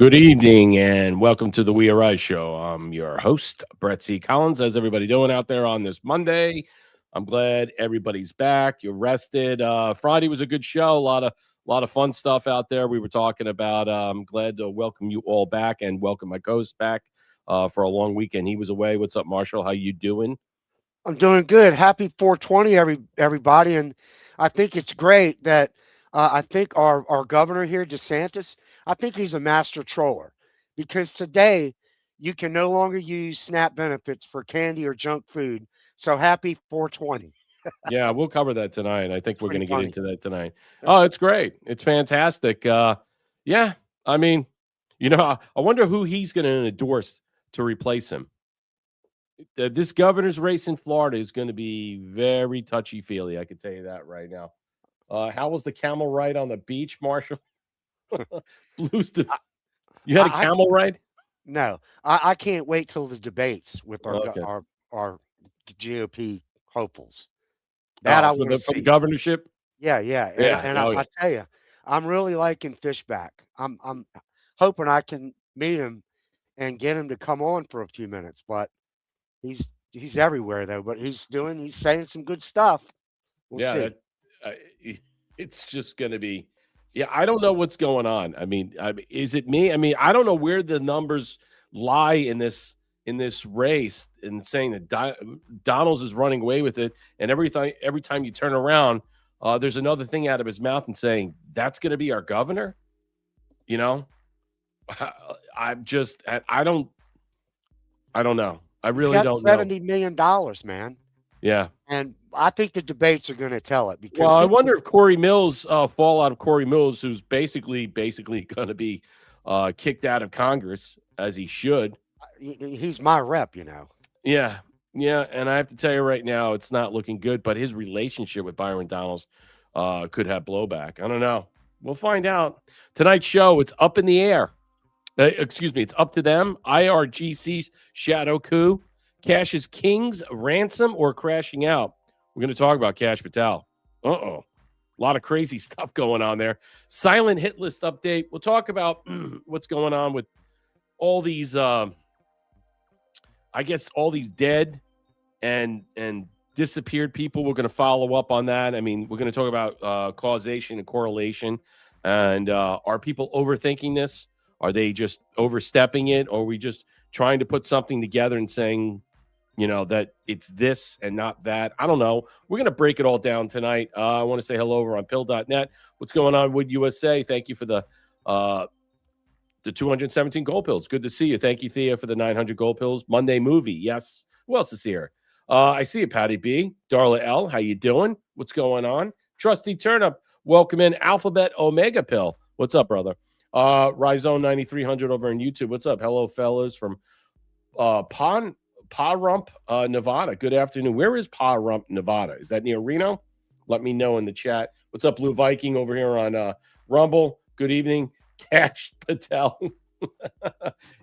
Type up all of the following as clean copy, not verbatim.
Good evening and welcome to the We Are Rise show. I'm your host, Brett C. Collins. How's everybody doing out there on this Monday? I'm glad everybody's back. You're rested. Friday was a good show. A lot of fun stuff out there. We were talking about. I'm glad to welcome you all back and welcome my co-host back for a long weekend. He was away. What's up, Marshall? How you doing? I'm doing good. Happy 420, everybody, and I think it's great that I think our governor here, DeSantis, I think he's a master troller because today you can no longer use SNAP benefits for candy or junk food. So happy 420. Yeah, we'll cover that tonight. I think we're going Pretty to get funny. into that tonight. Yeah. Oh, it's great. It's fantastic. Yeah, I mean, I wonder who he's going to endorse to replace him. This governor's race in Florida is going to be very touchy feely. I can tell you that right now. How was the camel ride on the beach, Marshall? Blues. I, You had a I camel ride? no, I can't wait till the debates with Okay. our GOP hopefuls. That Oh, I for want the to for the see. governorship? Yeah, yeah, Yeah. and Oh, yeah. I tell you, I'm really liking Fishback. I'm hoping I can meet him and get him to come on for a few minutes, but he's everywhere though. But he's saying some good stuff. We'll Yeah. see. Uh, it's just going to be. Yeah, I don't know what's going on. Is it me? I mean, I don't know where the numbers lie in this race and saying that Donald's is running away with it, and every time you turn around, there's another thing out of his mouth and saying that's going to be our governor. You know, I'm just I don't know. I He's really got don't know. $70 million, man, Yeah. and I think the debates are going to tell it because Well, I people. wonder if Corey Mills, fallout of Corey Mills, who's basically going to be kicked out of Congress as he should. He's my rep. Yeah, yeah, and I have to tell you right now, it's not looking good. But his relationship with Byron Donalds could have blowback. I don't know. We'll find out tonight's show. It's up in the air. Excuse me, it's up to them. IRGC's Shadow Coup, Cash's Kings, Ransom, or crashing out. We're going to talk about Cash Patel. Uh-oh. A lot of crazy stuff going on there. Silent hit list update. We'll talk about what's going on with all these, I guess, all these dead and disappeared people. We're going to follow up on that. I mean, we're going to talk about causation and correlation. And are people overthinking this? Are they just overstepping it? Or are we just trying to put something together and saying, that it's this and not that? I don't know. We're going to break it all down tonight. I want to say hello over on pill.net. What's going on with USA? Thank you for the 217 gold pills. Good to see you. Thank you, Thea, for the 900 gold pills. Monday movie. Yes. Who else is here? I see you, Patty B. Darla L. How you doing? What's going on? Trusty Turnip. Welcome in. Alphabet Omega Pill. What's up, brother? Rhizone 9300 over on YouTube. What's up? Hello, fellas from Pahrump, Nevada. Good afternoon. Where is Pahrump, Nevada? Is that near Reno? Let me know in the chat. What's up, Blue Viking over here on Rumble? Good evening. Cash Patel.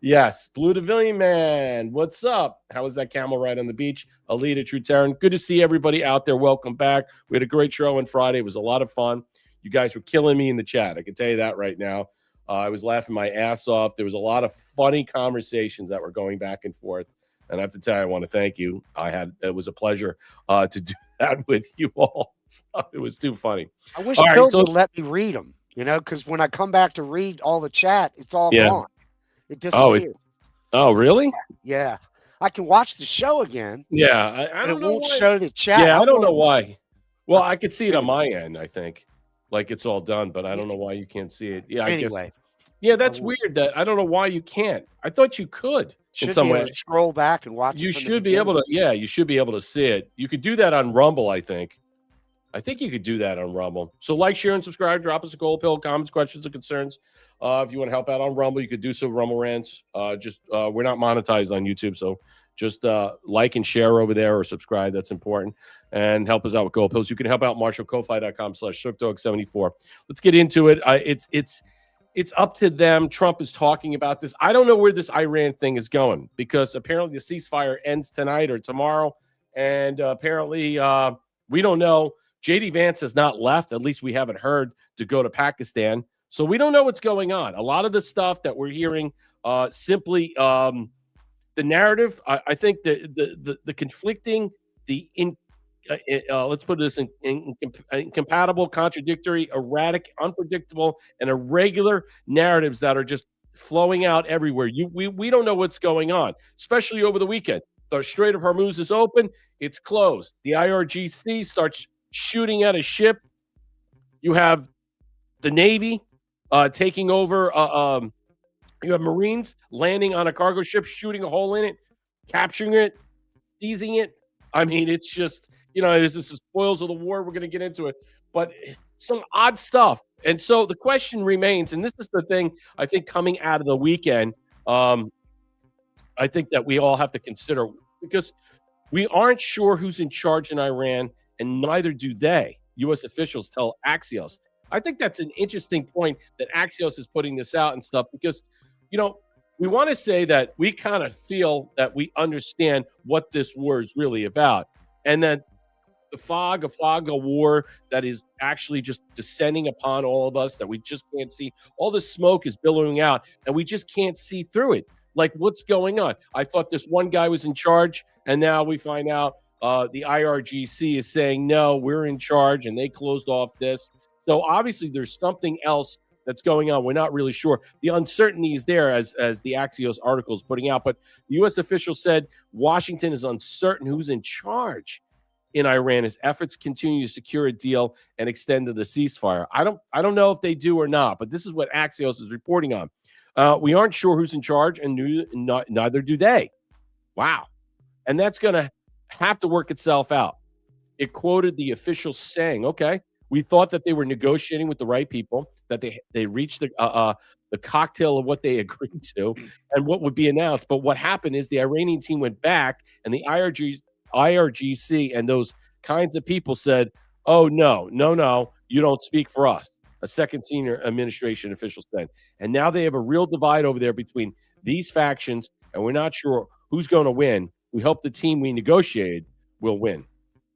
Yes, Blue Devilian Man. What's up? How was that camel ride on the beach? Alita Truteran. Good to see everybody out there. Welcome back. We had a great show on Friday. It was a lot of fun. You guys were killing me in the chat. I can tell you that right now. I was laughing my ass off. There was a lot of funny conversations that were going back and forth. And I have to tell you, I want to thank you. It was a pleasure to do that with you all. It was too funny. I wish All right, Bill so would let me read them. Because when I come back to read all the chat, it's all yeah. gone. It Oh, disappeared. really? Yeah. I can watch the show again, Yeah, I but it don't know won't why. show the chat. Yeah, I I'm don't know going. why. Well, I could see it on Anyway, my end, I think. Like it's all done, but I don't know why you can't see it. Yeah, I guess. anyway, Yeah, I that's will, weird that I don't know why you can't. I thought you could in should some be able way. to scroll back and watch it You from the should be able beginning. to, yeah, you should be able to see it. You could do that on Rumble, I think. I think you could do that on Rumble. So like, share, and subscribe. Drop us a gold pill, comments, questions, and concerns. If you want to help out on Rumble, you could do so. Rumble Rants. We're not monetized on YouTube, so just like and share over there or subscribe. That's important. And help us out with gold pills. You can help out marshallkofi.com/ShrimpDog74. Let's get into it. It's up to them. Trump is talking about this. I don't know where this Iran thing is going because apparently the ceasefire ends tonight or tomorrow. And apparently we don't know. J.D. Vance has not left. At least we haven't heard to go to Pakistan. So we don't know what's going on. A lot of the stuff that we're hearing simply the narrative. I think the conflicting, the let's put this in incompatible, contradictory, erratic, unpredictable, and irregular narratives that are just flowing out everywhere. We don't know what's going on, especially over the weekend. The Strait of Hormuz is open, it's closed. The IRGC starts shooting at a ship. You have the Navy taking over. You have Marines landing on a cargo ship, shooting a hole in it, capturing it, seizing it. I mean, it's just, this is the spoils of the war. We're going to get into it. But some odd stuff. And so the question remains, and this is the thing I think coming out of the weekend, I think that we all have to consider, because we aren't sure who's in charge in Iran, and neither do they. U.S. officials tell Axios. I think that's an interesting point that Axios is putting this out and stuff, because, we want to say that we kind of feel that we understand what this war is really about. And then the fog of war that is actually just descending upon all of us that we just can't see. All the smoke is billowing out and we just can't see through it. Like, what's going on? I thought this one guy was in charge, and now we find out the IRGC is saying, no, we're in charge, and they closed off this. So obviously there's something else that's going on. We're not really sure. The uncertainty is there, as the Axios article is putting out. But the U.S. official said Washington is uncertain who's in charge in Iran as efforts continue to secure a deal and extend to the ceasefire. I don't know if they do or not, but this is what Axios is reporting on. We aren't sure who's in charge, and neither do they. Wow. And that's going to have to work itself out. It quoted the officials saying, okay, we thought that they were negotiating with the right people, that they reached the cocktail of what they agreed to and what would be announced. But what happened is the Iranian team went back, and the IRGC and those kinds of people said, oh, no, you don't speak for us, a second senior administration official said. And now they have a real divide over there between these factions, and we're not sure who's going to win. We hope the team we negotiated will win.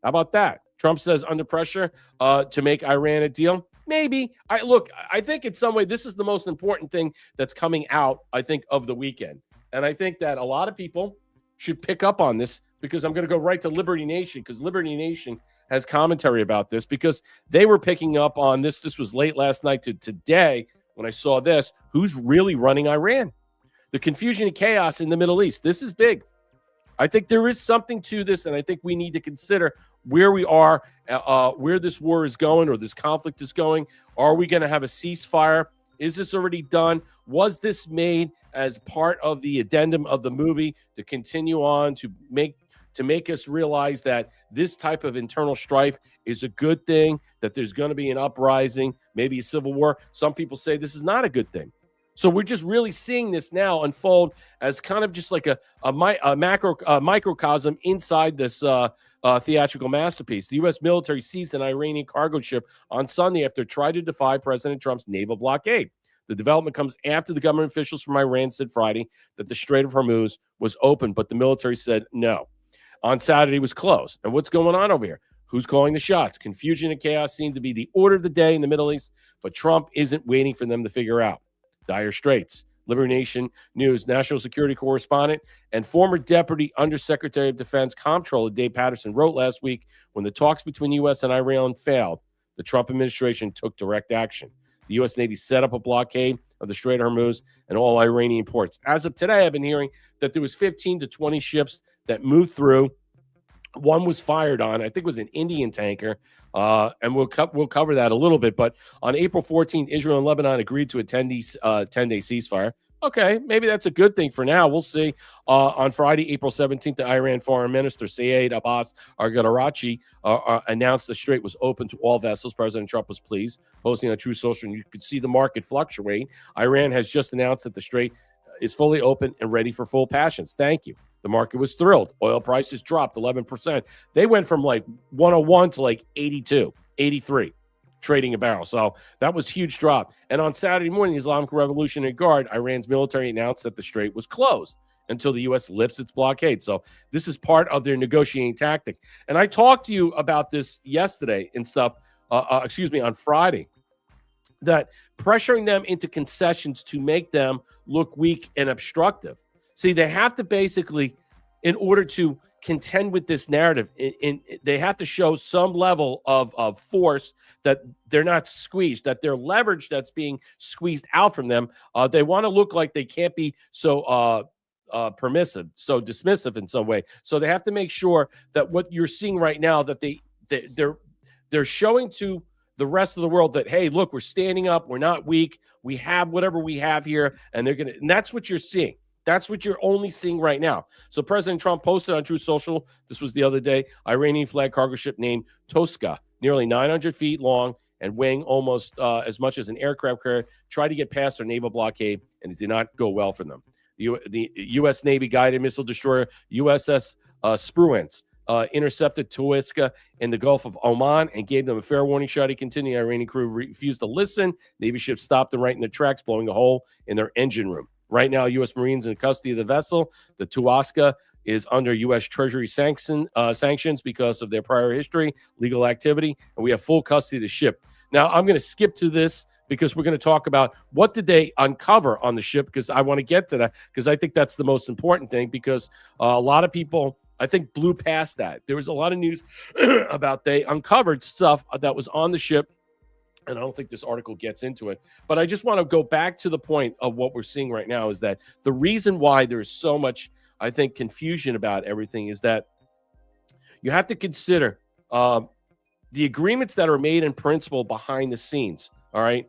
How about that? Trump says under pressure to make Iran a deal. Maybe. I think in some way this is the most important thing that's coming out, I think, of the weekend. And I think that a lot of people should pick up on this, because I'm going to go right to Liberty Nation, because Liberty Nation has commentary about this, because they were picking up on this. This was late last night to today when I saw this. Who's really running Iran? The confusion and chaos in the Middle East. This is big. I think there is something to this, and I think we need to consider where we are, where this war is going, or this conflict is going. Are we going to have a ceasefire? Is this already done? Was this made as part of the addendum of the movie to continue on to make us realize that this type of internal strife is a good thing, that there's going to be an uprising, maybe a civil war? Some people say this is not a good thing. So we're just really seeing this now unfold as kind of just like a microcosm inside this theatrical masterpiece. The U.S. military seized an Iranian cargo ship on Sunday after it tried to defy President Trump's naval blockade. The development comes after the government officials from Iran said Friday that the Strait of Hormuz was open, but the military said no. On Saturday, it was closed. And what's going on over here? Who's calling the shots? Confusion and chaos seem to be the order of the day in the Middle East, but Trump isn't waiting for them to figure out. Dire straits. Liberty Nation News national security correspondent and former Deputy Undersecretary of Defense Comptroller Dave Patterson wrote last week, when the talks between the U.S. and Iran failed, the Trump administration took direct action. The U.S. Navy set up a blockade of the Strait of Hormuz and all Iranian ports. As of today, I've been hearing that there was 15 to 20 ships that moved through. One was fired on, I think it was an Indian tanker, and we'll cover that a little bit. But on April 14th, Israel and Lebanon agreed to a 10-day ceasefire. Okay, maybe that's a good thing for now. We'll see. On Friday, April 17th, the Iran Foreign Minister Sayed Abbas Argharachi announced the strait was open to all vessels. President Trump was pleased, posting on Truth Social, and you could see the market fluctuate. Iran has just announced that the strait is fully open and ready for full passions. Thank you. The market was thrilled. Oil prices dropped 11%. They went from like 101 to like 82, 83 trading a barrel. So that was a huge drop. And on Saturday morning, the Islamic Revolutionary Guard, Iran's military, announced that the strait was closed until the U.S. lifts its blockade. So this is part of their negotiating tactic. And I talked to you about this yesterday and stuff, on Friday. that pressuring them into concessions to make them look weak and obstructive. See, they have to basically, in order to contend with this narrative, they have to show some level of force, that they're not squeezed, that their leverage that's being squeezed out from them. They want to look like they can't be so permissive, so dismissive in some way. So they have to make sure that what you're seeing right now, that they're showing to the rest of the world that, hey, look, we're standing up, we're not weak, we have whatever we have here, and and that's what you're seeing. That's what you're only seeing right now. So President Trump posted on Truth Social, this was the other day, Iranian flag cargo ship named Tosca, nearly 900 feet long and weighing almost as much as an aircraft carrier, tried to get past their naval blockade, and it did not go well for them. The U.S. Navy guided missile destroyer USS Spruance intercepted Tosca in the Gulf of Oman and gave them a fair warning shot. He continued. The Iranian crew refused to listen. Navy ship stopped them right in the tracks, blowing a hole in their engine room. Right now, U.S. Marines in custody of the vessel. The Tosca is under U.S. Treasury sanctions because of their prior history, legal activity, and we have full custody of the ship. Now, I'm going to skip to this because we're going to talk about what did they uncover on the ship, because I want to get to that, because I think that's the most important thing, because a lot of people, I think, blew past that. There was a lot of news about they uncovered stuff that was on the ship, and I don't think this article gets into it, but I just want to go back to the point of what we're seeing right now, is that the reason why there's so much, I think, confusion about everything is that you have to consider the agreements that are made in principle behind the scenes, all right,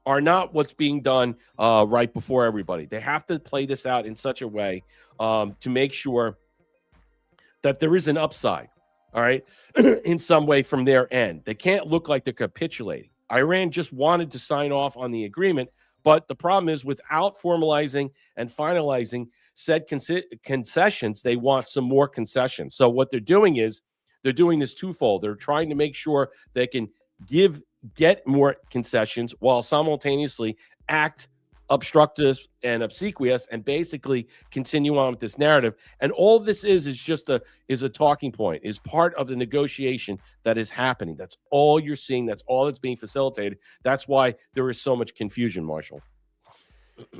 are not what's being done right before everybody. They have to play this out in such a way to make sure that there is an upside, all right, in some way from their end. They can't look like they're capitulating. Iran just wanted to sign off on the agreement, but the problem is, without formalizing and finalizing said concessions, they want some more concessions. So what they're doing is they're doing this twofold. They're trying to make sure they can get more concessions while simultaneously act obstructive and obsequious and basically continue on with this narrative. And all this is just a talking point, is part of the negotiation that is happening. That's all you're seeing. That's all that's being facilitated. That's why there is so much confusion, Marshall.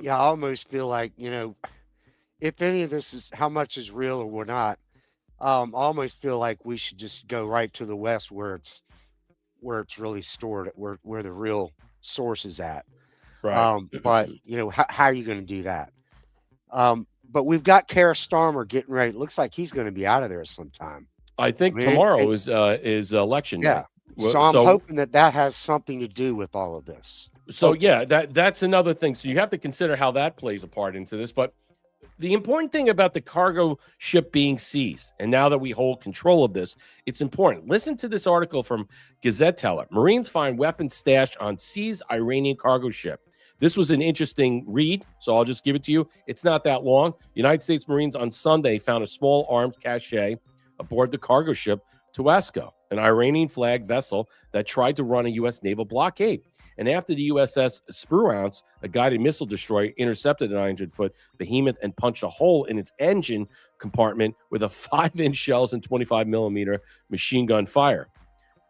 Yeah, I almost feel like, if any of this is how much is real or we're not, I almost feel like we should just go right to the West where it's really stored, where the real source is at. Right. But how are you going to do that? But we've got Keir Starmer getting ready. It looks like he's going to be out of there sometime. I think tomorrow is election day. So I'm hoping that has something to do with all of this. So yeah, that's another thing. So you have to consider how that plays a part into this. But the important thing about the cargo ship being seized, and now that we hold control of this, it's important. Listen to this article from Gazette Teller. Marines find weapons stashed on seized Iranian cargo ship. This was an interesting read, so I'll just give it to you. It's not that long. United States Marines on Sunday found a small armed cache aboard the cargo ship Tosca, an Iranian flag vessel that tried to run a U.S. naval blockade. And after the USS Spruance, a guided missile destroyer, intercepted a 900-foot behemoth and punched a hole in its engine compartment with a 5-inch shells and 25-millimeter machine gun fire.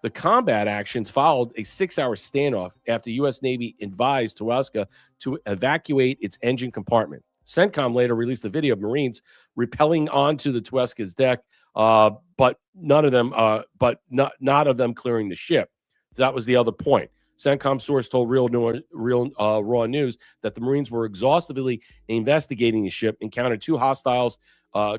The combat actions followed a 6-hour standoff after U.S. Navy advised Tosca to evacuate its engine compartment. CENTCOM later released a video of Marines rappelling onto the Tosca's deck, but not of them clearing the ship. That was the other point. CENTCOM source told Real Raw News that the Marines were exhaustively investigating the ship, encountered two hostiles,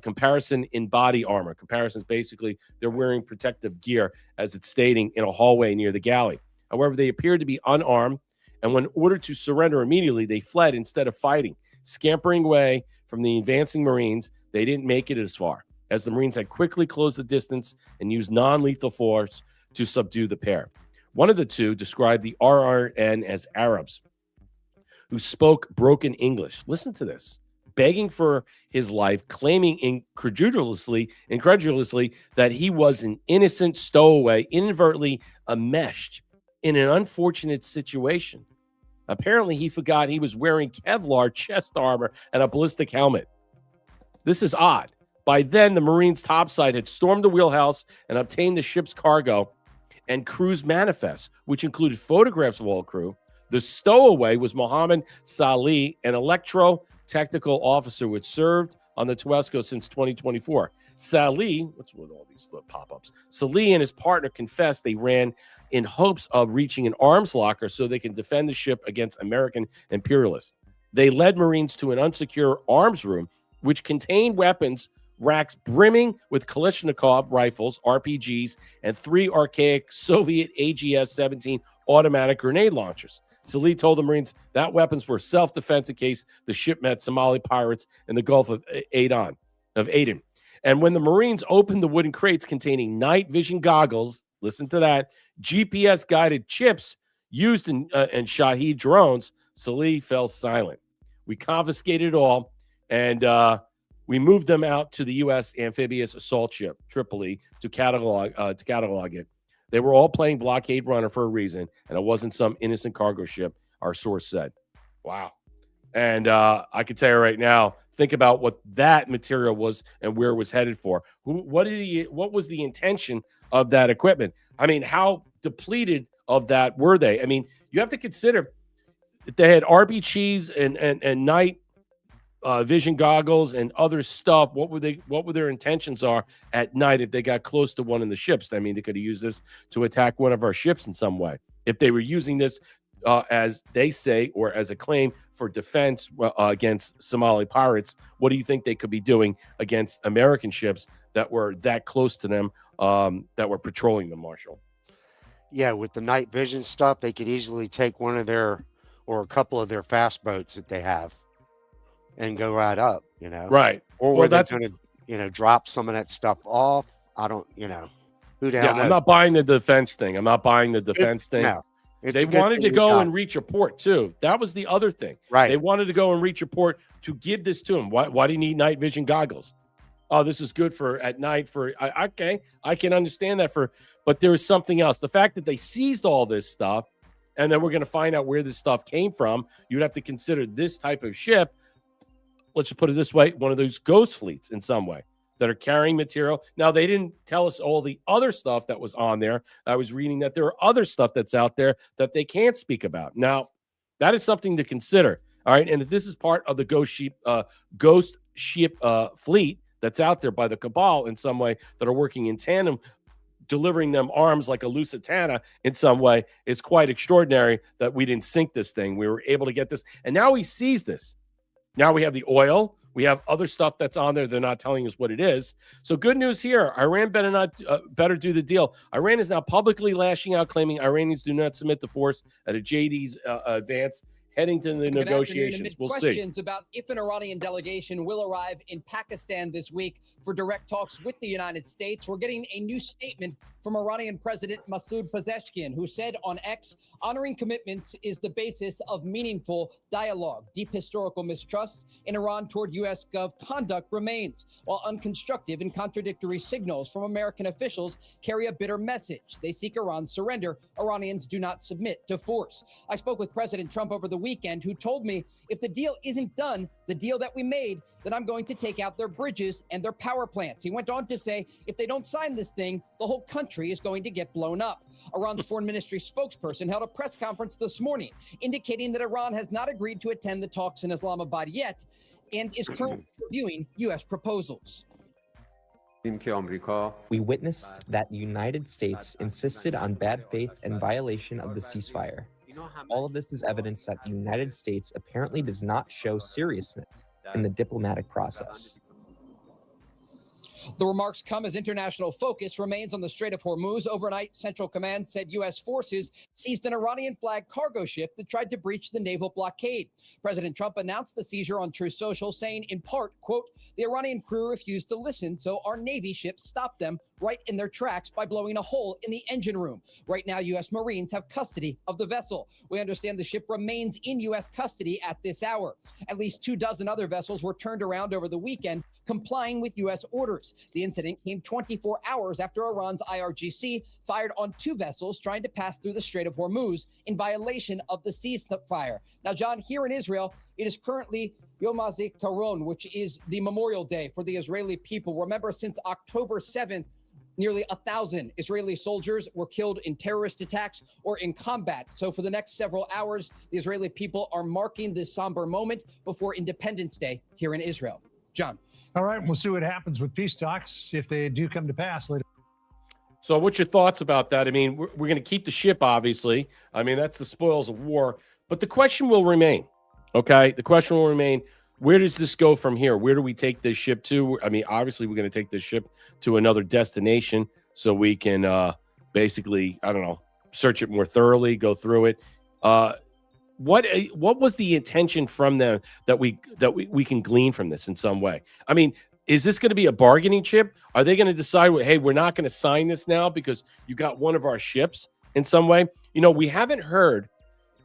comparison in body armor. Comparisons, basically, they're wearing protective gear, as it's stating, in a hallway near the galley. However, they appeared to be unarmed, and when ordered to surrender immediately, they fled instead of fighting. Scampering away from the advancing Marines, they didn't make it as far, as the Marines had quickly closed the distance and used non-lethal force to subdue the pair. One of the two described the RRN as Arabs who spoke broken English. Listen to this. Begging for his life, claiming incredulously that he was an innocent stowaway, inadvertently enmeshed in an unfortunate situation. Apparently, he forgot he was wearing Kevlar chest armor and a ballistic helmet. This is odd. By then, the Marines' topside had stormed the wheelhouse and obtained the ship's cargo and crew's manifest, which included photographs of all crew, The stowaway was Mohammed Salih, an electro-technical officer who had served on the Tuesco since 2024. Salih, what's with all these pop-ups? Salih and his partner confessed they ran in hopes of reaching an arms locker so they can defend the ship against American imperialists. They led Marines to an unsecure arms room, which contained weapons racks brimming with Kalashnikov rifles, RPGs, and 3 archaic Soviet AGS-17 automatic grenade launchers. Salih told the Marines that weapons were self-defense in case the ship met Somali pirates in the Gulf of Aden. And when the Marines opened the wooden crates containing night vision goggles, listen to that, GPS-guided chips used in Shahed drones, Salih fell silent. We confiscated it all, and we moved them out to the U.S. amphibious assault ship, Tripoli, to catalog it. They were all playing blockade runner for a reason, and it wasn't some innocent cargo ship, our source said. Wow. And I can tell you right now, think about what that material was and where it was headed for. What was the intention of that equipment? I mean, how depleted of that were they? I mean, you have to consider if they had RBGs and night vision goggles and other stuff. What were their intentions are at night if they got close to one of the ships? I mean, they could have used this to attack one of our ships in some way. If they were using this as they say, or as a claim for defense against Somali pirates, what do you think they could be doing against American ships that were that close to them, that were patrolling them, Marshall? Yeah, with the night vision stuff, they could easily take one of their or a couple of their fast boats that they have and go right up, Right. Or were they going to, drop some of that stuff off? I don't, who the hell knows? I'm not buying the defense thing. No. They wanted to go and reach a port too. That was the other thing. Right. They wanted to go and reach a port to give this to him. Why do you need night vision goggles? Oh, this is good for at night okay. I can understand that but there was something else. The fact that they seized all this stuff and then we're going to find out where this stuff came from. You'd have to consider this type of ship. Let's just put it this way. One of those ghost fleets in some way that are carrying material. Now, they didn't tell us all the other stuff that was on there. I was reading that there are other stuff that's out there that they can't speak about. Now, that is something to consider. All right. And if this is part of the ghost ship fleet that's out there by the cabal in some way that are working in tandem, delivering them arms like a Lusitania in some way, is quite extraordinary that we didn't sink this thing. We were able to get this. And now he sees this. Now we have the oil. We have other stuff that's on there. They're not telling us what it is. So good news here. Iran better do the deal. Iran is now publicly lashing out, claiming Iranians do not submit to force at a JD's advance, heading to the negotiations. We'll see. Questions about if an Iranian delegation will arrive in Pakistan this week for direct talks with the United States. We're getting a new statement from Iranian President Masoud Pezeshkian, who said on X, honoring commitments is the basis of meaningful dialogue. Deep historical mistrust in Iran toward U.S. Gov conduct remains, while unconstructive and contradictory signals from American officials carry a bitter message. They seek Iran's surrender. Iranians do not submit to force. I spoke with President Trump over the weekend, who told me if the deal isn't done, the deal that we made, then I'm going to take out their bridges and their power plants. He went on to say, if they don't sign this thing, the whole country is going to get blown up. Iran's foreign ministry spokesperson held a press conference this morning, indicating that Iran has not agreed to attend the talks in Islamabad yet and is currently reviewing U.S. proposals. We witnessed that the United States insisted on bad faith and violation of the ceasefire. All of this is evidence that the United States apparently does not show seriousness in the diplomatic process. The remarks come as international focus remains on the Strait of Hormuz. Overnight, Central Command said U.S. forces seized an Iranian-flagged cargo ship that tried to breach the naval blockade. President Trump announced the seizure on Truth Social, saying in part, quote, the Iranian crew refused to listen, so our Navy ship stopped them right in their tracks by blowing a hole in the engine room. Right now, U.S. Marines have custody of the vessel. We understand the ship remains in U.S. custody at this hour. At least 24 other vessels were turned around over the weekend, complying with U.S. orders. The incident came 24 hours after Iran's IRGC fired on 2 vessels trying to pass through the Strait of Hormuz in violation of the ceasefire. Now, John, here in Israel, it is currently Yom HaZikaron, which is the Memorial Day for the Israeli people. Remember, since October 7th, Nearly 1,000 Israeli soldiers were killed in terrorist attacks or in combat. So for the next several hours, the Israeli people are marking this somber moment before Independence Day here in Israel. John. All right, we'll see what happens with peace talks if they do come to pass later. So what's your thoughts about that? I mean, we're going to keep the ship, obviously. I mean, that's the spoils of war. But the question will remain, okay? The question will remain, where does this go from here? Where do we take this ship to? I mean, obviously, we're going to take this ship to another destination so we can basically, I don't know, search it more thoroughly, go through it. What was the intention from them that we can glean from this in some way? I mean, is this going to be a bargaining chip? Are they going to decide, hey, we're not going to sign this now because you got one of our ships in some way? You know, we haven't heard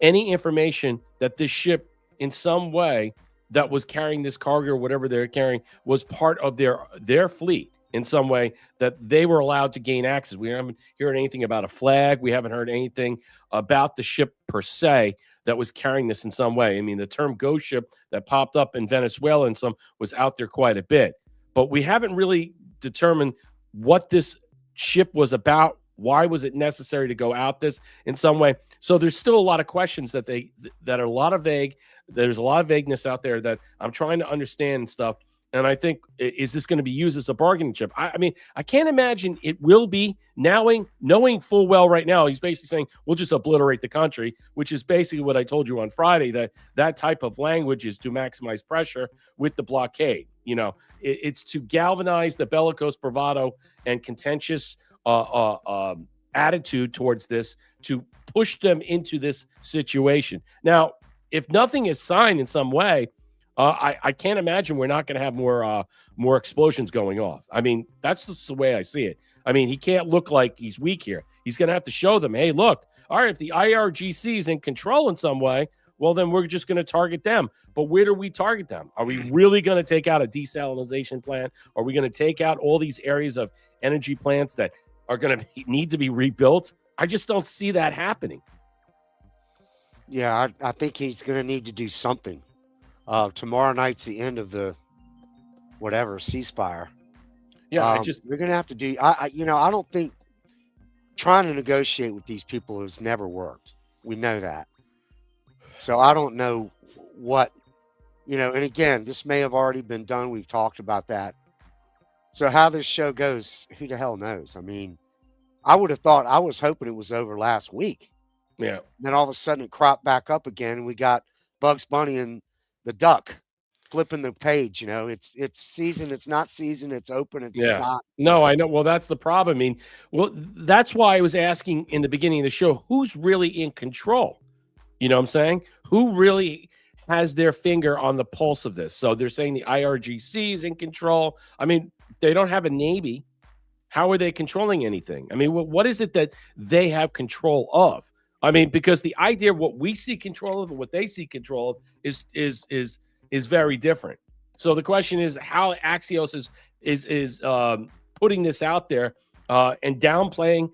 any information that this ship in some way that was carrying this cargo or whatever they're carrying was part of their fleet in some way that they were allowed to gain access. We haven't heard anything about a flag. We haven't heard anything about the ship per se that was carrying this in some way. I mean, the term ghost ship that popped up in Venezuela and some was out there quite a bit, but we haven't really determined what this ship was about. Why was it necessary to go out this in some way? So there's still a lot of questions that are a lot of vague. There's a lot of vagueness out there that I'm trying to understand and stuff. And I think, is this going to be used as a bargaining chip? I mean, I can't imagine it will be, knowing full well right now, he's basically saying, we'll just obliterate the country, which is basically what I told you on Friday, that type of language is to maximize pressure with the blockade. You know, it's to galvanize the bellicose bravado and contentious attitude towards this to push them into this situation. Now, if nothing is signed in some way, I can't imagine we're not going to have more explosions going off. I mean, that's just the way I see it. I mean, he can't look like he's weak here. He's going to have to show them, hey, look, all right, if the IRGC is in control in some way, well, then we're just going to target them. But where do we target them? Are we really going to take out a desalination plant? Are we going to take out all these areas of energy plants that are going to need to be rebuilt? I just don't see that happening. Yeah, I think he's going to need to do something. Tomorrow night's the end of the ceasefire. Yeah, we're going to have to do. I don't think trying to negotiate with these people has never worked. We know that. So I don't know what, and again, this may have already been done. We've talked about that. So how this show goes, who the hell knows? I mean, I was hoping it was over last week. Yeah. Then all of a sudden it cropped back up again. And we got Bugs Bunny and the duck flipping the page. It's season. It's not season. It's open. It's not. No, I know. Well, that's the problem. I mean, that's why I was asking in the beginning of the show, who's really in control? You know what I'm saying? Who really has their finger on the pulse of this? So they're saying the IRGC is in control. I mean, they don't have a Navy. How are they controlling anything? I mean, what is it that they have control of? I mean, because the idea of what we see control of and what they see control of is very different. So the question is how Axios is putting this out there and downplaying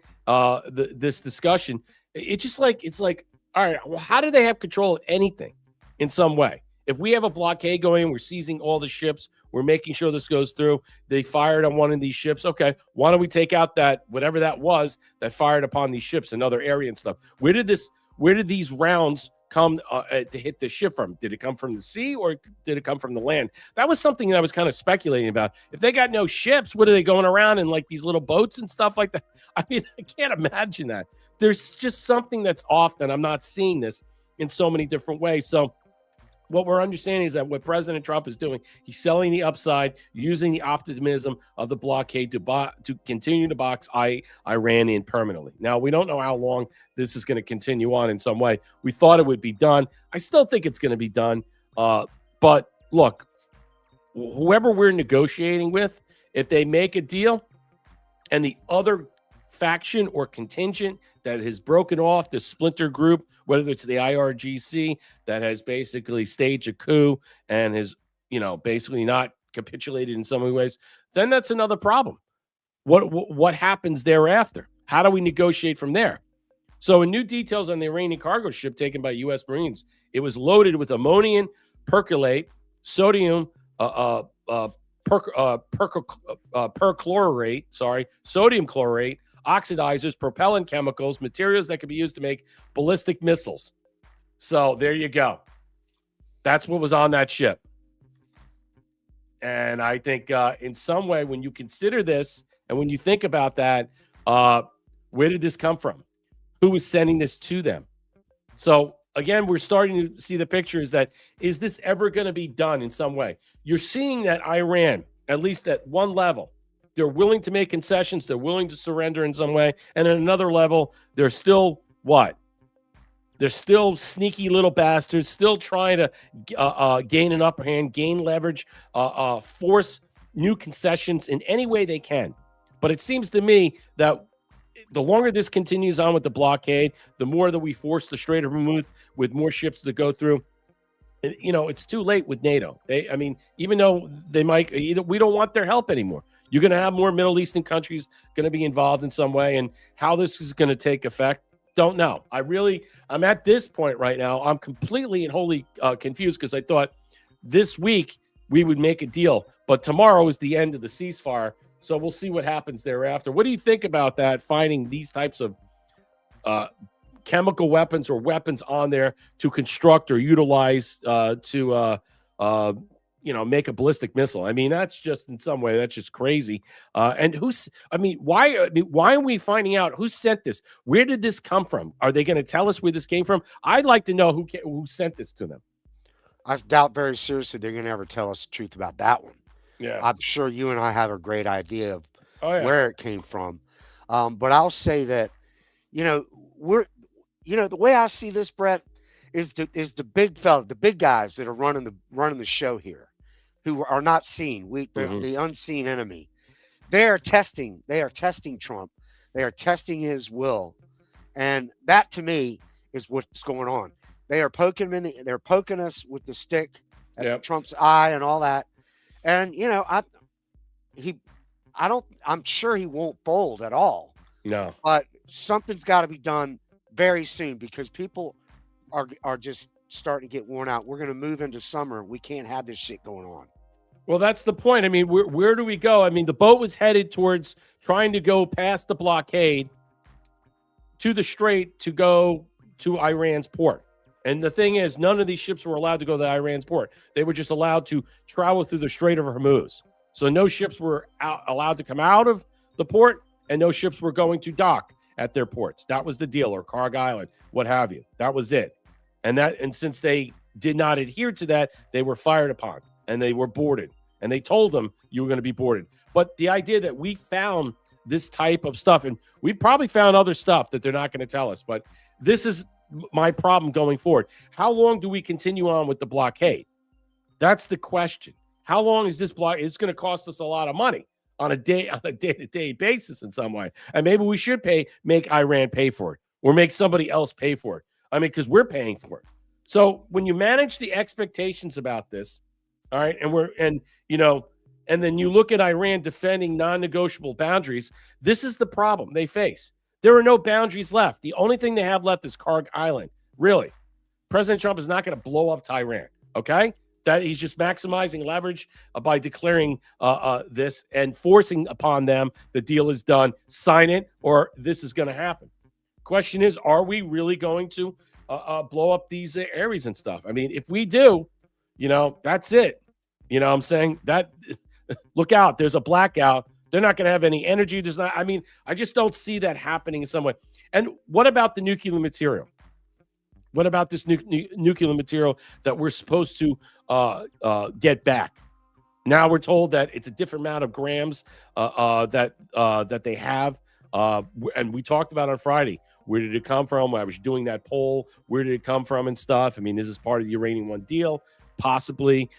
this discussion. It's like, all right, well, how do they have control of anything in some way? If we have a blockade going, we're seizing all the ships, we're making sure this goes through. They fired on one of these ships. Okay, why don't we take out that whatever that was that fired upon these ships, another area and stuff? Where did these rounds come to hit the ship from? Did it come from the sea or did it come from the land? That was something that I was kind of speculating about. If they got no ships, what are they going around in like these little boats and stuff like that? I mean, I can't imagine that. There's just something that's off that I'm not seeing this in so many different ways. So what we're understanding is that what President Trump is doing, he's selling the upside, using the optimism of the blockade to continue to box Iran in permanently. Now, we don't know how long this is going to continue on in some way. We thought it would be done. I still think it's going to be done. But look, whoever we're negotiating with, if they make a deal and the other faction or contingent that has broken off the splinter group, whether it's the IRGC that has basically staged a coup and has, basically not capitulated in so many ways, then that's another problem. What happens thereafter? How do we negotiate from there? So in new details on the Iranian cargo ship taken by U.S. Marines, it was loaded with ammonium perchlorate, sodium perchlorate, sodium chlorate, oxidizers, propellant chemicals, materials that can be used to make ballistic missiles. So there you go. That's what was on that ship. And I think in some way, when you consider this and when you think about that, where did this come from? Who was sending this to them? So again, we're starting to see the pictures that, is this ever going to be done in some way? You're seeing that Iran, at least at one level, they're willing to make concessions. They're willing to surrender in some way. And at another level, they're still what? They're still sneaky little bastards, still trying to gain an upper hand, gain leverage, force new concessions in any way they can. But it seems to me that the longer this continues on with the blockade, the more that we force the Strait of Hormuz with more ships to go through. You know, it's too late with NATO. Even though they might, we don't want their help anymore. You're going to have more Middle Eastern countries going to be involved in some way, and how this is going to take effect, don't know. I'm at this point right now. I'm completely and wholly confused, because I thought this week we would make a deal, but tomorrow is the end of the ceasefire. So we'll see what happens thereafter. What do you think about that, finding these types of chemical weapons or weapons on there to construct or utilize to make a ballistic missile? I mean, that's just, in some way, that's just crazy. And why are we finding out who sent this? Where did this come from? Are they going to tell us where this came from? I'd like to know who sent this to them. I doubt very seriously they're going to ever tell us the truth about that one. Yeah, I'm sure you and I have a great idea of where it came from. But I'll say that, the way I see this, Brett, is the big fella, the big guys that are running the show here, who are not seen. They're the unseen enemy. They are testing Trump. They are testing his will, and that, to me, is what's going on. They are poking him they're poking us with the stick at Trump's eye and all that. And I'm sure he won't fold at all. No. But something's got to be done very soon, because people are just starting to get worn out. We're going to move into summer. We can't have this shit going on. Well, that's the point. I mean, where do we go? I mean, the boat was headed towards trying to go past the blockade to the strait to go to Iran's port. And the thing is, none of these ships were allowed to go to Iran's port. They were just allowed to travel through the Strait of Hormuz. So no ships were allowed to come out of the port, and no ships were going to dock at their ports. That was the deal, or Carg Island, what have you. That was it. And since they did not adhere to that, they were fired upon, and they were boarded. And they told them you were going to be boarded. But the idea that we found this type of stuff, and we probably found other stuff that they're not going to tell us, but this is my problem going forward. How long do we continue on with the blockade? That's the question. How long is this block? It's going to cost us a lot of money on a day-to-day basis in some way. And maybe we should make Iran pay for it, or make somebody else pay for it. I mean, because we're paying for it. So when you manage the expectations about this, all right, and then you look at Iran defending non-negotiable boundaries, this is the problem they face. There are no boundaries left. The only thing they have left is Carg Island. Really. President Trump is not going to blow up Tehran, okay? That he's just maximizing leverage by declaring this and forcing upon them the deal is done, sign it, or this is going to happen. Question is, are we really going to blow up these areas and stuff? I mean, if we do, that's it. I'm saying that, look out, there's a blackout. They're not going to have any energy. I just don't see that happening in some way. And what about the nuclear material? What about this nuclear material that we're supposed to get back? Now we're told that it's a different amount of grams that they have. And we talked about on Friday. Where did it come from? I was doing that poll. Where did it come from and stuff? I mean, this is part of the Uranium One deal, possibly.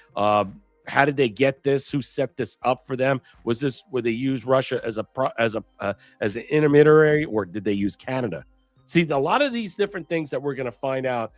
How did they get this? Who set this up for them? Would they use Russia as an intermediary, or did they use Canada? See, a lot of these different things that we're going to find out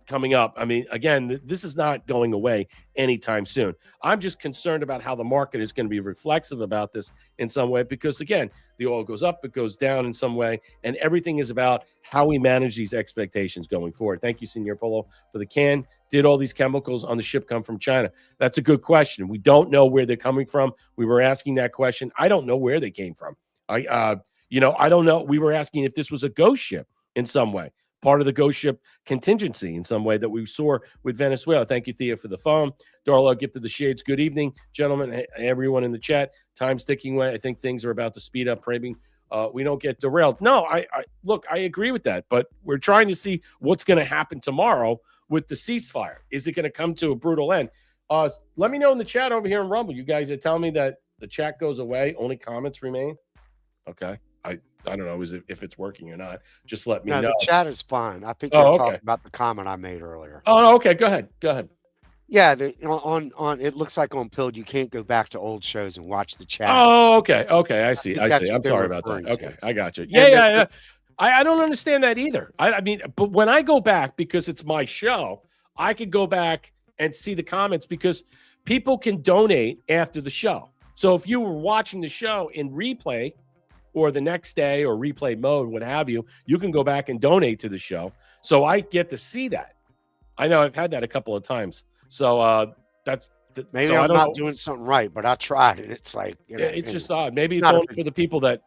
coming up. I mean, again, this is not going away anytime soon. I'm just concerned about how the market is going to be reflexive about this in some way, because again, the oil goes up, it goes down in some way, and everything is about how we manage these expectations going forward. Thank you, Senor Polo, for the can. did all these chemicals on the ship come from China? That's a good question. We don't know where they're coming from. We were asking that question. I don't know where they came from. I don't know. We were asking if this was a ghost ship in some way, part of the ghost ship contingency in some way that we saw with Venezuela. Thank you, Thea, for the phone. Darla, gift of the shades. Good evening, gentlemen, everyone in the chat. Time's ticking away. I think things are about to speed up. Framing. We don't get derailed. No, I look, I agree with that, but we're trying to see what's going to happen tomorrow with the ceasefire. Is it going to come to a brutal end? Let me know in the chat over here in Rumble. You guys are telling me that the chat goes away, only comments remain. Okay. I don't know if it's working or not. Just let me know. The chat is fine. I think they're talking about the comment I made earlier. Oh, okay. Go ahead. Yeah, on it looks like on Pilled you can't go back to old shows and watch the chat. Oh, okay. I see. I'm sorry about that. Okay, I got you. Yeah. I don't understand that either. I mean, but when I go back, because it's my show, I could go back and see the comments because people can donate after the show. So if you were watching the show in replay or the next day or replay mode, what have you, you can go back and donate to the show. So I get to see that. I know I've had that a couple of times. So that's maybe so I'm not doing something right, but I tried it. It's like, it's just odd. Maybe it's only for the people that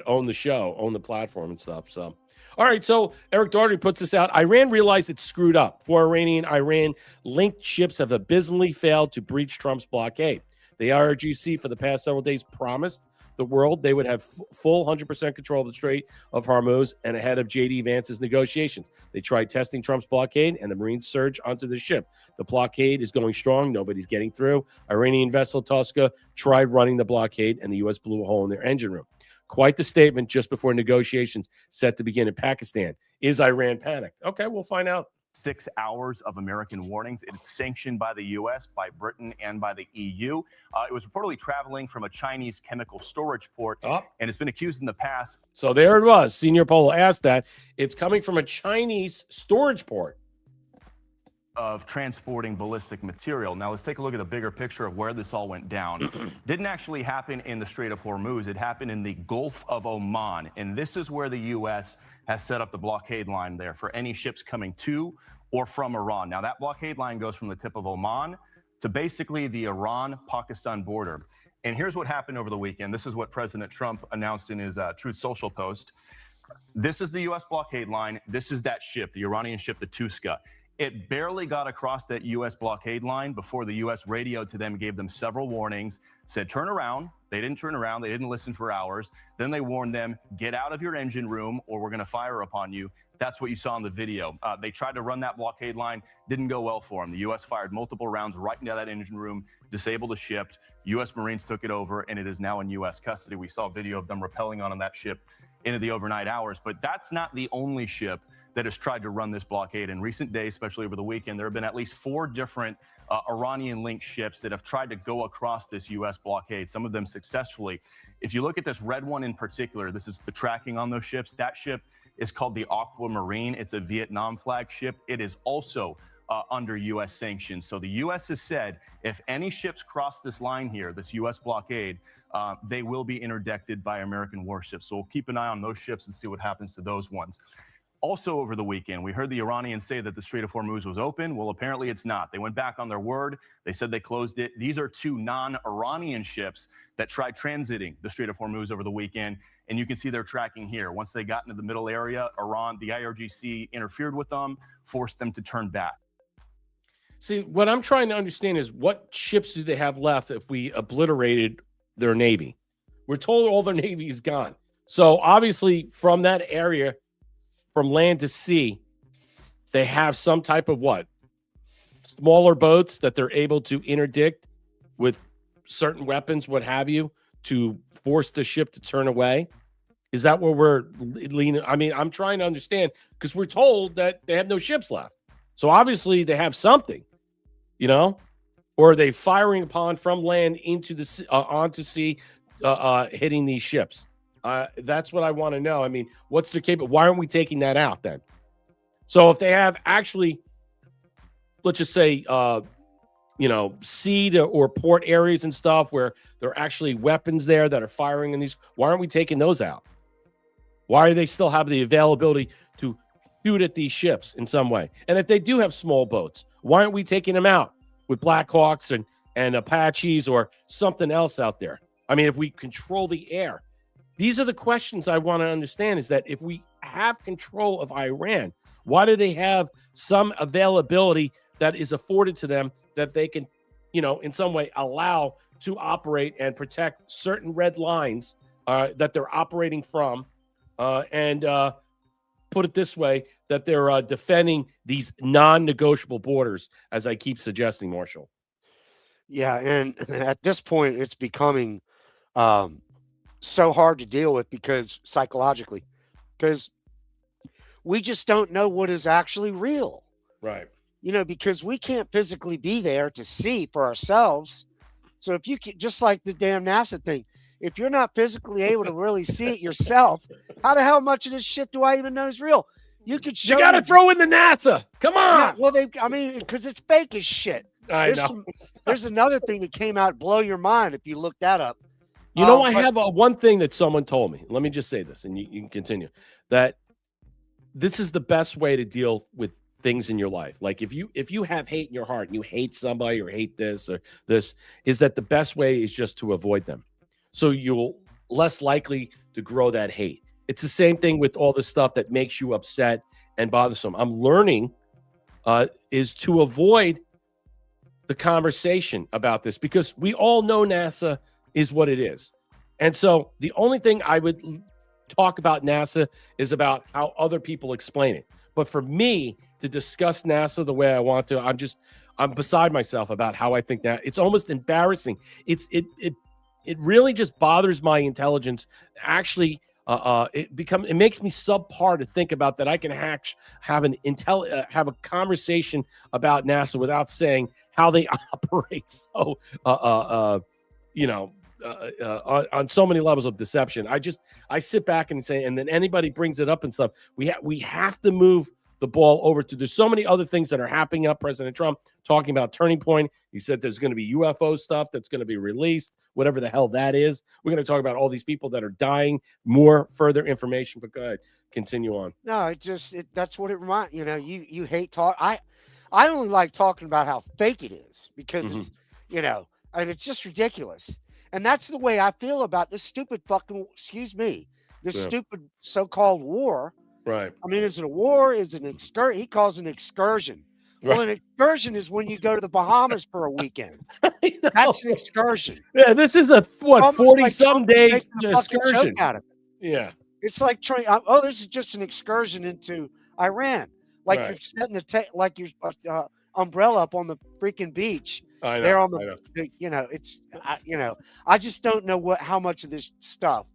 own the show, own the platform and stuff. So, all right. So Eric Daugherty puts this out. Iran realized it's screwed up. 4 Iran linked ships have abysmally failed to breach Trump's blockade. The IRGC for the past several days promised the world they would have full 100% control of the Strait of Hormuz and ahead of J.D. Vance's negotiations. They tried testing Trump's blockade, and the Marines surged onto the ship. The blockade is going strong. Nobody's getting through. Iranian vessel Tosca tried running the blockade, and the U.S. blew a hole in their engine room. Quite the statement just before negotiations set to begin in Pakistan. Is Iran panicked? Okay, we'll find out. 6 hours of American warnings. It's sanctioned by the U.S., by Britain, and by the EU. It was reportedly traveling from a Chinese chemical storage port, and it's been accused in the past. So there it was. Senior Polo asked that. It's coming from a Chinese storage port. Of transporting ballistic material. Now let's take a look at the bigger picture of where this all went down. Didn't actually happen in the Strait of Hormuz. It happened in the Gulf of Oman, and this is where the U.S. has set up the blockade line there for any ships coming to or from Iran. Now that blockade line goes from the tip of Oman to basically the Iran-Pakistan border. And here's what happened over the weekend. This is what President Trump announced in his Truth Social post. This is the U.S. blockade line. This is that ship, the Iranian ship, the Tuska. It barely got across that U.S. blockade line before the U.S. radioed to them, gave them several warnings, said, turn around. They didn't turn around. They didn't listen for hours. Then they warned them, get out of your engine room or we're going to fire upon you. That's what you saw in the video. They tried to run that blockade line. Didn't go well for them. The U.S. fired multiple rounds right into that engine room, disabled the ship. U.S. Marines took it over, and it is now in U.S. custody. We saw a video of them rappelling on that ship into the overnight hours. But that's not the only ship that has tried to run this blockade. In recent days, especially over the weekend, there have been at least 4 different Iranian-linked ships that have tried to go across this U.S. blockade, some of them successfully. If you look at this red one in particular, this is the tracking on those ships. That ship is called the Aquamarine. It's a Vietnam flag ship. It is also under U.S. sanctions. So the U.S. has said if any ships cross this line here, this U.S. blockade, they will be interdicted by American warships. So we'll keep an eye on those ships and see what happens to those ones. Also over the weekend, we heard the Iranians say that the Strait of Hormuz was open. Well, apparently it's not. They went back on their word. They said they closed it. These are 2 non-Iranian ships that tried transiting the Strait of Hormuz over the weekend. And you can see their tracking here. Once they got into the middle area, Iran, the IRGC interfered with them, forced them to turn back. See, what I'm trying to understand is what ships do they have left if we obliterated their Navy? We're told all their Navy is gone. So obviously from that area, from land to sea, they have some type of what? Smaller boats that they're able to interdict with certain weapons, what have you, to force the ship to turn away. Is that where we're leaning? I mean, I'm trying to understand because we're told that they have no ships left. So obviously they have something, you know, or are they firing upon from land into the onto sea, hitting these ships? That's what I want to know. I mean, what's the capability? Why aren't we taking that out then? So if they have actually, let's just say, sea or port areas and stuff where there are actually weapons there that are firing in these, why aren't we taking those out? Why do they still have the availability to shoot at these ships in some way? And if they do have small boats, Why aren't we taking them out with Black Hawks and Apaches or something else out there? I mean, if we control the air, these are the questions I want to understand, is that if we have control of Iran, why do they have some availability that is afforded to them that they can, in some way allow to operate and protect certain red lines that they're operating from, and put it this way, that they're defending these non-negotiable borders, as I keep suggesting, Marshall. Yeah, and at this point, it's becoming so hard to deal with because psychologically, because we just don't know what is actually real. Right. Because we can't physically be there to see for ourselves. So if you can, just like the damn NASA thing, if you're not physically able to really see it yourself, how the hell much of this shit do I even know is real? You could show. You got to throw in the NASA. Come on. Yeah, well, because it's fake as shit. I know. There's another thing that came out, blow your mind if you look that up. I have one thing that someone told me. Let me just say this, and you can continue. That this is the best way to deal with things in your life. Like if you have hate in your heart and you hate somebody or hate this or this, is that the best way is just to avoid them. So you'll less likely to grow that hate. It's the same thing with all the stuff that makes you upset and bothersome. I'm learning is to avoid the conversation about this, because we all know NASA is what it is. And so the only thing I would talk about NASA is about how other people explain it. But for me to discuss NASA the way I want to, I'm beside myself about how I think that it's almost embarrassing. It really just bothers my intelligence. Actually, it makes me subpar to think about that I can have a conversation about NASA without saying how they operate. So, on so many levels of deception. I sit back and say, and then anybody brings it up and stuff. We have to move the ball over to. There's so many other things that are happening up. President Trump talking about turning point. He said there's going to be UFO stuff that's going to be released, whatever the hell that is. We're going to talk about all these people that are dying. More further information, but go ahead, continue on. No, that's what it reminds you hate talk. I only like talking about how fake it is because it's and it's just ridiculous. And that's the way I feel about this stupid fucking stupid so-called war. Right. I mean, is it a war? Is it an excursion? He calls it an excursion. Well, an excursion is when you go to the Bahamas for a weekend. That's an excursion. Yeah, this is a 40-some like day excursion. Out of it. Yeah. It's like trying. This is just an excursion into Iran. Like you're setting your umbrella up on the freaking beach. I know. There on I just don't know how much of this stuff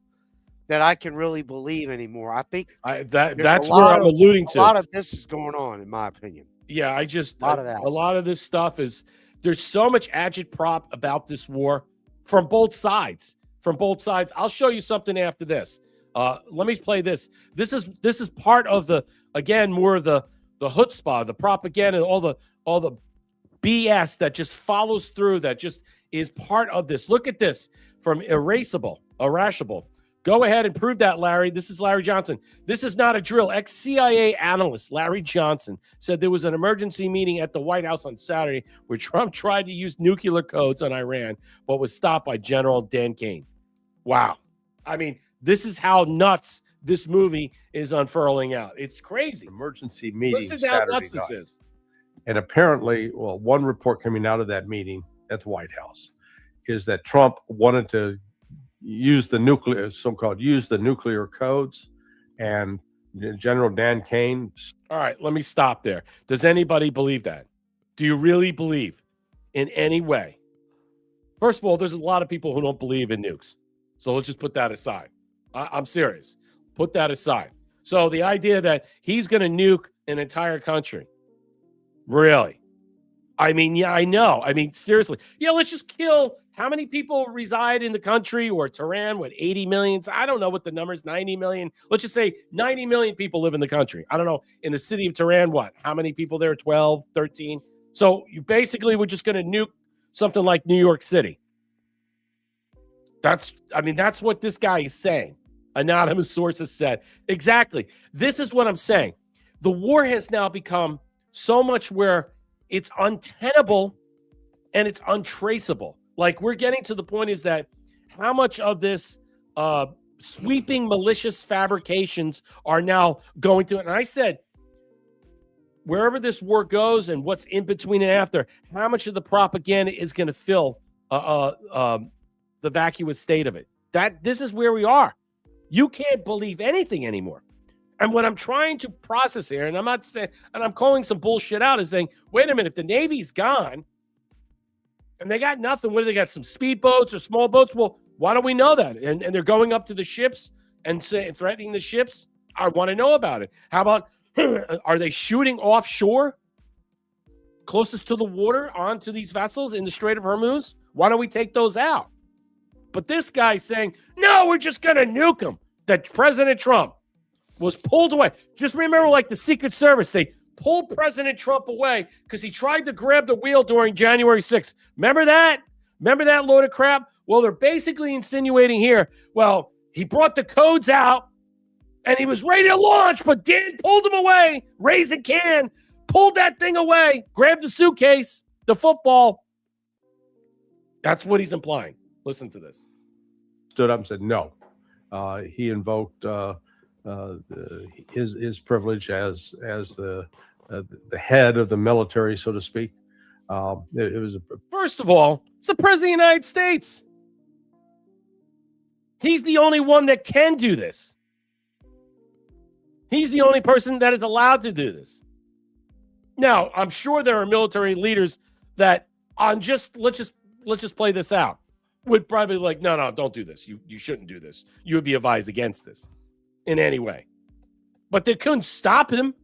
that I can really believe anymore. I think that's where I'm alluding to. A lot of this is going on, in my opinion. Yeah, a lot of this stuff is, there's so much agitprop about this war from both sides. I'll show you something after this. Let me play this. This is part of more of the chutzpah, the propaganda, all the BS that just follows through, that just is part of this. Look at this from Irascible. Go ahead and prove that, Larry. This is Larry Johnson. This is not a drill. Ex-CIA analyst Larry Johnson said there was an emergency meeting at the White House on Saturday where Trump tried to use nuclear codes on Iran, but was stopped by General Dan Kane. Wow. I mean, this is how nuts this movie is unfurling out. It's crazy. Emergency meeting Listen to how Saturday nuts night. this is. And apparently, one report coming out of that meeting at the White House is that Trump wanted to use the nuclear codes, and General Dan Kane. All right, let me stop there. Does anybody believe that? Do you really believe in any way? First of all, there's a lot of people who don't believe in nukes. So let's just put that aside. I'm serious. Put that aside. So the idea that he's going to nuke an entire country, really? I mean, yeah, I know. I mean, seriously. Yeah, let's just kill. How many people reside in the country, or Tehran? 80 million? I don't know what the number is, 90 million. Let's just say 90 million people live in the country. I don't know. In the city of Tehran, how many people there? 12, 13? So you basically were just going to nuke something like New York City. That's what this guy is saying. Anonymous sources said. Exactly. This is what I'm saying. The war has now become so much where it's untenable and it's untraceable. Like, we're getting to the point is that how much of this sweeping malicious fabrications are now going to, and I said, wherever this war goes and what's in between and after, how much of the propaganda is going to fill the vacuous state of it? This is where we are. You can't believe anything anymore. And what I'm trying to process here, and I'm not saying, and I'm calling some bullshit out, is saying, wait a minute, if the Navy's gone and they got nothing, what do they got? Some speedboats or small boats? Well, why don't we know that? And they're going up to the ships and threatening the ships? I want to know about it. How about, are they shooting offshore closest to the water onto these vessels in the Strait of Hormuz? Why don't we take those out? But this guy saying, no, we're just going to nuke them. That President Trump was pulled away. Just remember, like the Secret Service, they pulled President Trump away because he tried to grab the wheel during January 6th. Remember that? Remember that load of crap? Well, they're basically insinuating here, well, he brought the codes out and he was ready to launch, but Dan pulled him away. Raise a can, pulled that thing away, grabbed the suitcase, the football. That's what he's implying. Listen to this. Stood up and said no. He invoked his privilege as the head of the military, so to speak. It was First of all, it's the President of the United States. He's the only one that can do this. He's the only person that is allowed to do this. Now, I'm sure there are military leaders that let's just play this out, would probably be like, no, don't do this. You shouldn't do this. You would be advised against this in any way. But they couldn't stop him.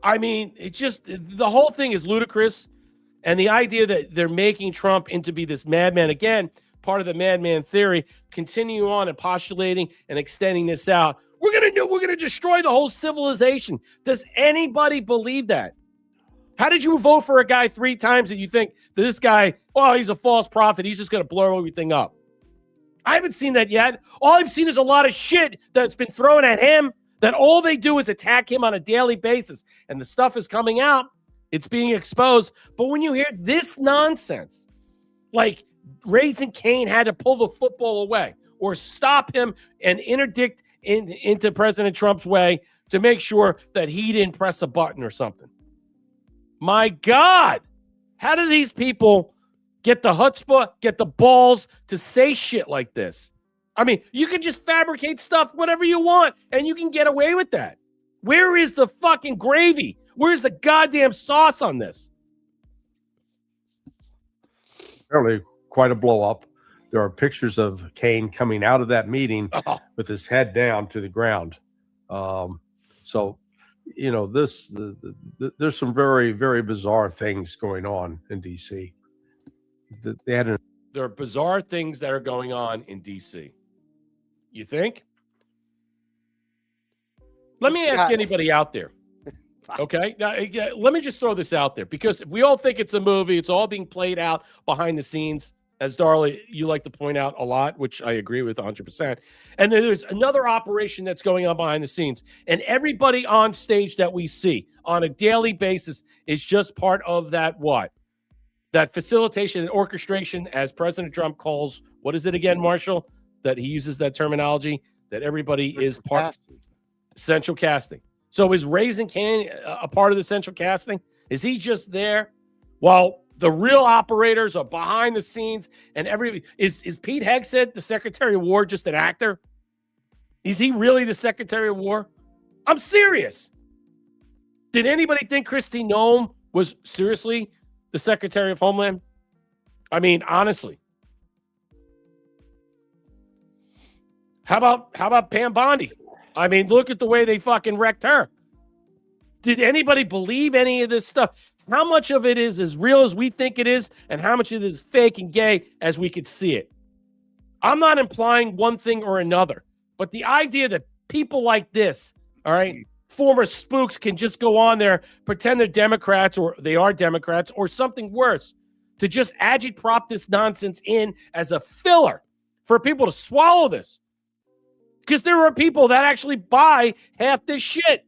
I mean, it's just, the whole thing is ludicrous. And the idea that they're making Trump into be this madman, again, part of the madman theory, continue on and postulating and extending this out. We're gonna destroy the whole civilization. Does anybody believe that? How did you vote for a guy 3 times that you think that this guy, oh, he's a false prophet, he's just gonna blow everything up? I haven't seen that yet. All I've seen is a lot of shit that's been thrown at him, that all they do is attack him on a daily basis. And the stuff is coming out. It's being exposed. But when you hear this nonsense, like Raising Cane had to pull the football away or stop him and interdict into President Trump's way to make sure that he didn't press a button or something. My God, how do these people get the chutzpah, get the balls to say shit like this? I mean, you can just fabricate stuff, whatever you want, and you can get away with that. Where is the fucking gravy? Where's the goddamn sauce on this? apparently quite a blow up. There are pictures of Kane coming out of that meeting with his head down to the ground. So, you know, there's some very, very bizarre things going on in D.C. There are bizarre things that are going on in D.C. You think? Let me ask anybody out there. Okay, now let me just throw this out there, because we all think it's a movie. It's all being played out behind the scenes, as Darla, you like to point out a lot, which I agree with 100%. And then there's another operation that's going on behind the scenes. And everybody on stage that we see on a daily basis is just part of that what? That facilitation and orchestration, as President Trump calls, what is it again, Marshall? That he uses that terminology, that everybody is part central casting. So is Raising Cane a part of the central casting? Is he just there while the real operators are behind the scenes? And is Pete Hegseth, the Secretary of War, just an actor? Is he really the Secretary of War? I'm serious. Did anybody think Kristi Noem was seriously the Secretary of Homeland? I mean, honestly. How about Pam Bondi? I mean, look at the way they fucking wrecked her. Did anybody believe any of this stuff? How much of it is as real as we think it is, and how much of it is fake and gay as we could see it? I'm not implying one thing or another, but the idea that people like this, all right, former spooks, can just go on there, pretend they're Democrats, or they are Democrats, or something worse, to just agitprop this nonsense in as a filler for people to swallow this. Because there are people that actually buy half this shit.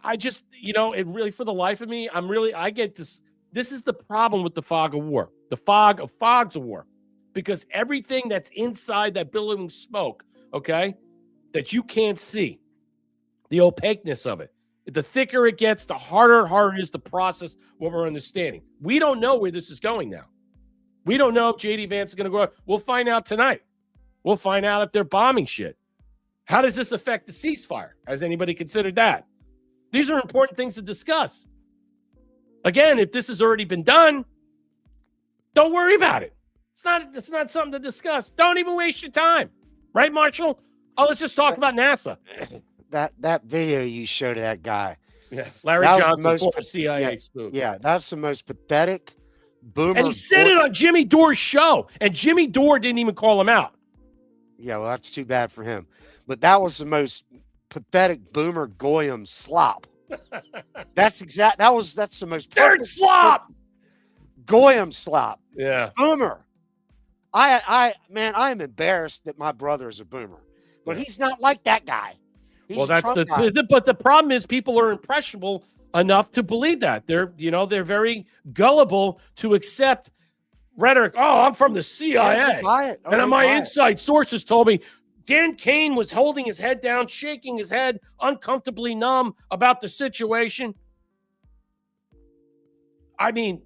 I just, it really, for the life of me, I get this. This is the problem with the fog of war, the fogs of war, because everything that's inside that billowing smoke, okay, that you can't see, the opaqueness of it, the thicker it gets, the harder it is to process what we're understanding. We don't know where this is going now. We don't know if J.D. Vance is going to go out. We'll find out tonight. We'll find out if they're bombing shit. How does this affect the ceasefire? Has anybody considered that? These are important things to discuss. Again, if this has already been done, don't worry about it. It's not something to discuss. Don't even waste your time. Right, Marshall? Oh, let's just talk about NASA. That video you showed of that guy. Yeah, Larry That was the Johnson, most former CIA spook. Yeah, that's the most pathetic boomer. And he said it on Jimmy Dore's show, and Jimmy Dore didn't even call him out. Yeah, well, that's too bad for him. But that was the most pathetic boomer goyim slop. That's the most Dirt slop. Goyim slop. Yeah. Boomer. I am embarrassed that my brother is a boomer, but he's not like that guy. He's Well, a that's Trump guy. but the problem is people are impressionable enough to believe that. They're very gullible to accept rhetoric. Oh, I'm from the CIA. And my inside sources told me Dan Cain was holding his head down, shaking his head, uncomfortably numb about the situation. I mean,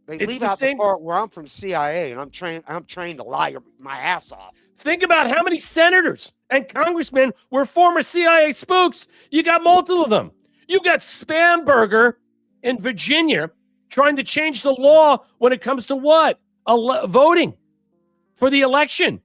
They it's leave the out same- the part where I'm from CIA and I'm trained to lie my ass off. think about how many senators and congressmen were former CIA spooks. You got multiple of them. You got Spamberger in Virginia trying to change the law when it comes to what? Voting for the election.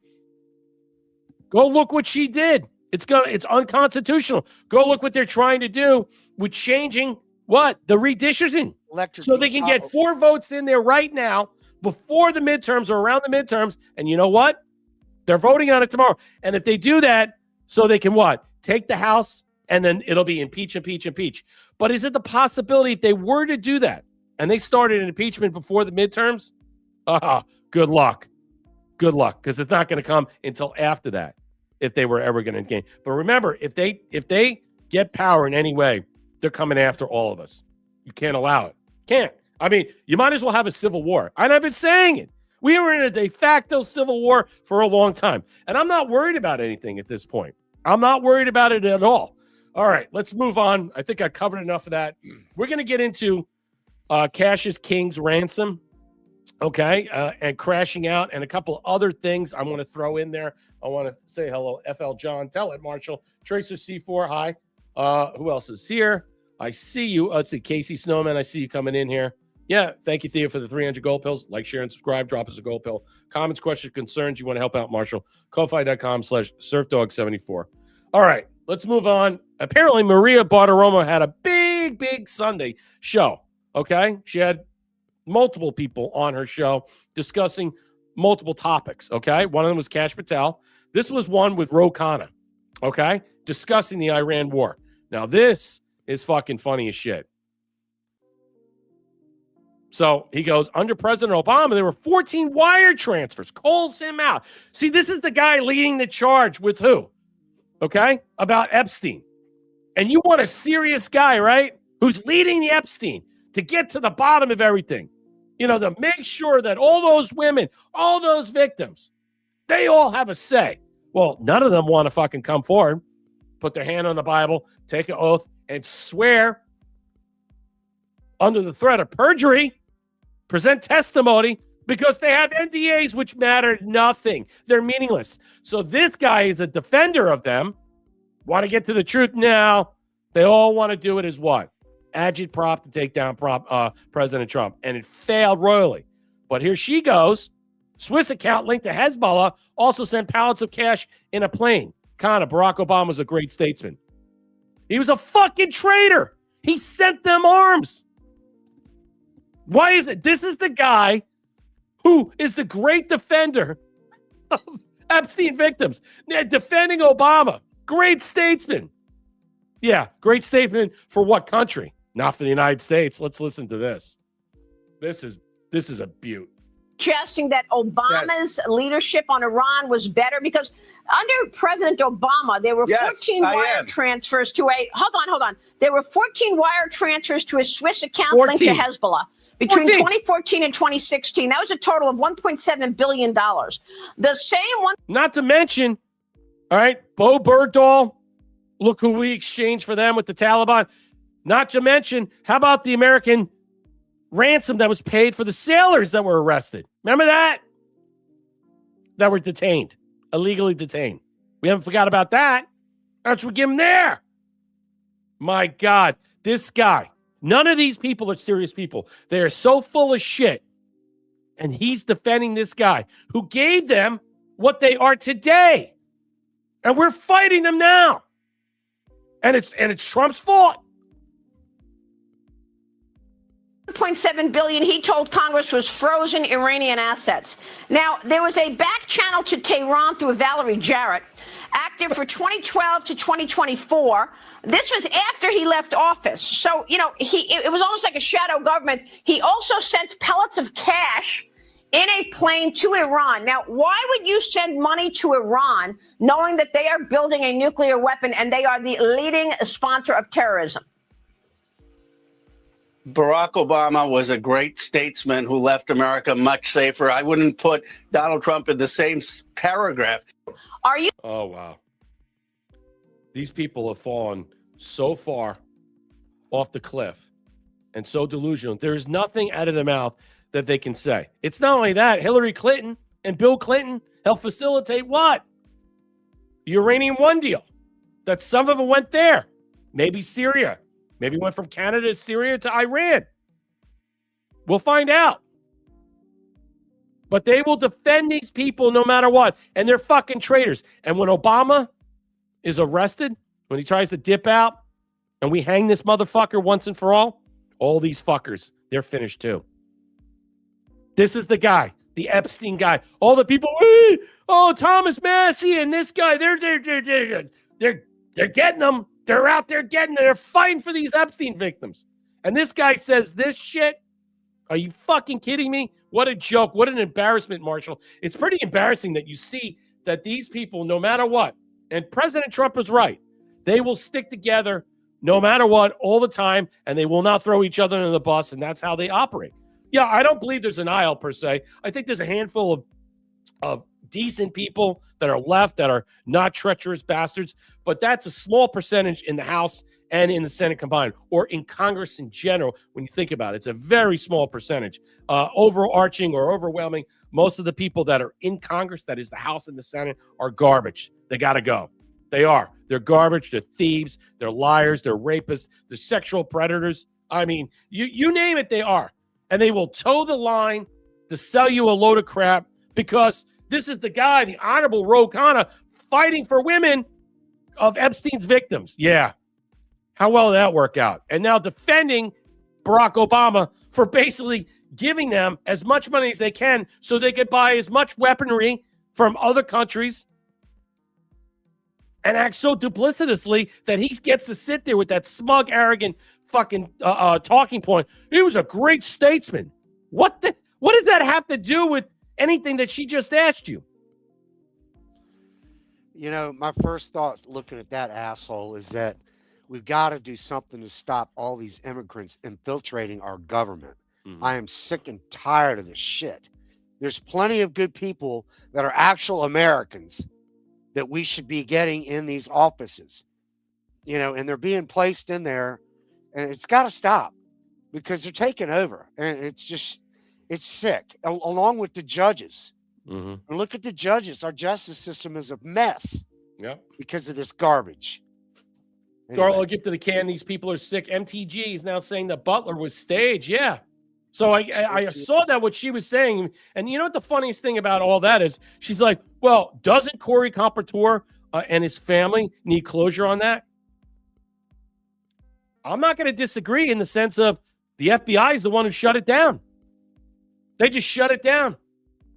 Go look what she did. It's unconstitutional. Go look what they're trying to do with changing what? The redistricting. So they can get 4 votes in there right now before the midterms or around the midterms. And you know what? They're voting on it tomorrow. And if they do that, so they can what? Take the House and then it'll be impeach. But is it the possibility if they were to do that and they started an impeachment before the midterms? Good luck. Good luck, because it's not going to come until after that if they were ever going to gain. But remember, if they get power in any way, they're coming after all of us. You can't allow it. Can't. I mean, you might as well have a civil war. And I've been saying it. We were in a de facto civil war for a long time. And I'm not worried about anything at this point. I'm not worried about it at all. All right, let's move on. I think I covered enough of that. We're going to get into Kash's King's Ransom, okay, and crashing out and a couple other things I want to throw in there. I want to say hello, FL John. Tell it, Marshall. Tracer C4, hi. Who else is here? I see you. Let's see, Casey Snowman. I see you coming in here. Yeah, thank you, Thea, for the 300 gold pills. Like, share, and subscribe. Drop us a gold pill. Comments, questions, concerns. You want to help out Marshall? Ko-fi.com/surfdog74. All right, let's move on. Apparently, Maria Bartiromo had a big Sunday show, okay? She had multiple people on her show discussing multiple topics, okay? One of them was Kash Patel. This was one with Ro Khanna, okay? Discussing the Iran war. Now, this is fucking funny as shit. So he goes, under President Obama, there were 14 wire transfers, calls him out. See, this is the guy leading the charge with who? Okay? About Epstein. And you want a serious guy, right? Who's leading the Epstein to get to the bottom of everything. You know, to make sure that all those women, all those victims, they all have a say. Well, none of them want to fucking come forward, put their hand on the Bible, take an oath, and swear under the threat of perjury, present testimony, because they have NDAs which matter nothing. They're meaningless. So this guy is a defender of them. Want to get to the truth now? They all want to do it as what? Agitprop to take down President Trump. And it failed royally. But here she goes. Swiss account linked to Hezbollah also sent pallets of cash in a plane. Kind of, Barack Obama was a great statesman. He was a fucking traitor. He sent them arms. Why is it? This is the guy who is the great defender of Epstein victims, defending Obama. Great statesman. Yeah, great statement for what country? Not for the United States. Let's listen to this. This is a beaut. suggesting that Obama's leadership on Iran was better? Because under President Obama, there were 14 wire transfers to a, hold on. There were 14 wire transfers to a Swiss account linked to Hezbollah between 2014 and 2016. That was a total of $1.7 billion. The same one. Not to mention, all right, Bo Bergdahl, look who we exchanged for them with the Taliban. Not to mention, how about the American ransom that was paid for the sailors that were arrested? Remember that? That were detained, illegally detained. We haven't forgot about that. That's what we give him there. My God, this guy, none of these people are serious people. They are so full of shit. And he's defending this guy who gave them what they are today. And we're fighting them now. And it's Trump's fault. $1.7 billion he told Congress was frozen Iranian assets. Now, there was a back channel to Tehran through Valerie Jarrett, active for 2012 to 2024. This was after he left office. So, it was almost like a shadow government. He also sent pellets of cash in a plane to Iran. Now, why would you send money to Iran knowing that they are building a nuclear weapon and they are the leading sponsor of terrorism? Barack Obama was a great statesman who left America much safer. I wouldn't put Donald Trump in the same paragraph. Are you? Oh, wow. These people have fallen so far off the cliff and so delusional. There's nothing out of their mouth that they can say. It's not only that, Hillary Clinton and Bill Clinton helped facilitate what? The Uranium One deal. That some of it went there. Maybe Syria. Maybe went from Canada to Syria to Iran. We'll find out. But they will defend these people no matter what. And they're fucking traitors. And when Obama is arrested, when he tries to dip out, and we hang this motherfucker once and for all these fuckers, they're finished too. This is the guy, the Epstein guy. All the people, Thomas Massey and this guy, they're getting them. They're out there getting them. They're fighting for these Epstein victims. And this guy says this shit. Are you fucking kidding me? What a joke. What an embarrassment, Marshall. It's pretty embarrassing that you see that these people, no matter what, and President Trump is right, they will stick together no matter what all the time, and they will not throw each other under the bus, and that's how they operate. Yeah, I don't believe there's an aisle per se. I think there's a handful of decent people that are left that are not treacherous bastards, but that's a small percentage in the House and in the Senate combined, or in Congress in general. When you think about it, it's a very small percentage. Overarching or overwhelming, most of the people that are in Congress, that is the House and the Senate, are garbage. They got to go. They are. They're garbage. They're thieves. They're liars. They're rapists. They're sexual predators. I mean, you name it, they are. And they will toe the line to sell you a load of crap because this is the guy, the Honorable Ro Khanna, fighting for women of Epstein's victims. Yeah. How well did that work out? And now defending Barack Obama for basically giving them as much money as they can so they could buy as much weaponry from other countries and act so duplicitously that he gets to sit there with that smug, arrogant fucking talking point. He was a great statesman. What does that have to do with anything that she just asked you? My first thought looking at that asshole is that we've got to do something to stop all these immigrants infiltrating our government. Mm-hmm. I am sick and tired of this shit. There's plenty of good people that are actual Americans that we should be getting in these offices, and they're being placed in there. And it's got to stop because they're taking over. And it's sick, along with the judges. Mm-hmm. And look at the judges. Our justice system is a mess because of this garbage. Anyway. Darla, I'll give to the can. These people are sick. MTG is now saying that Butler was staged. Yeah. So I saw that what she was saying. And you know what the funniest thing about all that is? She's like, well, doesn't Corey Compertor and his family need closure on that? I'm not going to disagree in the sense of the FBI is the one who shut it down. They just shut it down.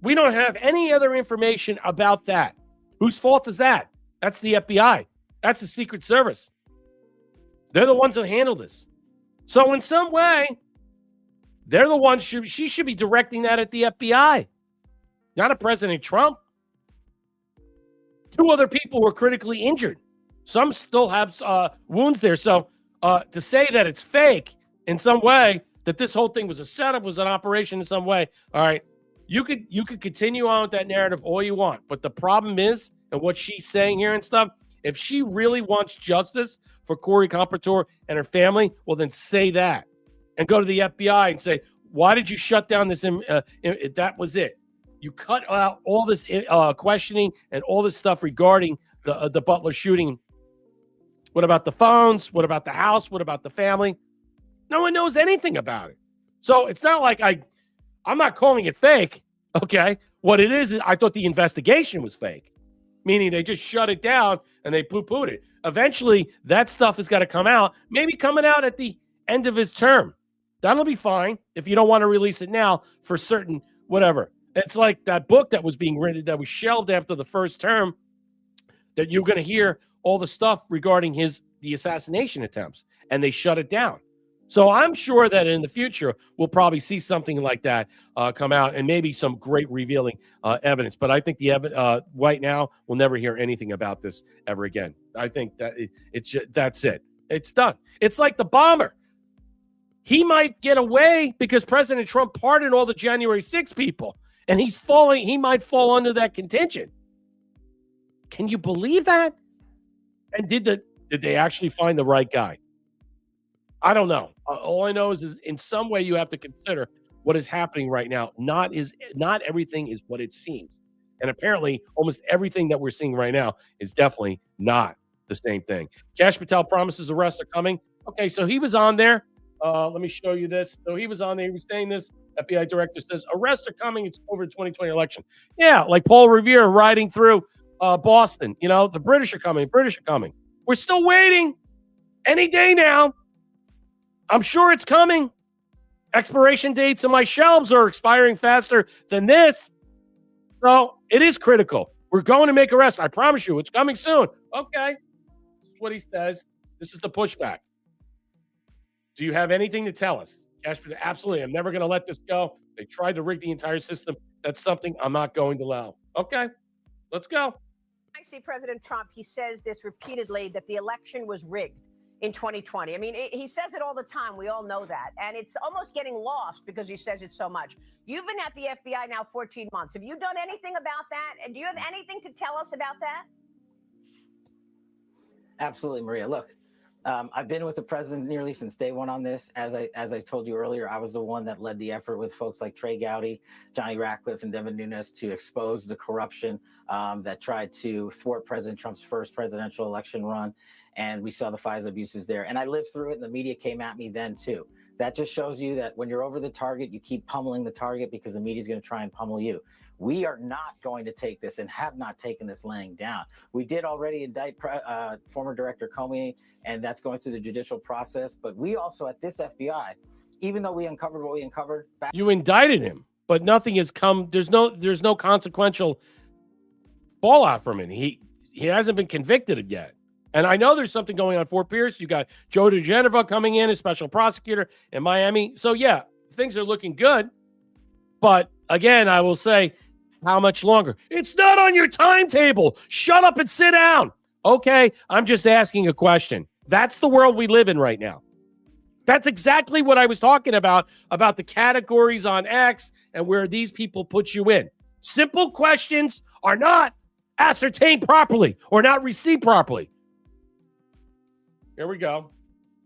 We don't have any other information about that. Whose fault is that? That's the FBI. That's the Secret Service. They're the ones who handle this. So in some way, they're the ones she should be directing that at the FBI. not a President Trump. 2 other people were critically injured. Some still have wounds there. So to say that it's fake in some way, that this whole thing was a setup, was an operation in some way, all right, you could continue on with that narrative all you want. But the problem is, and what she's saying here and stuff, if she really wants justice for Corey Compertor and her family, well, then say that and go to the FBI and say, why did you shut down this? That was it. You cut out all this questioning and all this stuff regarding the Butler shooting. What about the phones? What about the house? What about the family? No one knows anything about it. So it's not like I'm not calling it fake, okay? What it is I thought the investigation was fake, meaning they just shut it down and they poo-pooed it. Eventually, that stuff has got to come out, maybe coming out at the end of his term. That'll be fine if you don't want to release it now for certain whatever. It's like that book that was being written that was shelved after the first term, that you're going to hear all the stuff regarding the assassination attempts, and they shut it down. So I'm sure that in the future, we'll probably see something like that come out, and maybe some great revealing evidence. But I think right now, we'll never hear anything about this ever again. I think that that's it. It's done. It's like the bomber. He might get away because President Trump pardoned all the January 6 people, and he might fall under that contingent. Can you believe that? And did they actually find the right guy? I don't know. All I know is in some way you have to consider what is happening right now. Not everything is what it seems. And apparently almost everything that we're seeing right now is definitely not the same thing. Kash Patel promises arrests are coming. Okay, so he was on there. Let me show you this. So he was on there. He was saying this. FBI director says arrests are coming. It's over the 2020 election. Yeah, like Paul Revere riding through Boston. You know, the British are coming. British are coming. We're still waiting. Any day now. I'm sure it's coming. Expiration dates on my shelves are expiring faster than this. So it is critical. We're going to make arrests. I promise you, it's coming soon. Okay. That's what he says. This is the pushback. Do you have anything to tell us? Kash, absolutely. I'm never going to let this go. They tried to rig the entire system. That's something I'm not going to allow. Okay. Let's go. I see President Trump. He says this repeatedly, that the election was rigged in 2020. I mean, he says it all the time. We all know that. And it's almost getting lost because he says it so much. You've been at the FBI now 14 months. Have you done anything about that? And do you have anything to tell us about that? Absolutely, Maria. Look, I've been with the president nearly since day one on this. As I told you earlier, I was the one that led the effort with folks like Trey Gowdy, Johnny Ratcliffe, and Devin Nunes to expose the corruption that tried to thwart President Trump's first presidential election run. And we saw the FISA abuses there. And I lived through it, and the media came at me then, too. That just shows you that when you're over the target, you keep pummeling the target because the media is going to try and pummel you. We are not going to take this and have not taken this laying down. We did already indict former Director Comey, and that's going through the judicial process. But we also, at this FBI, even though we uncovered what we uncovered. You indicted him, but nothing has come. There's no consequential fallout from it. He hasn't been convicted yet. And I know there's something going on Fort Pierce. You got Joe DeGeneva coming in as special prosecutor in Miami. So, yeah, things are looking good. But, again, I will say, how much longer? It's not on your timetable. Shut up and sit down. Okay, I'm just asking a question. That's the world we live in right now. That's exactly what I was talking about the categories on X and where these people put you in. Simple questions are not ascertained properly or not received properly. Here we go.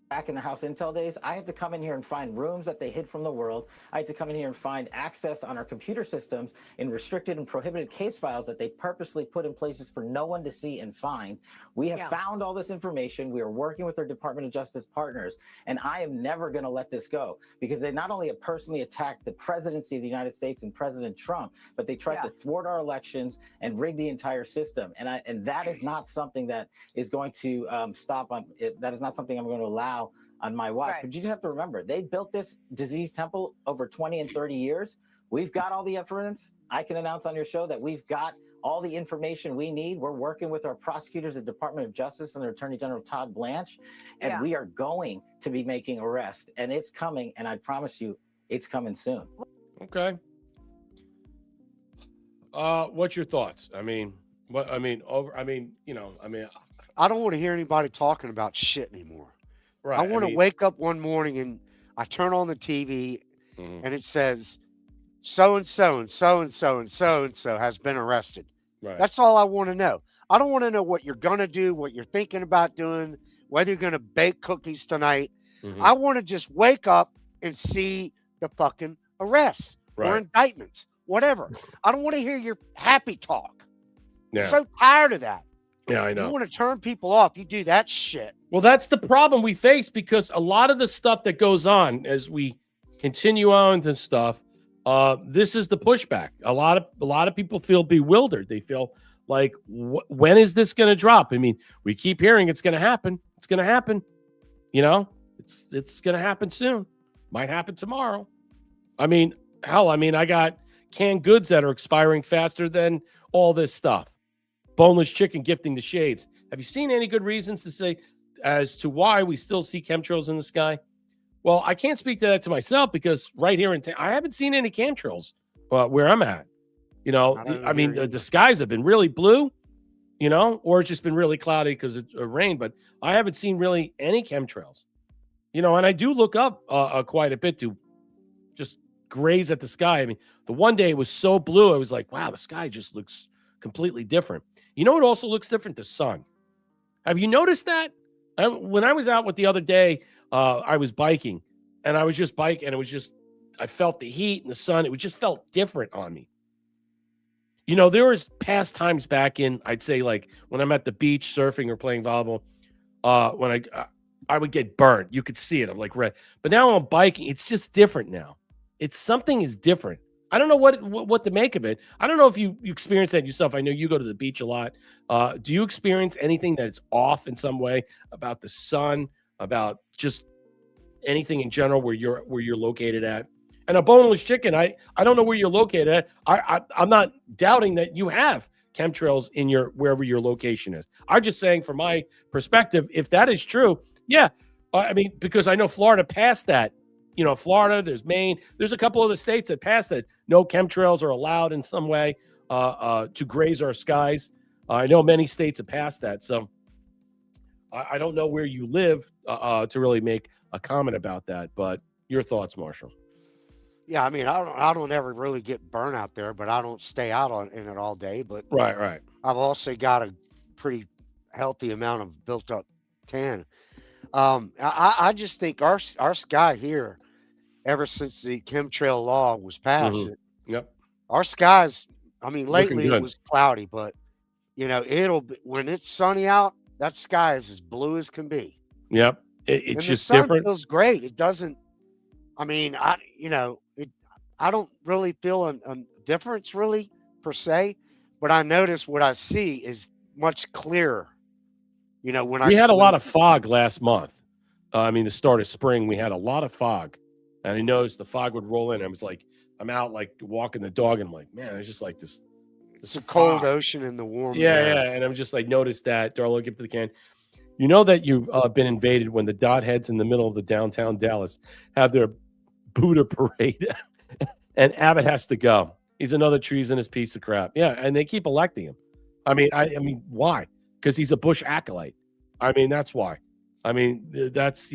Back in the House Intel days, I had to come in here and find rooms that they hid from the world. I had to come in here and find access on our computer systems in restricted and prohibited case files that they purposely put in places for no one to see and find. We have found all this information. We are working with our Department of Justice partners, and I am never going to let this go because they not only have personally attacked the presidency of the United States and President Trump, but they tried to thwart our elections and rig the entire system. And that is not something that is going to stop on it. That is not something I'm going to allow on my watch. But you just have to remember, they built this disease temple over 20 and 30 years. We've got all the evidence. I can announce on your show that we've got all the information we need. We're working with our prosecutors at the Department of Justice and their Attorney General Todd Blanche, and we are going to be making arrests, and it's coming, and I promise you it's coming soon. Okay. What's your thoughts? I mean, I don't want to hear anybody talking about shit anymore. right. I want to wake up one morning and I turn on the TV Mhm. and it says so and so and so and so and so and so has been arrested. Right. That's all I want to know. I don't want to know what you're going to do, what you're thinking about doing, whether you're going to bake cookies tonight. Mhm. I want to just wake up and see the fucking arrests or Right. indictments, whatever. I don't want to hear your happy talk. I'm Yeah. so tired of that. Yeah, I You know. want to turn people off, you do that shit. Well, that's the problem we face because a lot of the stuff that goes on as we continue on to stuff, this is the pushback. A lot of people feel bewildered. They feel like, when is this going to drop? I mean, we keep hearing it's going to happen. It's going to happen. You know, it's going to happen soon. Might happen tomorrow. I mean, hell, I got canned goods that are expiring faster than all this stuff. Boneless chicken gifting the shades. Have you seen any good reasons to say as to why we still see chemtrails in the sky? Well, I can't speak to that to myself because right here in town, I haven't seen any chemtrails where I'm at. You know, the skies have been really blue, you know, or it's just been really cloudy because it's rain, but I haven't seen really any chemtrails. You know, and I do look up quite a bit to just graze at the sky. I mean, the one day it was so blue, I was like, wow, the sky just looks completely different. You know what also looks different? The sun. Have you noticed that? When I was out with the other day, I was biking, and I was just biking, and it was just, I felt the heat and the sun. It just felt different on me. You know, there was past times back in, I'd say, like when I'm at the beach surfing or playing volleyball, when I would get burnt. You could see it. I'm like red. But now I'm biking. It's just different now. Something is different. I don't know what to make of it. I don't know if you experience that yourself. I know you go to the beach a lot. Do you experience anything that's off in some way about the sun, about just anything in general where you're located at? And a boneless chicken, I don't know where you're located at. I'm not doubting that you have chemtrails in wherever your location is. I'm just saying from my perspective, if that is true, yeah. Because I know Florida passed that. You know, Florida, there's Maine, there's a couple other states that passed that no chemtrails are allowed in some way to graze our skies. I know many states have passed that. So I don't know where you live to really make a comment about that. But your thoughts, Marshall? Yeah, I don't ever really get burnt out there, but I don't stay out in it all day. But Right. I've also got a pretty healthy amount of built up tan. I just think our sky here, ever since the chemtrail law was passed, Yep. our skies, lately good. it was cloudy, but you know, it'll be, when it's sunny out, that sky is as blue as can be. Yep. And It's the just sun different. feels great. It doesn't, I don't really feel a difference really per se, but I notice what I see is much clearer. You know, We had a lot of fog last month. The start of spring, we had a lot of fog. And I noticed the fog would roll in. I was like, I'm out like walking the dog, and I'm like, man, it's just like this. It's a cold ocean and the warm Yeah. air. And I'm just like, noticed that. Darla, get to the can. You know that you've been invaded when the dot heads in the middle of the downtown Dallas have their Buddha parade, and Abbott has to go. He's another treasonous piece of crap. Yeah, and they keep electing him. Why? Because he's a Bush acolyte. That's why. That's,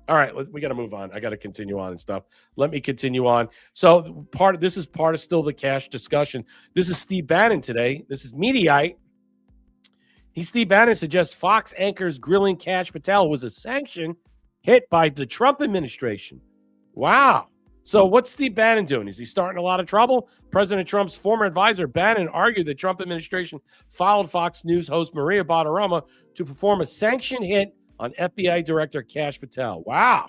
all right, we got to move on. I got to continue on and stuff. Let me continue on. So this is part of still the Kash discussion. This is Steve Bannon today. This is Mediaite. Steve Bannon suggests Fox anchors grilling Kash Patel was a sanction hit by the Trump administration. Wow. So what's Steve Bannon doing? Is he starting a lot of trouble? President Trump's former advisor, Bannon, argued the Trump administration followed Fox News host Maria Bartiromo to perform a sanction hit on FBI Director Kash Patel. Wow.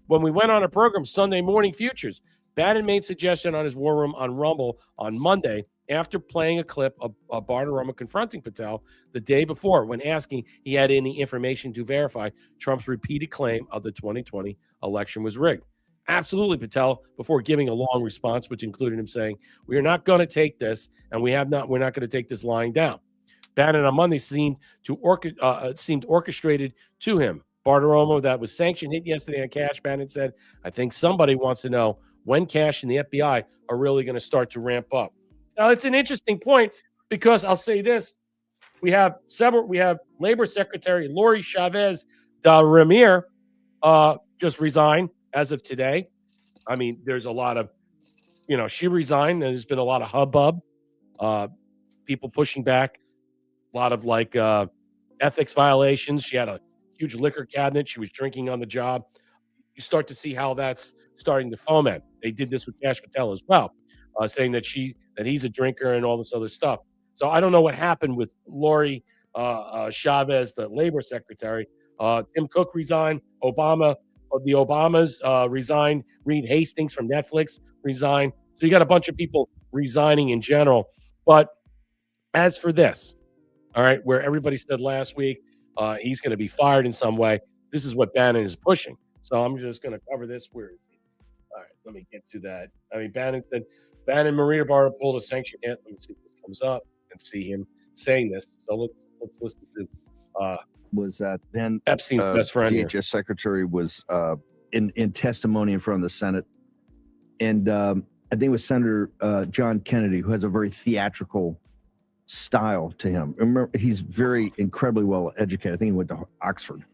When we went on a program, Sunday Morning Futures, Bannon made suggestion on his war room on Rumble on Monday after playing a clip of Bartiromo confronting Patel the day before when asking he had any information to verify Trump's repeated claim of the 2020 election was rigged. Absolutely, Patel, before giving a long response, which included him saying, "We are not going to take this, and we're not going to take this lying down." Bannon on Monday seemed orchestrated to him. Bartiromo, that was sanctioned hit yesterday on Kash, Bannon said, "I think somebody wants to know when Kash and the FBI are really going to start to ramp up." Now, it's an interesting point because I'll say this. We have Labor Secretary Lori Chavez da Ramir just resigned as of today. I mean, there's a lot of, she resigned, and there's been a lot of hubbub, people pushing back, a lot of ethics violations. She had a huge liquor cabinet. She was drinking on the job. You start to see how that's starting to foment. They did this with Kash Patel as well, saying that he's a drinker and all this other stuff. So I don't know what happened with Lori Chavez, the labor secretary. Tim Cook resigned. The Obamas resigned. Reed Hastings from Netflix resigned. So you got a bunch of people resigning in general. But as for this, all right, where everybody said last week he's going to be fired in some way, this is what Bannon is pushing. So I'm just going to cover this. Where is he? All right, let me get to that. I mean, Bannon said, Maria Barra pulled a sanction hit. Let me see if this comes up and see him saying this. So let's listen to was that then Epstein's best friend DHS here. secretary was in testimony in front of the Senate, and I think it was Senator John Kennedy, who has a very theatrical style to him. Remember, he's very incredibly well educated. I think he went to Oxford,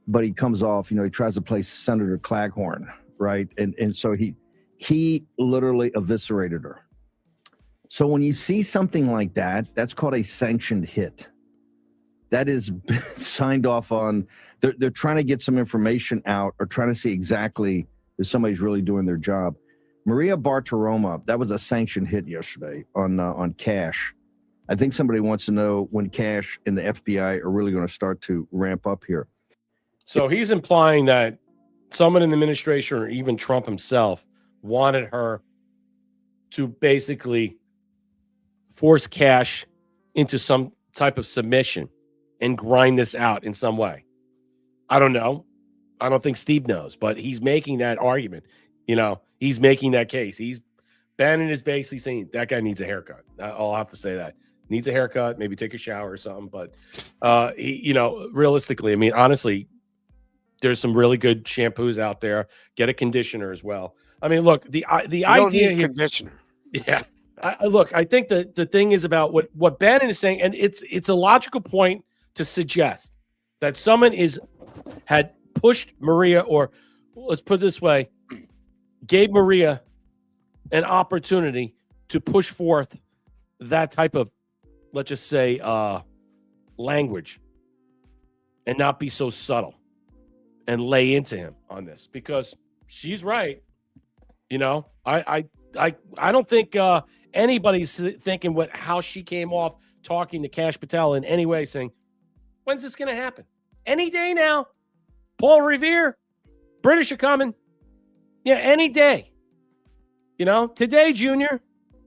but he comes off, he tries to play Senator Claghorn, right? And so he literally eviscerated her. So when you see something like that, that's called a sanctioned hit. That is signed off on. They're trying to get some information out or trying to see exactly if somebody's really doing their job. Maria Bartiromo, that was a sanctioned hit yesterday on Kash. I think somebody wants to know when Kash and the FBI are really going to start to ramp up here. So he's implying that someone in the administration or even Trump himself wanted her to basically force Kash into some type of submission and grind this out in some way. I don't know. I don't think Steve knows, but he's making that argument. He's making that case. Bannon is basically saying that guy needs a haircut. I'll have to say that. Needs a haircut, maybe take a shower or something. But, realistically, I mean, honestly, there's some really good shampoos out there. Get a conditioner as well. I mean, look, the idea here. Conditioner. Yeah. I think the thing is about what Bannon is saying, and it's a logical point to suggest that someone had pushed Maria, or let's put it this way, gave Maria an opportunity to push forth that type of, let's just say, language and not be so subtle and lay into him on this, because she's right. I don't think anybody's thinking how she came off talking to Kash Patel in any way, saying, when's this going to happen? Any day now. Paul Revere, British are coming. Yeah, any day. Today, Junior.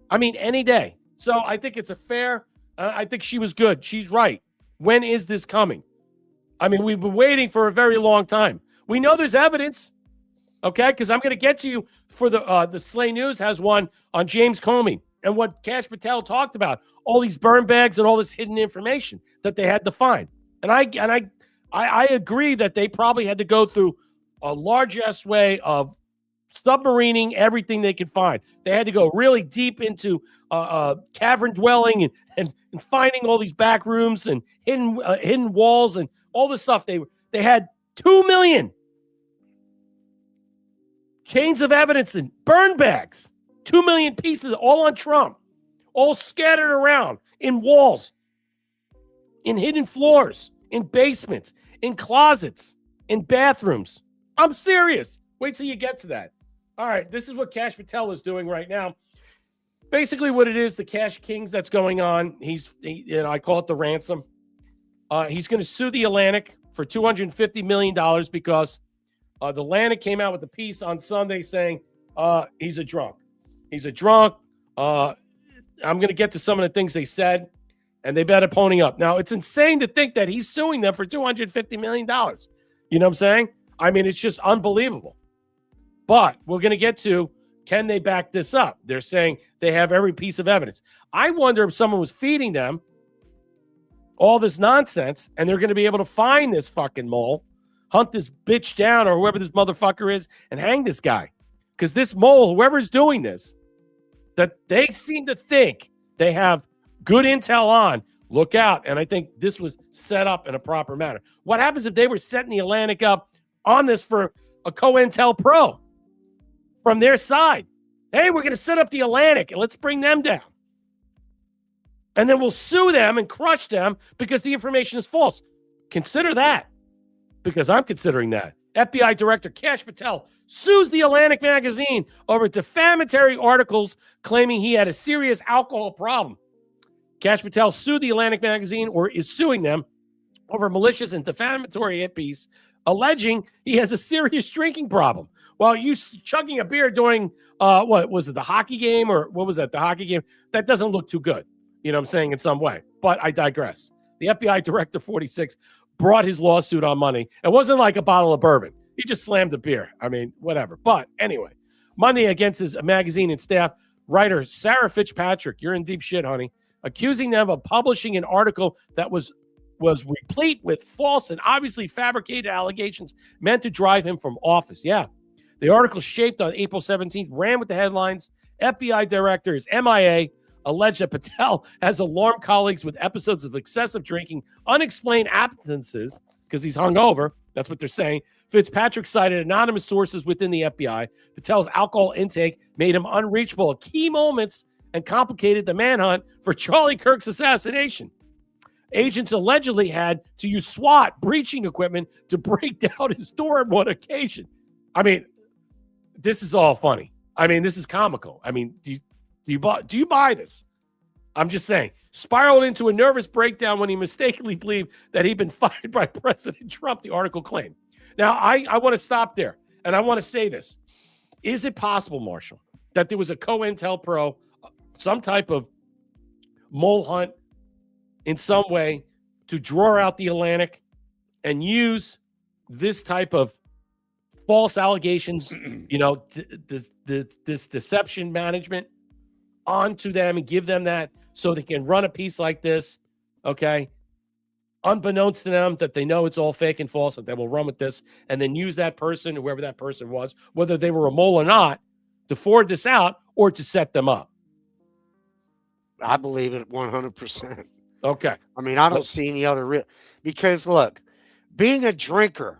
I mean, any day. So I think it's a fair. I think she was good. She's right. When is this coming? I mean, we've been waiting for a very long time. We know there's evidence, okay? Because I'm going to get to you for the Slay News has one on James Comey and what Kash Patel talked about, all these burn bags and all this hidden information that they had to find. And I agree that they probably had to go through a large-ass way of submarining everything they could find. They had to go really deep into cavern dwelling and finding all these back rooms and hidden walls and all this stuff. They had 2 million chains of evidence and burn bags, 2 million pieces, all on Trump, all scattered around in walls, in hidden floors, in basements, in closets, in bathrooms. I'm serious. Wait till you get to that. All right, this is what Kash Patel is doing right now. Basically what it is, the Cash Kings that's going on, I call it the ransom. He's going to sue the Atlantic for $250 million because the Atlantic came out with a piece on Sunday saying he's a drunk. He's a drunk. I'm going to get to some of the things they said, and they better pony up. Now, it's insane to think that he's suing them for $250 million. You know what I'm saying? I mean, it's just unbelievable. But we're going to get to, can they back this up? They're saying they have every piece of evidence. I wonder if someone was feeding them all this nonsense, and they're going to be able to find this fucking mole, hunt this bitch down, or whoever this motherfucker is, and hang this guy. Because this mole, whoever's doing this, that they seem to think they have good intel on. Look out. And I think this was set up in a proper manner. What happens if they were setting the Atlantic up on this for a COINTELPRO from their side? Hey, we're going to set up the Atlantic and let's bring them down. And then we'll sue them and crush them because the information is false. Consider that, because I'm considering that. FBI Director Kash Patel sues the Atlantic magazine over defamatory articles claiming he had a serious alcohol problem. Kash Patel sued the Atlantic magazine, or is suing them, over malicious and defamatory hit piece, alleging he has a serious drinking problem. While you chugging a beer during, what was it, the hockey game, or what was that, the hockey game? That doesn't look too good, you know what I'm saying, in some way. But I digress. The FBI Director 46 brought his lawsuit on money. It wasn't like a bottle of bourbon. He just slammed a beer. I mean, whatever. But anyway, Monday against his magazine and staff, writer Sarah Fitzpatrick, you're in deep shit, honey, accusing them of publishing an article that was replete with false and obviously fabricated allegations meant to drive him from office. Yeah. The article, shaped on April 17th, ran with the headlines, FBI Director is MIA, alleged that Patel has alarmed colleagues with episodes of excessive drinking, unexplained absences, because he's hungover. That's what they're saying. Fitzpatrick cited anonymous sources within the FBI. Patel's alcohol intake made him unreachable at key moments and complicated the manhunt for Charlie Kirk's assassination. Agents allegedly had to use SWAT breaching equipment to break down his door on one occasion. I mean, this is all funny. I mean, this is comical. I mean, do you buy this? I'm just saying. Spiraled into a nervous breakdown when he mistakenly believed that he'd been fired by President Trump, the article claimed. Now, I want to stop there, and I want to say this. Is it possible, Marshall, that there was a COINTELPRO, some type of mole hunt in some way to draw out the Atlantic and use this type of false allegations, you know, this deception management onto them and give them that so they can run a piece like this, okay, unbeknownst to them that they know it's all fake and false, that they will run with this and then use that person, whoever that person was, whether they were a mole or not, to forward this out or to set them up? I believe it 100%. Okay. I mean, I don't see any other real, because look, being a drinker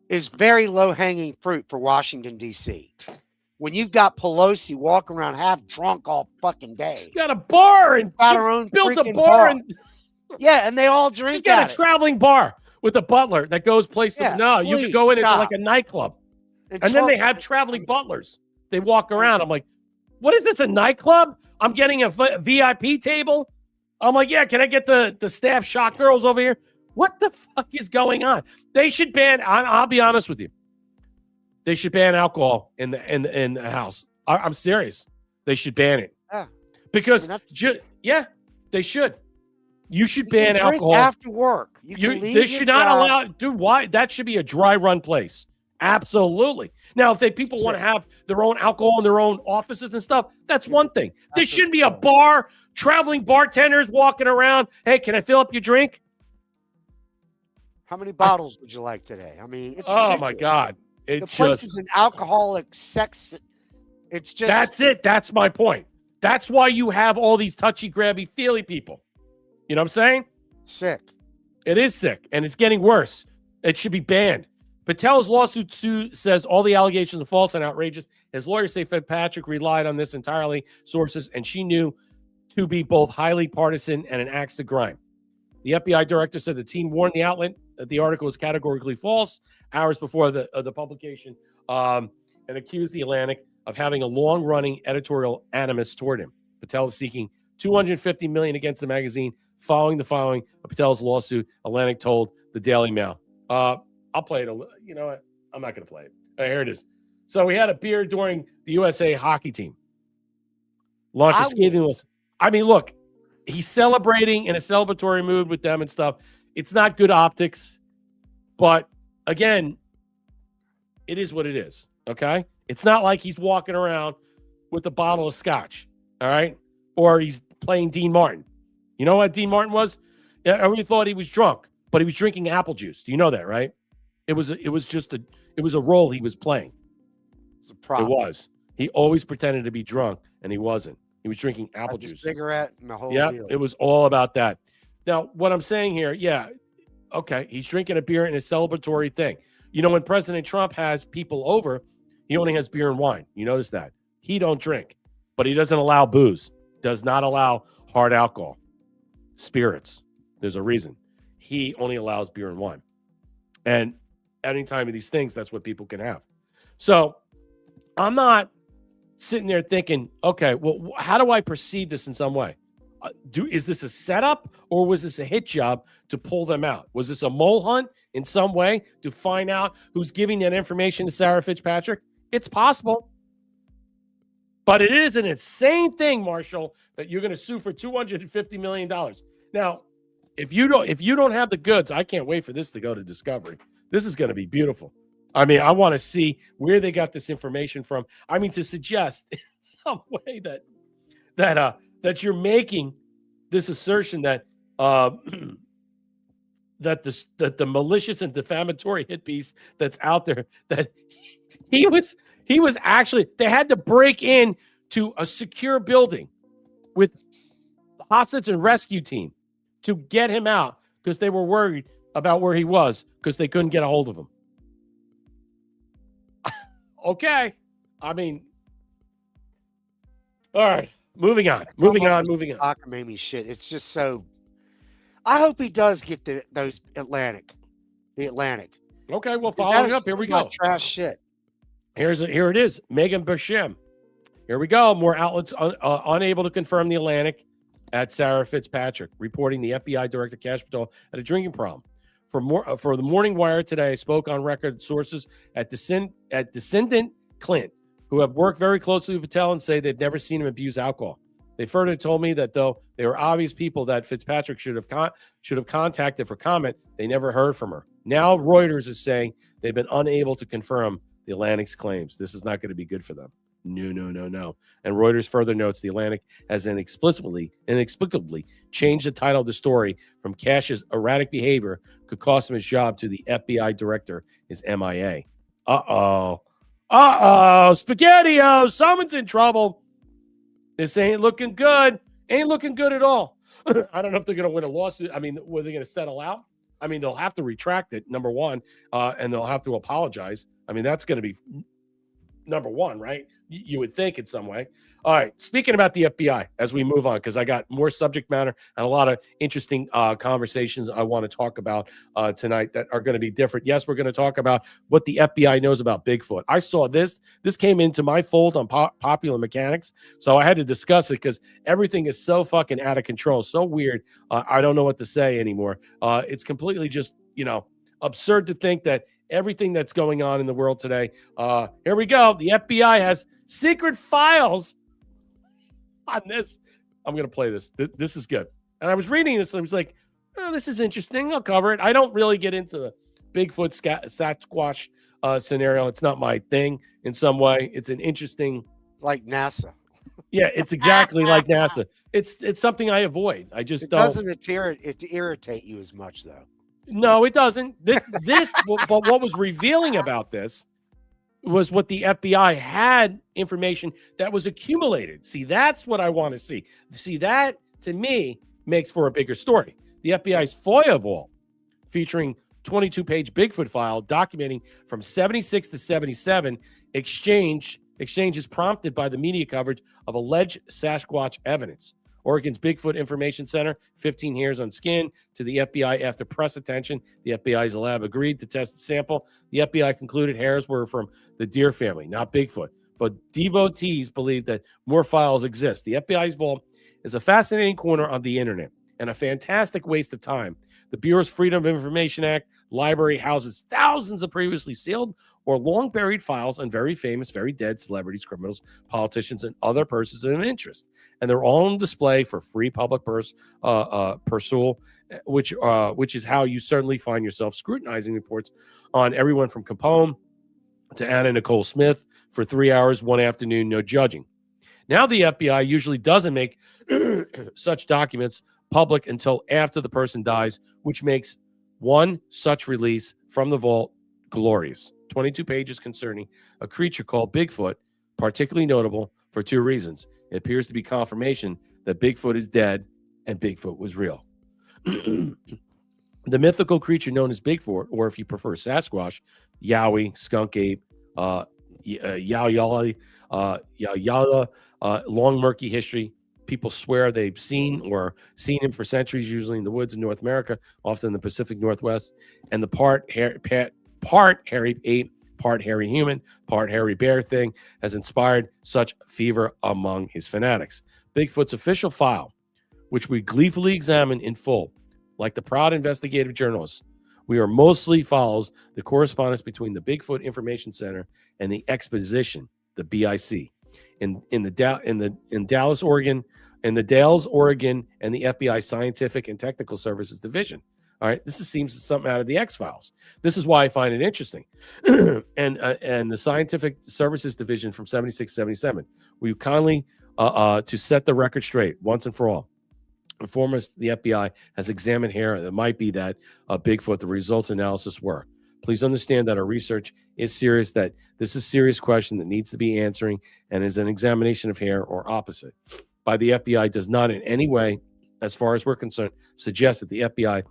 is very low-hanging fruit for Washington, D.C. When you've got Pelosi walking around half drunk all fucking day. She's got a bar and got her own built a freaking bar. And yeah, and they all drink. She's got a traveling bar with a butler that goes place to. Yeah, No, you can go in. It's like a nightclub, and then they have traveling butlers. They walk around. I'm like, what is this? A nightclub? I'm getting a VIP table. I'm like, yeah. Can I get the staff shot girls over here? What the fuck is going on? They should ban. I'll be honest with you. They should ban alcohol in the house. I'm serious. They should ban it. Yeah. Because they should. You should ban drink alcohol after work. They should not allow. Dude, why? That should be a dry run place. Absolutely. Now, if people want to have their own alcohol in their own offices and stuff, that's one thing. This shouldn't be a bar. Traveling bartenders walking around. Hey, can I fill up your drink? How many bottles would you like today? I mean, it's oh ridiculous. my God. The place is an alcoholic sex. It's just. That's it. That's my point. That's why you have all these touchy, grabby, feely people. You know what I'm saying? Sick. It is sick, and it's getting worse. It should be banned. Patel's lawsuit says all the allegations are false and outrageous. His lawyers say Fitzpatrick relied on this entirely sources, and she knew to be both highly partisan and an axe to grind. The FBI director said the team warned the outlet that the article was categorically false hours before the publication, and accused the Atlantic of having a long-running editorial animus toward him. Patel is seeking $250 million against the magazine following the filing of Patel's lawsuit, Atlantic told the Daily Mail. I'll play it. You know what? I'm not going to play it. Here it is. So we had a beer during the USA hockey team. Launched a scathing list. I mean, look, he's celebrating in a celebratory mood with them and stuff. It's not good optics. But, again, it is what it is, okay? It's not like he's walking around with a bottle of scotch, all right? Or he's playing Dean Martin. You know what Dean Martin was? Everybody thought he was drunk, but he was drinking apple juice. Do you know that, right? It was a role he was playing. It's a problem. It was. He always pretended to be drunk, and he wasn't. He was drinking apple Had the juice. cigarette and the whole Yeah, deal. it was all about that. Now, what I'm saying here, okay, he's drinking a beer in a celebratory thing. You know, when President Trump has people over, he only has beer and wine. You notice that. He don't drink, but he doesn't allow booze, does not allow hard alcohol, spirits. There's a reason. He only allows beer and wine. And any time of these things, that's what people can have. So I'm not sitting there thinking, okay, well, how do I perceive this in some way? Is this a setup or was this a hit job to pull them out? Was this a mole hunt in some way to find out who's giving that information to Sarah Fitzpatrick? It's possible. But it is an insane thing, Marshall, that you're going to sue for $250 million. Now, if you don't have the goods, I can't wait for this to go to Discovery. This is going to be beautiful. I mean, I want to see where they got this information from. I mean, to suggest in some way that you're making this assertion that that the malicious and defamatory hit piece that's out there, that he was actually, they had to break in to a secure building with hostage and rescue team to get him out because they were worried about where he was because they couldn't get a hold of him. Okay. I mean, all right. Moving on. Talk made me shit. It's just so. I hope he does get the Atlantic. Okay, well, following up, here we go. Trash shit. Here it is. Megan Bashem. Here we go. More outlets unable to confirm the Atlantic at Sarah Fitzpatrick, reporting the FBI Director Kash Patel had a drinking problem. For the Morning Wire today, I spoke on record sources at Descendant Clint, who have worked very closely with Patel and say they've never seen him abuse alcohol. They further told me that though they were obvious people that Fitzpatrick should have contacted for comment, they never heard from her. Now Reuters is saying they've been unable to confirm the Atlantic's claims. This is not going to be good for them. No. And Reuters further notes the Atlantic has inexplicably changed the title of the story from Cash's erratic behavior could cost him his job to the FBI director is MIA. Spaghetti-O, someone's in trouble. This ain't looking good. Ain't looking good at all. I don't know if they're going to win a lawsuit. I mean, were they going to settle out? I mean, they'll have to retract it, number one, and they'll have to apologize. I mean, that's going to be number one, right? You would think in some way. All right. Speaking about the FBI as we move on, because I got more subject matter and a lot of interesting conversations I want to talk about tonight that are going to be different. Yes, we're going to talk about what the FBI knows about Bigfoot. I saw this. This came into my fold on Popular Mechanics, so I had to discuss it because everything is so fucking out of control, so weird. I don't know what to say anymore. It's completely just, absurd to think that everything that's going on in the world today. Here we go. The FBI has secret files on this. I'm going to play this. This is good. And I was reading this and I was like, oh, this is interesting. I'll cover it. I don't really get into the Bigfoot Sasquatch scenario. It's not my thing in some way. It's an interesting. Like NASA. Yeah, it's exactly like NASA. It's something I avoid. I just don't. Doesn't irritate you as much, though. No, it doesn't. But what was revealing about this was what the FBI had information that was accumulated. See, that's what I want to see. See, that to me makes for a bigger story. The FBI's FOIA vault, featuring 22-page Bigfoot file documenting from 76 to 77 exchanges prompted by the media coverage of alleged Sasquatch evidence. Oregon's Bigfoot Information Center, 15 hairs on skin, to the FBI after press attention. The FBI's lab agreed to test the sample. The FBI concluded hairs were from the deer family, not Bigfoot. But devotees believe that more files exist. The FBI's vault is a fascinating corner of the internet and a fantastic waste of time. The Bureau's Freedom of Information Act library houses thousands of previously sealed or long-buried files on very famous, very dead celebrities, criminals, politicians, and other persons of interest. And they're all on display for free public pursual, which is how you certainly find yourself scrutinizing reports on everyone from Capone to Anna Nicole Smith for 3 hours one afternoon, no judging. Now the FBI usually doesn't make such documents public until after the person dies, which makes one such release from the vault glorious. 22 pages concerning a creature called Bigfoot, particularly notable for two reasons. It appears to be confirmation that Bigfoot is dead and Bigfoot was real. The mythical creature known as Bigfoot, or if you prefer Sasquatch, Yowie, skunk ape, Yowie, long murky history. People swear they've seen him for centuries, usually in the woods in North America, often in the Pacific Northwest. And the part hairy ape, part hairy human, part hairy bear thing has inspired such fever among his fanatics. Bigfoot's official file, which we gleefully examine in full, like the proud investigative journalists, we are mostly follows the correspondence between the Bigfoot Information Center and the Exposition, the BIC, in Dallas, Oregon, and the Dalles, Oregon, and the FBI Scientific and Technical Services Division. All right, seems something out of the X-Files. This is why I find it interesting. and the Scientific Services Division from 76, 77. We kindly to set the record straight once and for all. Inform us the FBI has examined hair that might be that of Bigfoot. The results analysis were. Please understand that our research is serious, that this is a serious question that needs to be answering and is an examination of hair or opposite. By the FBI does not in any way, as far as we're concerned, suggest that the FBI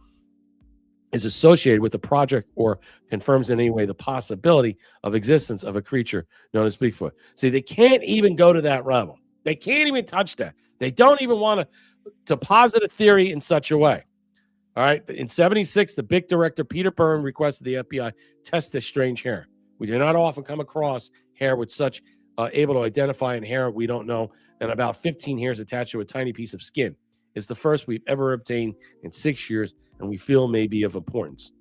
is associated with the project or confirms in any way the possibility of existence of a creature known as Bigfoot. See, they can't even go to that level. They can't even touch that. They don't even want to posit a theory in such a way. All right. In 76, the BIC director, Peter Byrne, requested the FBI test this strange hair. We do not often come across hair with such able to identify in hair we don't know, and about 15 hairs attached to a tiny piece of skin. It's the first we've ever obtained in 6 years, and we feel may be of importance.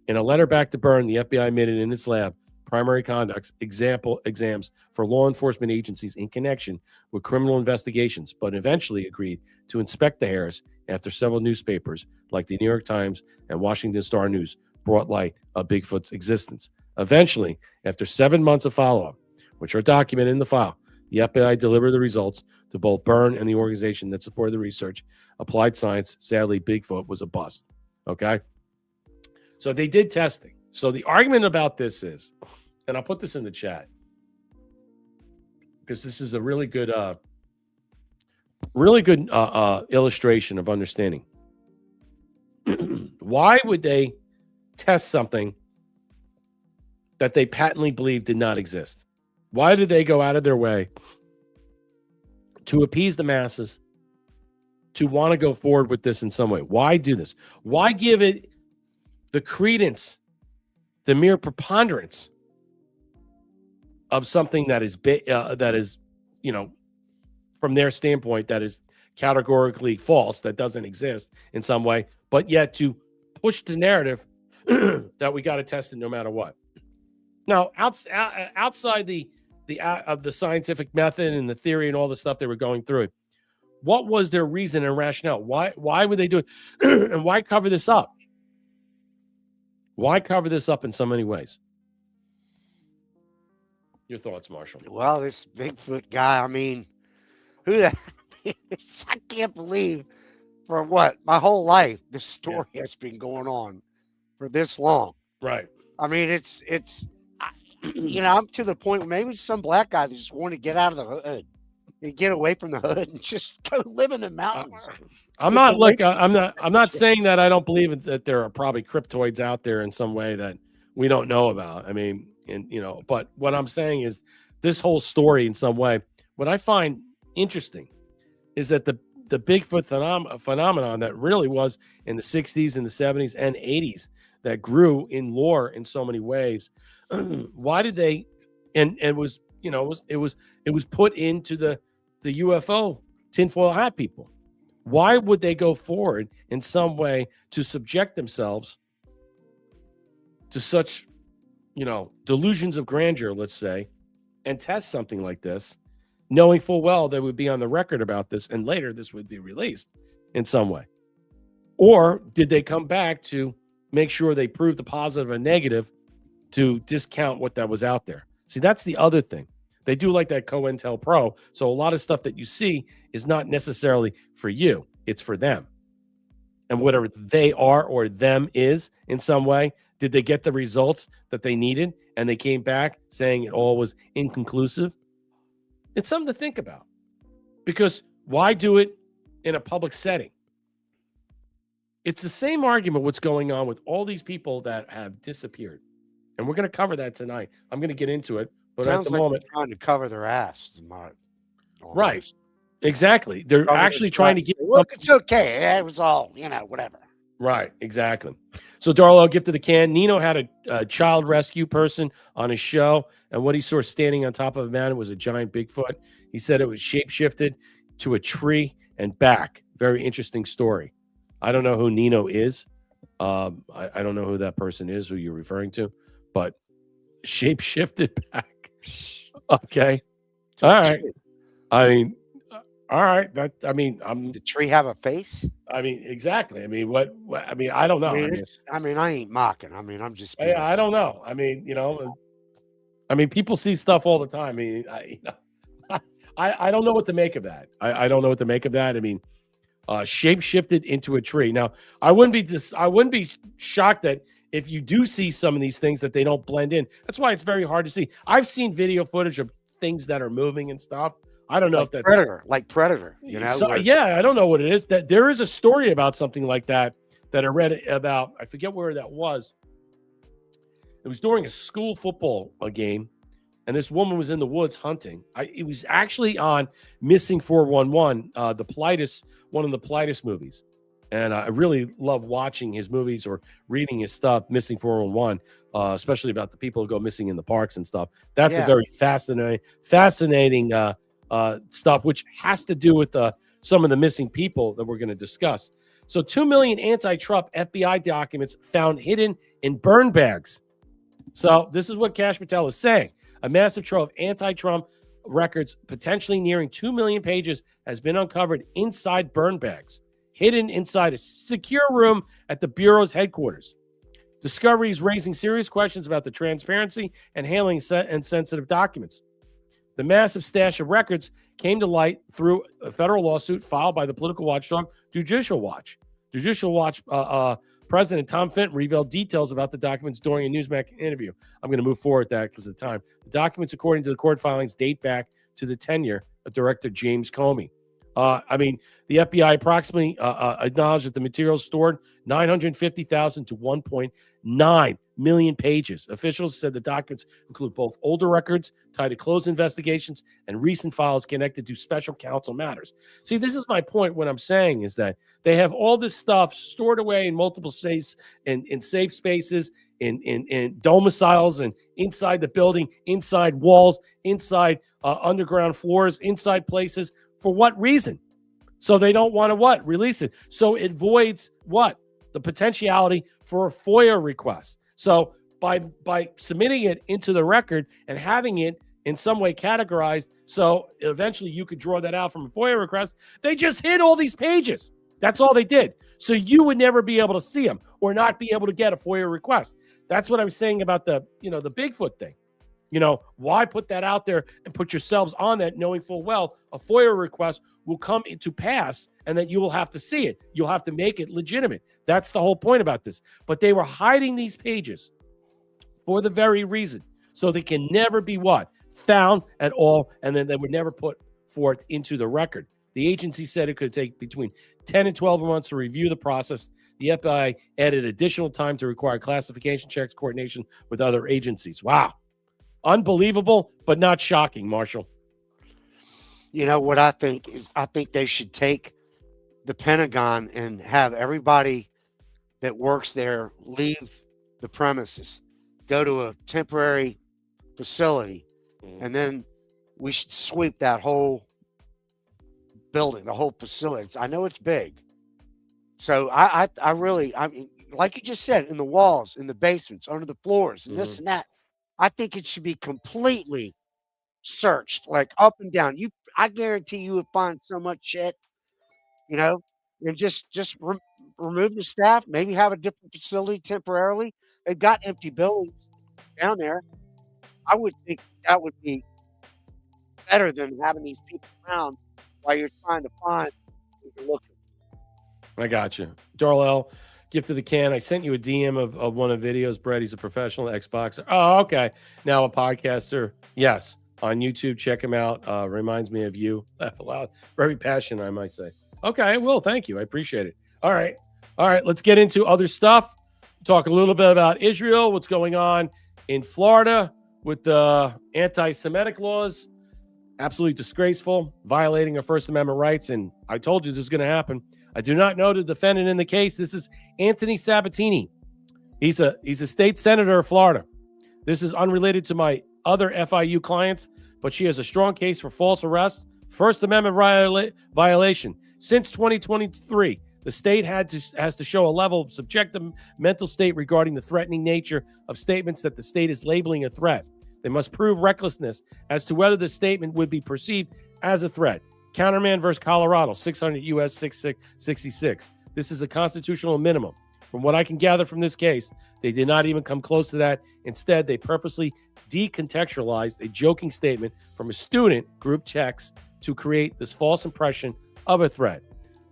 In a letter back to Byrne, the FBI made it in its lab primary conducts exams for law enforcement agencies in connection with criminal investigations, but eventually agreed to inspect the hairs after several newspapers like the New York Times and Washington Star News brought light of Bigfoot's existence. Eventually, after 7 months of follow-up, which are documented in the file, the FBI delivered the results to both Byrne and the organization that supported the research, Applied Science. Sadly, Bigfoot was a bust. Okay? So they did testing. So the argument about this is, and I'll put this in the chat, because this is a really good illustration of understanding. Why would they test something that they patently believe did not exist? Why did they go out of their way to appease the masses, to want to go forward with this in some way? Why do this? Why give it the credence, the mere preponderance of something that is, from their standpoint, that is categorically false, that doesn't exist in some way, but yet to push the narrative that we got to test it no matter what? Now, outside the scientific method and the theory and all the stuff they were going through, what was their reason and rationale? Why would they do it? And why cover this up? Why cover this up in so many ways? Your thoughts, Marshall? Well, this Bigfoot guy, I mean, I can't believe for what? My whole life, this story has been going on for this long. Right. I mean, I'm to the point where maybe some black guy that just want to get out of the hood and get away from the hood and just go live in the mountains. I'm not saying that I don't believe that there are probably cryptoids out there in some way that we don't know about. I mean, but what I'm saying is this whole story in some way, what I find interesting is that the Bigfoot phenomenon that really was in the 60s and the 70s and 80s that grew in lore in so many ways. Why did they, and it was put into the UFO tinfoil hat people. Why would they go forward in some way to subject themselves to such, delusions of grandeur, let's say, and test something like this, knowing full well they would be on the record about this and later this would be released in some way? Or did they come back to make sure they proved the positive and negative to discount what that was out there? See, that's the other thing. They do like that COINTELPRO. So a lot of stuff that you see is not necessarily for you. It's for them. And whatever they are or them is in some way, did they get the results that they needed? And they came back saying it all was inconclusive? It's something to think about. Because why do it in a public setting? It's the same argument what's going on with all these people that have disappeared. And we're going to cover that tonight. I'm going to get into it. But Sounds at the like moment, they're trying to cover their ass. right. Exactly. They're actually trying to get. Look, it's okay. It was all, whatever. Right. Exactly. So, Darla, gift of the can. Nino had a child rescue person on his show, and what he saw standing on top of a mountain was a giant Bigfoot. He said it was shapeshifted to a tree and back. Very interesting story. I don't know who Nino is. I don't know who that person is, who you're referring to, but shapeshifted back. Okay. All right. I mean, all right. The tree have a face? I mean, exactly. I mean, what I mean, I don't know. I ain't mocking. I'm just. I don't know. I mean, people see stuff all the time. I mean, I don't know what to make of that. I don't know what to make of that. I mean, shape shifted into a tree. Now, I wouldn't be shocked that if you do see some of these things that they don't blend in. That's why it's very hard to see. I've seen video footage of things that are moving and stuff. I don't know if that's Predator, I don't know what it is. That there is a story about something like that I read about. I forget where that was. It was during a school football game, and this woman was in the woods hunting. It was actually on Missing 411, the Politis, one of the Politis movies. And I really love watching his movies or reading his stuff, Missing 411, especially about the people who go missing in the parks and stuff. That's a very fascinating stuff, which has to do with some of the missing people that we're going to discuss. So 2 million anti-Trump FBI documents found hidden in burn bags. So this is what Kash Patel is saying. A massive trove of anti-Trump records, potentially nearing 2 million pages, has been uncovered inside burn bags, hidden inside a secure room at the Bureau's headquarters. Discovery is raising serious questions about the transparency and handling and sensitive documents. The massive stash of records came to light through a federal lawsuit filed by the political watchdog Judicial Watch. Judicial Watch President Tom Fenton revealed details about the documents during a Newsmax interview. I'm going to move forward with that because of the time. The documents, according to the court filings, date back to the tenure of Director James Comey. The FBI approximately acknowledged that the materials stored 950,000 to 1.9 million pages. Officials said the documents include both older records tied to closed investigations and recent files connected to special counsel matters. See, this is my point. What I'm saying is that they have all this stuff stored away in multiple safes, in safe spaces, in domiciles, and inside the building, inside walls, inside underground floors, inside places. For what reason? So they don't want to release it. So it voids the potentiality for a FOIA request. So by submitting it into the record and having it in some way categorized, so eventually you could draw that out from a FOIA request, they just hid all these pages. That's all they did. So you would never be able to see them or not be able to get a FOIA request. That's what I was saying about the Bigfoot thing. Why put that out there and put yourselves on that, knowing full well a FOIA request will come into pass and that you will have to see it. You'll have to make it legitimate. That's the whole point about this. But they were hiding these pages for the very reason, so they can never be found at all, and then they would never put forth into the record. The agency said it could take between 10 and 12 months to review the process. The FBI added additional time to require classification checks, coordination with other agencies. Wow. Unbelievable, but not shocking, Marshall. What I think is, I think they should take the Pentagon and have everybody that works there leave the premises, go to a temporary facility, and then we should sweep that whole building, the whole facility. I know it's big. So I mean, like you just said, in the walls, in the basements, under the floors, and this and that. I think it should be completely searched, like up and down. I guarantee you would find so much shit, and just remove the staff, maybe have a different facility temporarily. They've got empty buildings down there. I would think that would be better than having these people around while you're trying to find what you're looking. I got you. Darlell, gift of the can. I sent you a DM of one of the videos. Brett, he's a professional Xboxer. Oh, okay. Now a podcaster. Yes. on YouTube. Check him out. Reminds me of you. Laugh aloud. Very passionate, I might say. Okay, I will. Thank you. I appreciate it. All right. Let's get into other stuff. Talk a little bit about Israel, what's going on in Florida with the anti-Semitic laws. Absolutely disgraceful, violating our First Amendment rights. And I told you this is going to happen. I do not know the defendant in the case. This is Anthony Sabatini. He's a state senator of Florida. This is unrelated to my other FIU clients, but she has a strong case for false arrest, First Amendment violation. Since 2023, the state has to show a level of subjective mental state regarding the threatening nature of statements that the state is labeling a threat. They must prove recklessness as to whether the statement would be perceived as a threat. Counterman versus Colorado, 600 U.S. 666. This is a constitutional minimum. From what I can gather from this case, they did not even come close to that. Instead, they purposely decontextualized a joking statement from a student group text to create this false impression of a threat.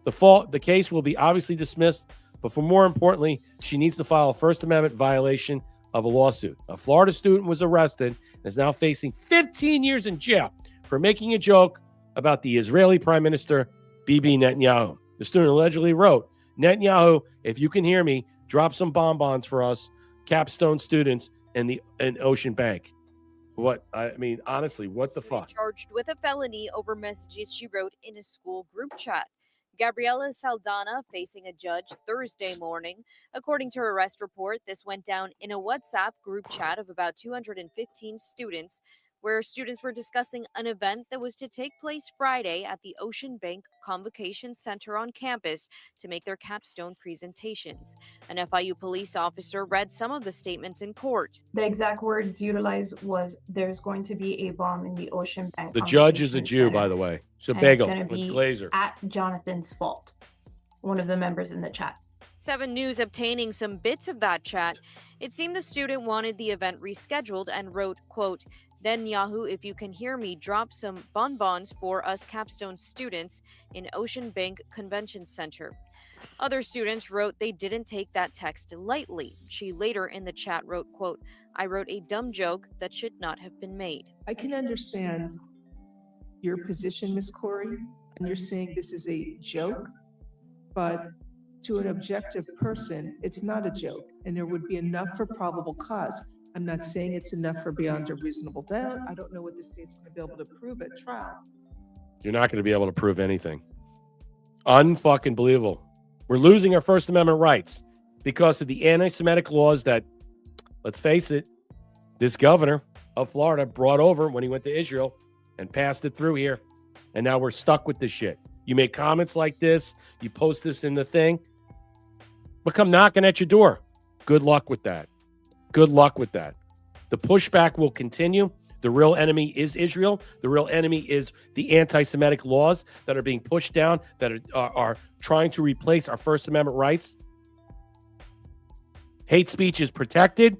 The case will be obviously dismissed, but for more importantly, she needs to file a First Amendment violation of a lawsuit. A Florida student was arrested and is now facing 15 years in jail for making a joke about the Israeli Prime Minister, Bibi Netanyahu. The student allegedly wrote, "Netanyahu, if you can hear me, drop some bonbons for us, capstone students in Ocean Bank." Honestly, what the fuck? Charged with a felony over messages she wrote in a school group chat. Gabriela Saldana facing a judge Thursday morning. According to her arrest report, this went down in a WhatsApp group chat of about 215 students, where students were discussing an event that was to take place Friday at the Ocean Bank Convocation Center on campus to make their capstone presentations. An FIU police officer read some of the statements in court. The exact words utilized was, "There's going to be a bomb in the Ocean Bank." The judge is a Jew, by the way. So bagel with Glazer. At Jonathan's fault, one of the members in the chat. 7 News obtaining some bits of that chat. It seemed the student wanted the event rescheduled and wrote, quote, "Netanyahu, if you can hear me, drop some bonbons for us capstone students in Ocean Bank Convention Center." Other students wrote they didn't take that text lightly. She later in the chat wrote, quote, "I wrote a dumb joke that should not have been made." I can understand your position, Ms. Corey, and you're saying this is a joke, but to an objective person, it's not a joke, and there would be enough for probable cause. I'm not saying it's enough for beyond a reasonable doubt. I don't know what the state's going to be able to prove at trial. You're not going to be able to prove anything. Unfucking believable. We're losing our First Amendment rights because of the anti-Semitic laws that, let's face it, this governor of Florida brought over when he went to Israel and passed it through here. And now we're stuck with this shit. You make comments like this, you post this in the thing, but come knocking at your door. Good luck with that. Good luck with that. The pushback will continue. The real enemy is Israel. The real enemy is the anti-Semitic laws that are being pushed down, that are trying to replace our First Amendment rights. Hate speech is protected.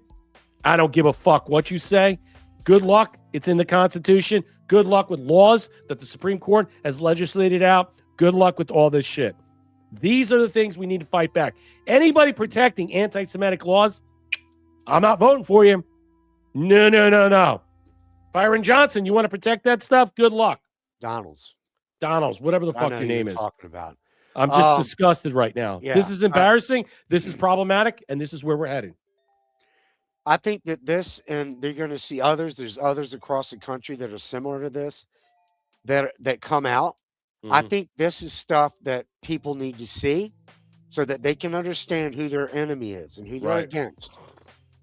I don't give a fuck what you say. Good luck. It's in the Constitution. Good luck with laws that the Supreme Court has legislated out. Good luck with all this shit. These are the things we need to fight back. Anybody protecting anti-Semitic laws, I'm not voting for you. No. Byron Johnson, you want to protect that stuff? Good luck. Donald's, whatever the fuck your name is. Talking about. I'm just disgusted right now. Yeah, this is embarrassing. This is problematic, and this is where we're headed. I think that this, and they're going to see others. There's others across the country that are similar to this that come out. I think this is stuff that people need to see so that they can understand who their enemy is and who they're against.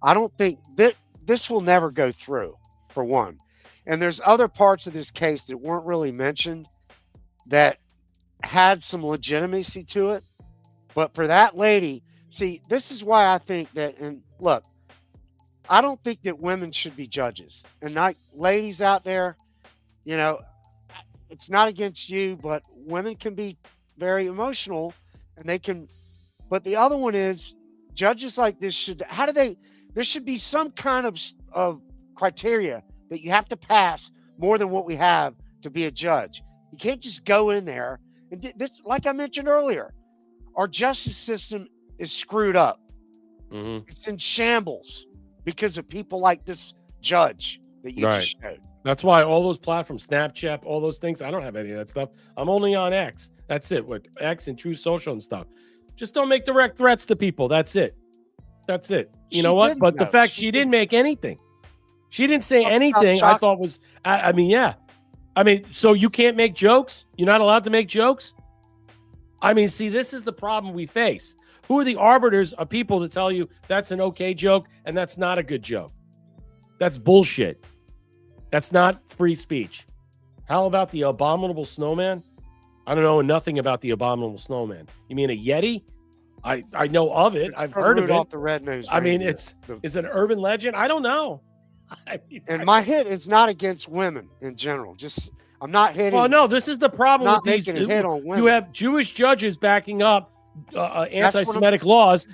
I don't think that this will never go through, for one. And there's other parts of this case that weren't really mentioned that had some legitimacy to it. But for that lady, see, this is why I think that, and look, I don't think that women should be judges. And not ladies out there, you know, it's not against you, but women can be very emotional and they can, but the other one is judges like this should, there should be some kind of criteria that you have to pass more than what we have to be a judge. You can't just go in there and this, like I mentioned earlier, our justice system is screwed up. It's in shambles because of people like this judge that you just showed. That's why all those platforms, Snapchat, all those things, I don't have any of that stuff. I'm only on X. That's it. With X and True Social and stuff. Just don't make direct threats to people. That's it. That's it. You know what? But the fact she didn't make anything. She didn't say anything I thought was, I mean, yeah. I mean, so you can't make jokes? You're not allowed to make jokes? I mean, see, this is the problem we face. Who are the arbiters of people to tell you that's an okay joke and that's not a good joke? That's bullshit. That's not free speech. How about the abominable snowman? I don't know nothing about the abominable snowman. You mean a Yeti? I know of it. I've heard of it. The red-nosed I mean, reindeer. it's an urban legend. I don't know. And my hit is not against women in general. I'm not hitting. Well, no, this is the problem not with these. making a hit on women. You have Jewish judges backing up anti-Semitic laws,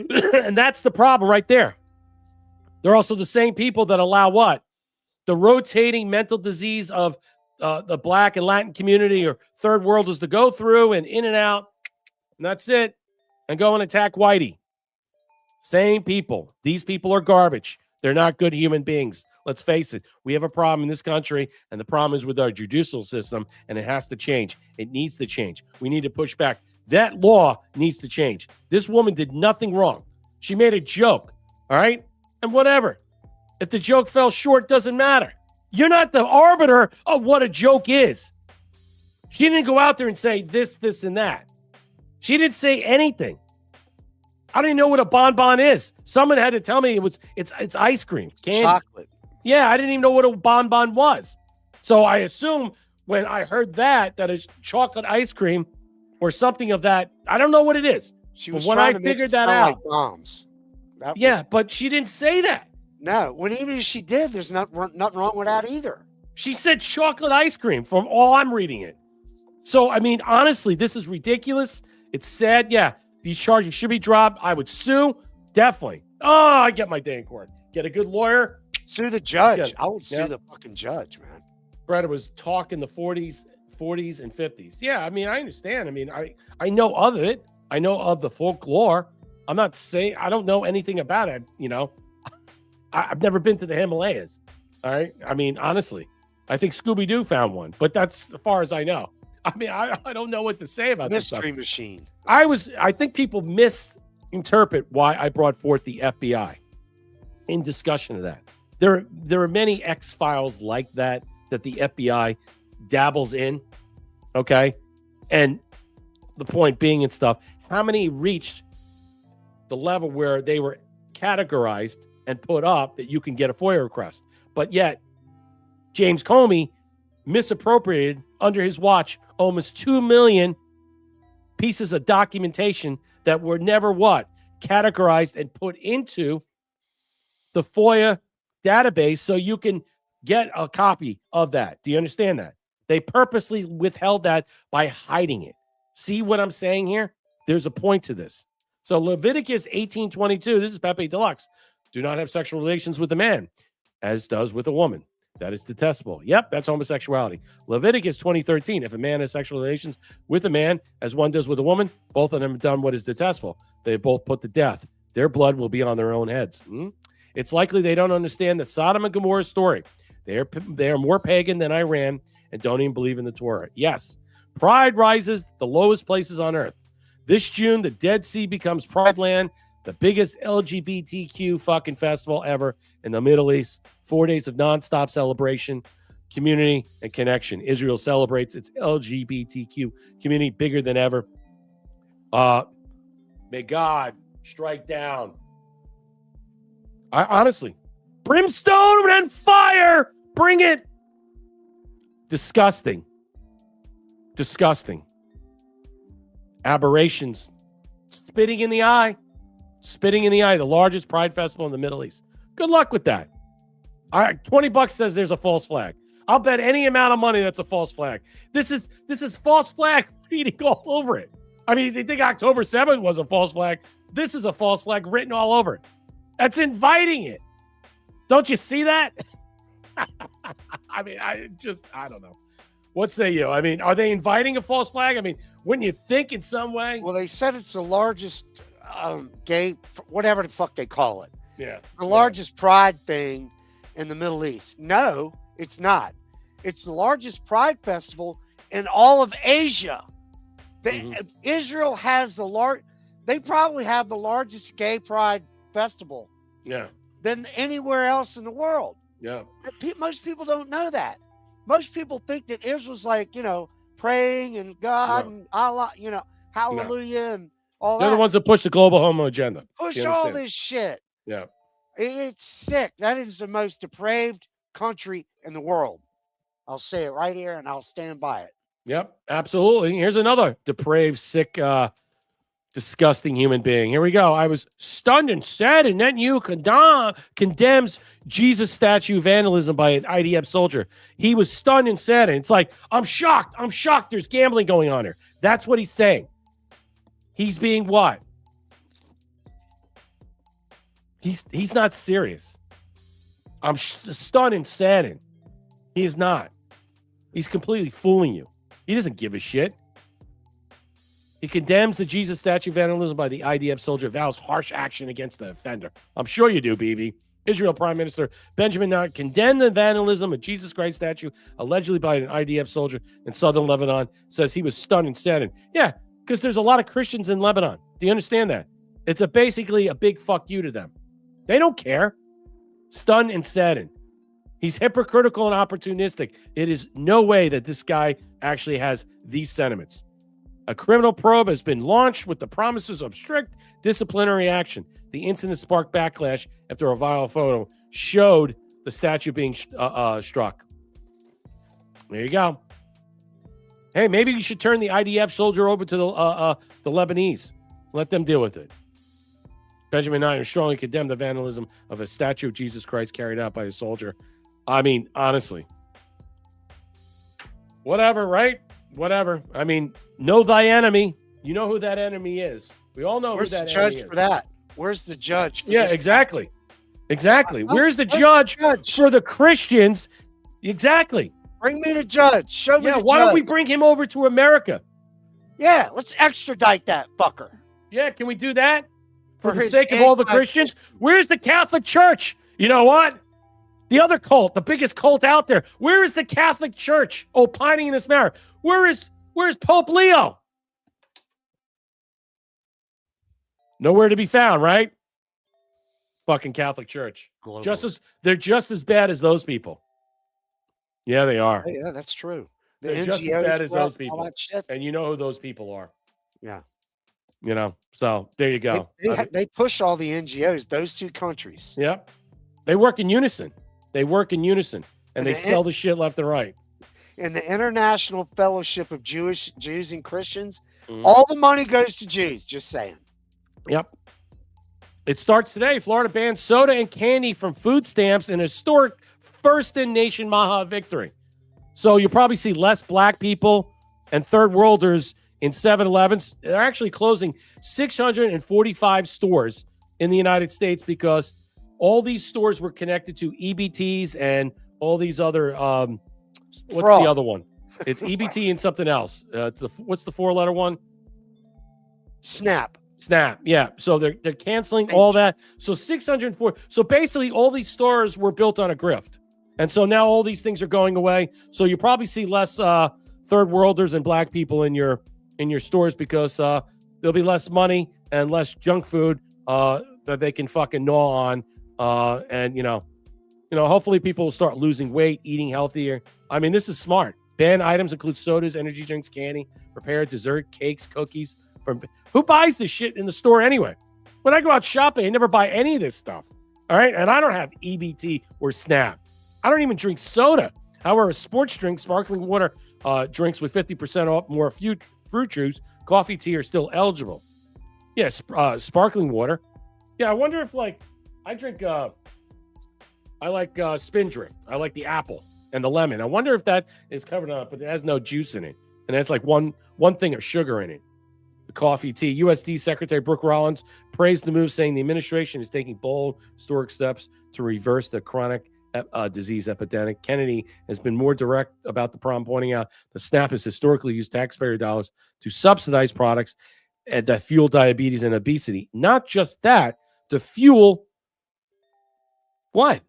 and that's the problem right there. They're also the same people that allow what? The rotating mental disease of the Black and Latin community or third worlders to go through and in and out, and that's it, and go and attack Whitey. Same people. These people are garbage. They're not good human beings. Let's face it. We have a problem in this country, and the problem is with our judicial system, and it has to change. It needs to change. We need to push back. That law needs to change. This woman did nothing wrong. She made a joke, all right? And whatever. If the joke fell short, doesn't matter. You're not the arbiter of what a joke is. She didn't go out there and say this, this, and that. She didn't say anything. I don't even know what a bonbon is. Someone had to tell me it's ice cream. Candy. Chocolate. Yeah, I didn't even know what a bonbon was. So I assume when I heard that it's chocolate ice cream or something of that. I don't know what it is. But when I figured that out, like bombs. But she didn't say that. No, even if she did, there's nothing wrong with that either. She said chocolate ice cream from all I'm reading it. So, I mean, honestly, this is ridiculous. It's sad. Yeah, these charges should be dropped. I would sue. Definitely. Oh, I get my day in court. Get a good lawyer. Sue the judge. I would sue the fucking judge, man. Brett was talking the 40s and 50s. Yeah, I mean, I understand. I mean, I know of it. I know of the folklore. I'm not saying I don't know anything about it. You know, I've never been to the Himalayas. All right. I mean, honestly, I think Scooby-Doo found one, but that's as far as I know. I mean, I don't know what to say about this stuff. Mystery machine. I think people misinterpret why I brought forth the FBI in discussion of that. There are many X-Files like that the FBI dabbles in. Okay. And the point being and stuff, how many reached the level where they were categorized and put up that you can get a FOIA request? But yet, James Comey misappropriated under his watch almost 2 million pieces of documentation that were never categorized and put into the FOIA database so you can get a copy of that. Do you understand that? They purposely withheld that by hiding it. See what I'm saying here? There's a point to this. So Leviticus 18:22, this is Pepe Deluxe. Do not have sexual relations with a man, as does with a woman. That is detestable. Yep, that's homosexuality. Leviticus 20:13, if a man has sexual relations with a man, as one does with a woman, both of them have done what is detestable. They both put to death. Their blood will be on their own heads. It's likely they don't understand that Sodom and Gomorrah's story. They are more pagan than Iran and don't even believe in the Torah. Yes, pride rises the lowest places on earth. This June, the Dead Sea becomes Pride Land, the biggest LGBTQ fucking festival ever in the Middle East. 4 days of nonstop celebration, community, and connection. Israel celebrates its LGBTQ community bigger than ever. May God strike down. Honestly, brimstone and fire, bring it. Disgusting. Disgusting. Aberrations. Spitting in the eye. Spitting in the eye. The largest pride festival in the Middle East. Good luck with that. All right, $20 says there's a false flag. I'll bet any amount of money that's a false flag. This is false flag reading all over it. I mean, they think October 7th was a false flag. This is a false flag written all over it. That's inviting it. Don't you see that? I mean, I don't know. What say you? I mean, are they inviting a false flag? I mean, wouldn't you think in some way? Well, they said it's the largest gay, whatever the fuck they call it. Yeah. The largest pride thing in the Middle East. No, It's not. It's the largest pride festival in all of Asia. Israel has they probably have the largest gay pride festival than anywhere else in the world. Yeah. Most people don't know that. Most people think that Israel's like, praying and God and Allah, hallelujah and all They're that. the ones that push the global homo agenda. Push all this shit. Yeah. It's sick. That is the most depraved country in the world. I'll say it right here and I'll stand by it. Yep, absolutely. Here's another depraved, sick, disgusting human being. Here we go. I was stunned and sad, and then you condemns Jesus statue vandalism by an IDF soldier. He was stunned and sad. And it's like, I'm shocked. I'm shocked. There's gambling going on here. That's what he's saying. He's being what? He's not serious. I'm stunned and saddened. He is not. He's completely fooling you. He doesn't give a shit. He condemns the Jesus statue vandalism by the IDF soldier, vows harsh action against the offender. I'm sure you do, BB. Israel Prime Minister Benjamin Netanyahu condemned the vandalism of Jesus Christ statue allegedly by an IDF soldier in southern Lebanon, says he was stunned and saddened. Yeah, because there's a lot of Christians in Lebanon. Do you understand that? It's basically a big fuck you to them. They don't care. Stunned and saddened. He's hypocritical and opportunistic. It is no way that this guy actually has these sentiments. A criminal probe has been launched with the promises of strict disciplinary action. The incident sparked backlash after a viral photo showed the statue being struck. There you go. Hey, maybe you should turn the IDF soldier over to the Lebanese. Let them deal with it. Benjamin Netanyahu strongly condemned the vandalism of a statue of Jesus Christ carried out by a soldier. I mean, honestly. Whatever, right? Whatever. I mean, know thy enemy. You know who that enemy is. We all know who that enemy is. Where's the judge for that? Where's the judge? Yeah, exactly. Exactly. Where's the judge for the Christians? Exactly. Bring me the judge. Show me the judge. Why don't we bring him over to America? Yeah, let's extradite that fucker. Yeah, can we do that? For the sake of all the Christians? Where's the Catholic Church? You know what? The other cult, the biggest cult out there. Where is the Catholic Church opining in this matter? Where's Pope Leo? Nowhere to be found, right? Fucking Catholic Church. They're just as bad as those people. Yeah, they are. Yeah, that's true. They're just as bad as those people. And you know who those people are. Yeah. So there you go. They push all the NGOs, those two countries. Yep. They work in unison. And they sell the shit left and right. In the International Fellowship of Jews and Christians, all the money goes to Jews, just saying. Yep. It starts today. Florida bans soda and candy from food stamps in a historic first-in-nation Maha victory. So you'll probably see less black people and third worlders in 7-Elevens. They're actually closing 645 stores in the United States because all these stores were connected to EBTs and all these other, what's the other one? It's EBT and something else. What's the 4-letter one? Snap. Yeah. So they're canceling all that. So 604. So basically all these stores were built on a grift. And so now all these things are going away. So you probably see less third worlders and black people in your stores because there'll be less money and less junk food that they can fucking gnaw on. And hopefully people will start losing weight, eating healthier. I mean, this is smart. Banned items include sodas, energy drinks, candy, prepared dessert, cakes, cookies. Who buys this shit in the store anyway? When I go out shopping, I never buy any of this stuff. All right. And I don't have EBT or SNAP. I don't even drink soda. However, sports drinks, sparkling water drinks with 50% off, more fruit juice, coffee, tea are still eligible. Yes, sparkling water. Yeah, I wonder if I drink. I like Spindrift. I like the apple and the lemon. I wonder if that is covered up, but it has no juice in it, and it's like one thing of sugar in it. The coffee, tea. USD Secretary Brooke Rollins praised the move, saying the administration is taking bold, historic steps to reverse the chronic disease epidemic. Kennedy has been more direct about the problem, pointing out the SNAP has historically used taxpayer dollars to subsidize products that fuel diabetes and obesity. Not just that, to fuel what?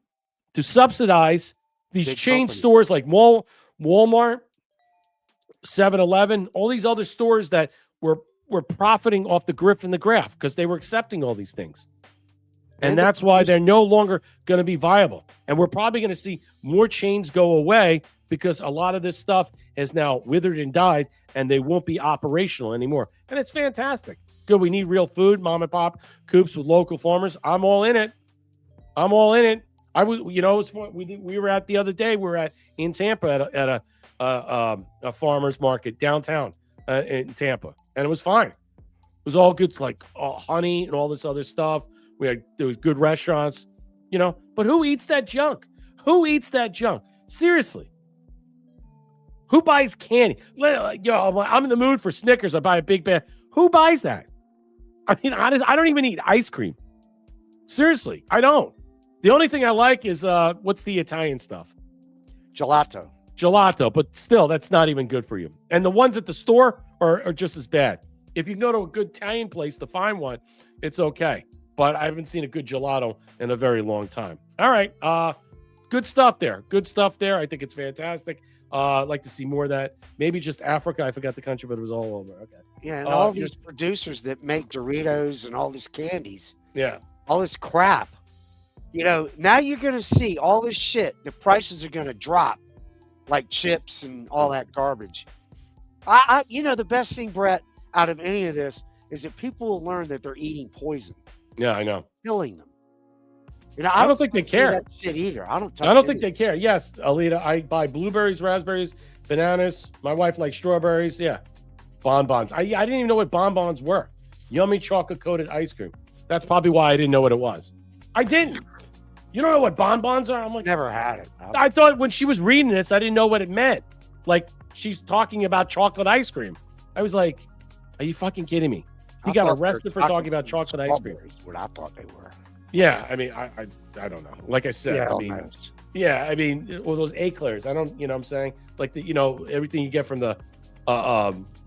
To subsidize These Big chain companies. stores like Walmart, 7-Eleven, all these other stores that were profiting off the grift and the graft because they were accepting all these things. And that's why they're no longer going to be viable. And we're probably going to see more chains go away because a lot of this stuff has now withered and died and they won't be operational anymore. And it's fantastic. Good. We need real food, mom and pop coops with local farmers. I'm all in it. I'm all in it. I was, it was fun. We were at the other day. We were in Tampa at a farmer's market downtown in Tampa, and it was fine. It was all good, like honey and all this other stuff. There was good restaurants, But who eats that junk? Who eats that junk? Seriously, who buys candy? I'm in the mood for Snickers. I buy a big bag. Who buys that? I mean, honestly, I don't even eat ice cream. Seriously, I don't. The only thing I like is what's the Italian stuff? Gelato, but still, that's not even good for you. And the ones at the store are just as bad. If you can go to a good Italian place to find one, it's okay. But I haven't seen a good gelato in a very long time. All right, good stuff there. Good stuff there. I think it's fantastic. I'd like to see more of that. Maybe just Africa. I forgot the country, but it was all over. Okay. Yeah, and all these producers that make Doritos and all these candies. Yeah. All this crap. Now you're going to see all this shit. The prices are going to drop, like chips and all that garbage. The best thing, Brett, out of any of this is that people will learn that they're eating poison. Yeah, I know. Killing them. I don't think they care. That shit either. I don't think they care. Yes, Alita, I buy blueberries, raspberries, bananas. My wife likes strawberries. Yeah. Bonbons. I didn't even know what bonbons were. Yummy chocolate-coated ice cream. That's probably why I didn't know what it was. I didn't. You don't know what bonbons are? I'm like, never had it. I thought when she was reading this, I didn't know what it meant. Like, she's talking about chocolate ice cream. I was like, are you fucking kidding me? He got arrested for talking about chocolate ice cream. What I thought they were. Yeah, I mean, I don't know. Like I said, I mean, all those eclairs. I don't, what I'm saying? Like everything you get from the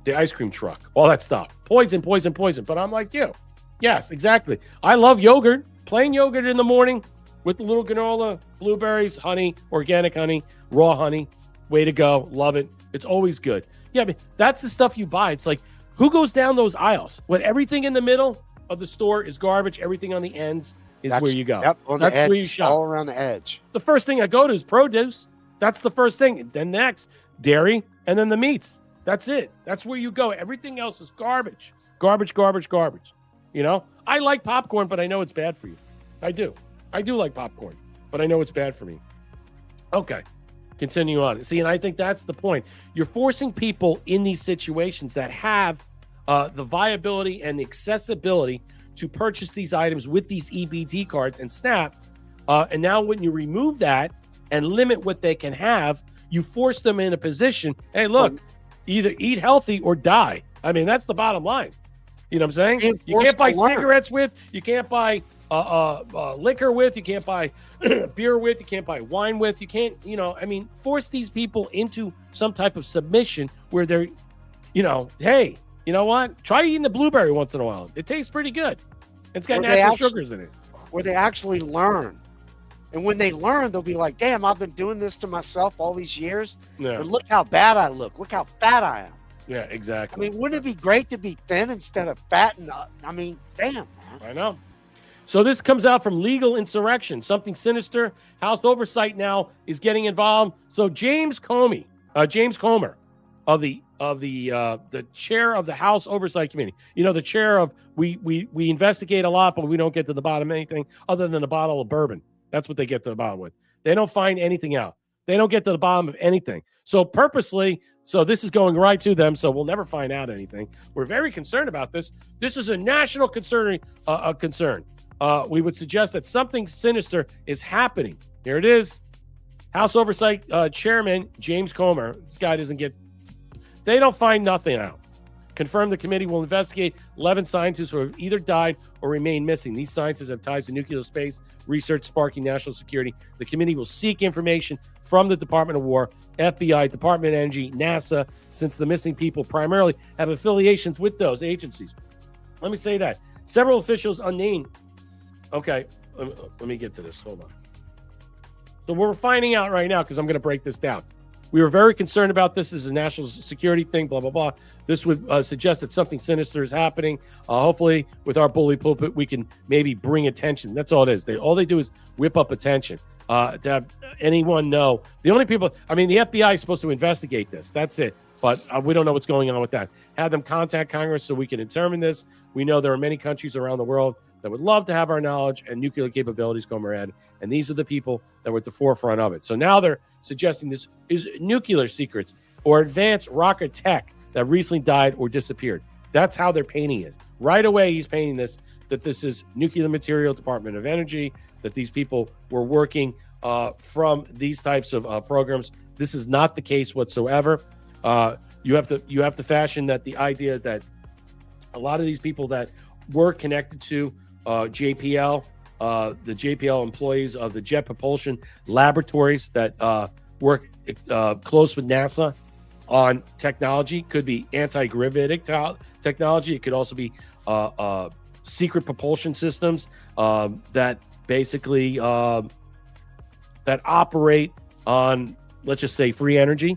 ice cream truck, all that stuff. Poison. But I'm like you. Yes, exactly. I love yogurt, plain yogurt in the morning with the little granola, blueberries, honey, organic honey, raw honey. Way to go. Love it. It's always good. Yeah, I mean, that's the stuff you buy. It's like, who goes down those aisles when everything in the middle of the store is garbage? Everything on the ends is where you go. Yep, that's where you shop. All around the edge. The first thing I go to is produce. That's the first thing. Then next, dairy, and then the meats. That's it. That's where you go. Everything else is garbage. Garbage. I like popcorn, but I know it's bad for you. I do like popcorn, but I know it's bad for me. Okay. Continue on. See, and I think that's the point. You're forcing people in these situations that have the viability and the accessibility to purchase these items with these EBT cards and SNAP. And now when you remove that and limit what they can have, you force them in a position, hey, look, either eat healthy or die. I mean, that's the bottom line. You know what I'm saying? You can't buy cigarettes with, you can't buy liquor with, you can't buy beer with, you can't buy wine with, you can't, force these people into some type of submission where they're, hey, you know what? Try eating the blueberry once in a while. It tastes pretty good. It's got natural sugars in it. Where they actually learn. And when they learn, they'll be like, damn, I've been doing this to myself all these years. Yeah. And look how bad I look. Look how fat I am. Yeah, exactly. I mean, wouldn't it be great to be thin instead of fat? And damn, man. I know. So this comes out from legal insurrection, something sinister. House Oversight now is getting involved. So James Comer of the chair of the House Oversight Committee. The chair of we investigate a lot, but we don't get to the bottom of anything other than a bottle of bourbon. That's what they get to the bottom with. They don't find anything out. They don't get to the bottom of anything. So purposely, this is going right to them. So we'll never find out anything. We're very concerned about this. This is a national concern. We would suggest that something sinister is happening. Here it is. House Oversight Chairman James Comer. This guy doesn't get. They don't find nothing out. Confirmed the committee will investigate 11 scientists who have either died or remain missing. These scientists have ties to nuclear space research sparking national security. The committee will seek information from the Department of War, FBI, Department of Energy, NASA, since the missing people primarily have affiliations with those agencies. Let me say that. Several officials unnamed. Okay, let me get to this. Hold on. So we're finding out right now, because I'm going to break this down. We were very concerned about this as a national security thing, blah, blah, blah. This would suggest that something sinister is happening. Hopefully, with our bully pulpit, we can maybe bring attention. That's all it is. All they do is whip up attention to have anyone know. The only people, I mean, the FBI is supposed to investigate this. That's it. But we don't know what's going on with that. Have them contact Congress so we can determine this. We know there are many countries around the world that would love to have our knowledge and nuclear capabilities come ahead. And these are the people that were at the forefront of it. So now they're suggesting this is nuclear secrets or advanced rocket tech that recently died or disappeared. That's how they're painting it. Right away, he's painting this, that this is nuclear material, Department of Energy, that these people were working from these types of programs. This is not the case whatsoever. You have to fashion that the idea is that a lot of these people that were connected to JPL, the JPL employees of the Jet Propulsion Laboratories that work close with NASA on technology, could be anti-gravitic technology. It could also be secret propulsion systems that basically that operate on, let's just say, free energy.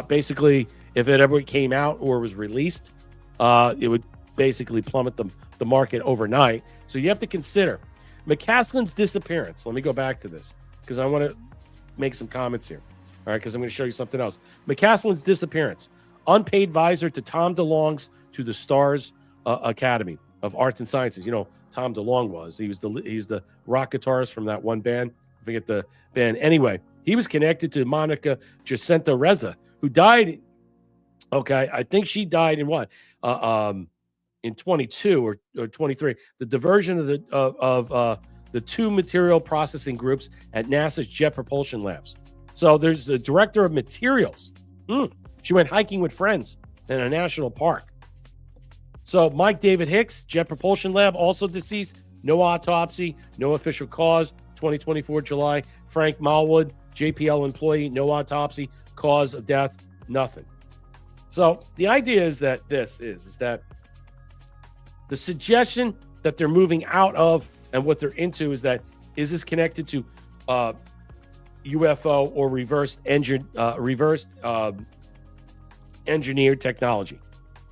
Basically, if it ever came out or was released, it would basically plummet the market overnight. So you have to consider McCaslin's disappearance. Let me go back to this because I want to make some comments here. All right, because I'm going to show you something else. McCaslin's disappearance. Unpaid advisor to Tom DeLonge's to the Stars Academy of Arts and Sciences. You know, Tom DeLonge was. He's the rock guitarist from that one band. I forget the band. Anyway, he was connected to Monica Jacinta Reza, who died. Okay, I think she died in what? In 22 or 23. The diversion of the two material processing groups at NASA's Jet Propulsion Labs. So there's the director of materials. She went hiking with friends in a national park. So Mike David Hicks, Jet Propulsion Lab, also deceased. No autopsy, no official cause. 2024 July. Frank Malwood, JPL employee, no autopsy, cause of death, nothing. So the idea is that is that the suggestion that they're moving out of and what they're into is that is this connected to UFO or reversed engineered technology?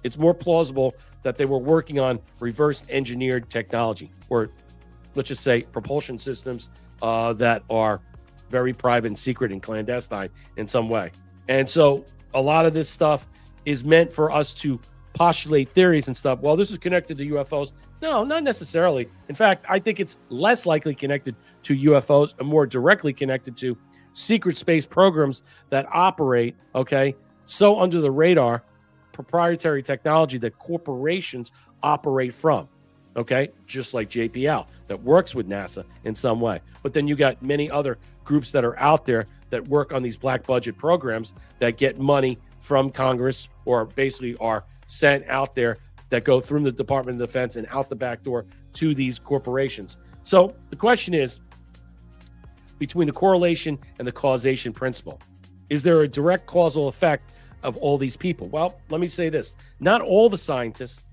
It's more plausible that they were working on reversed engineered technology, or let's just say propulsion systems that are very private and secret and clandestine in some way. And so a lot of this stuff is meant for us to postulate theories and stuff. Well, this is connected to UFOs. No, not necessarily. In fact, I think it's less likely connected to UFOs and more directly connected to secret space programs that operate, so under the radar, proprietary technology that corporations operate from, just like JPL that works with NASA in some way. But then you got many other groups that are out there that work on these black budget programs that get money from Congress or basically are sent out there that go through the Department of Defense and out the back door to these corporations. So the question is, between the correlation and the causation principle, is there a direct causal effect of all these people? Well, let me say this. Not all the scientists,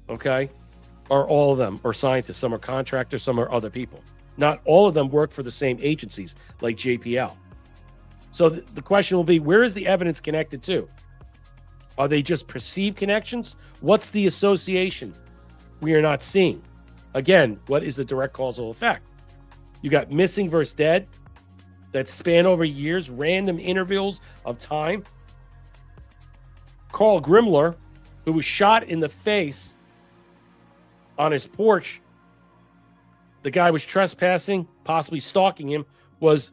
are all of them are scientists. Some are contractors, some are other people. Not all of them work for the same agencies like JPL. So the question will be, where is the evidence connected to? Are they just perceived connections? What's the association we are not seeing? Again, what is the direct causal effect? You got missing versus dead that span over years, random intervals of time. Carl Grimler, who was shot in the face on his porch. The guy was trespassing, possibly stalking him, was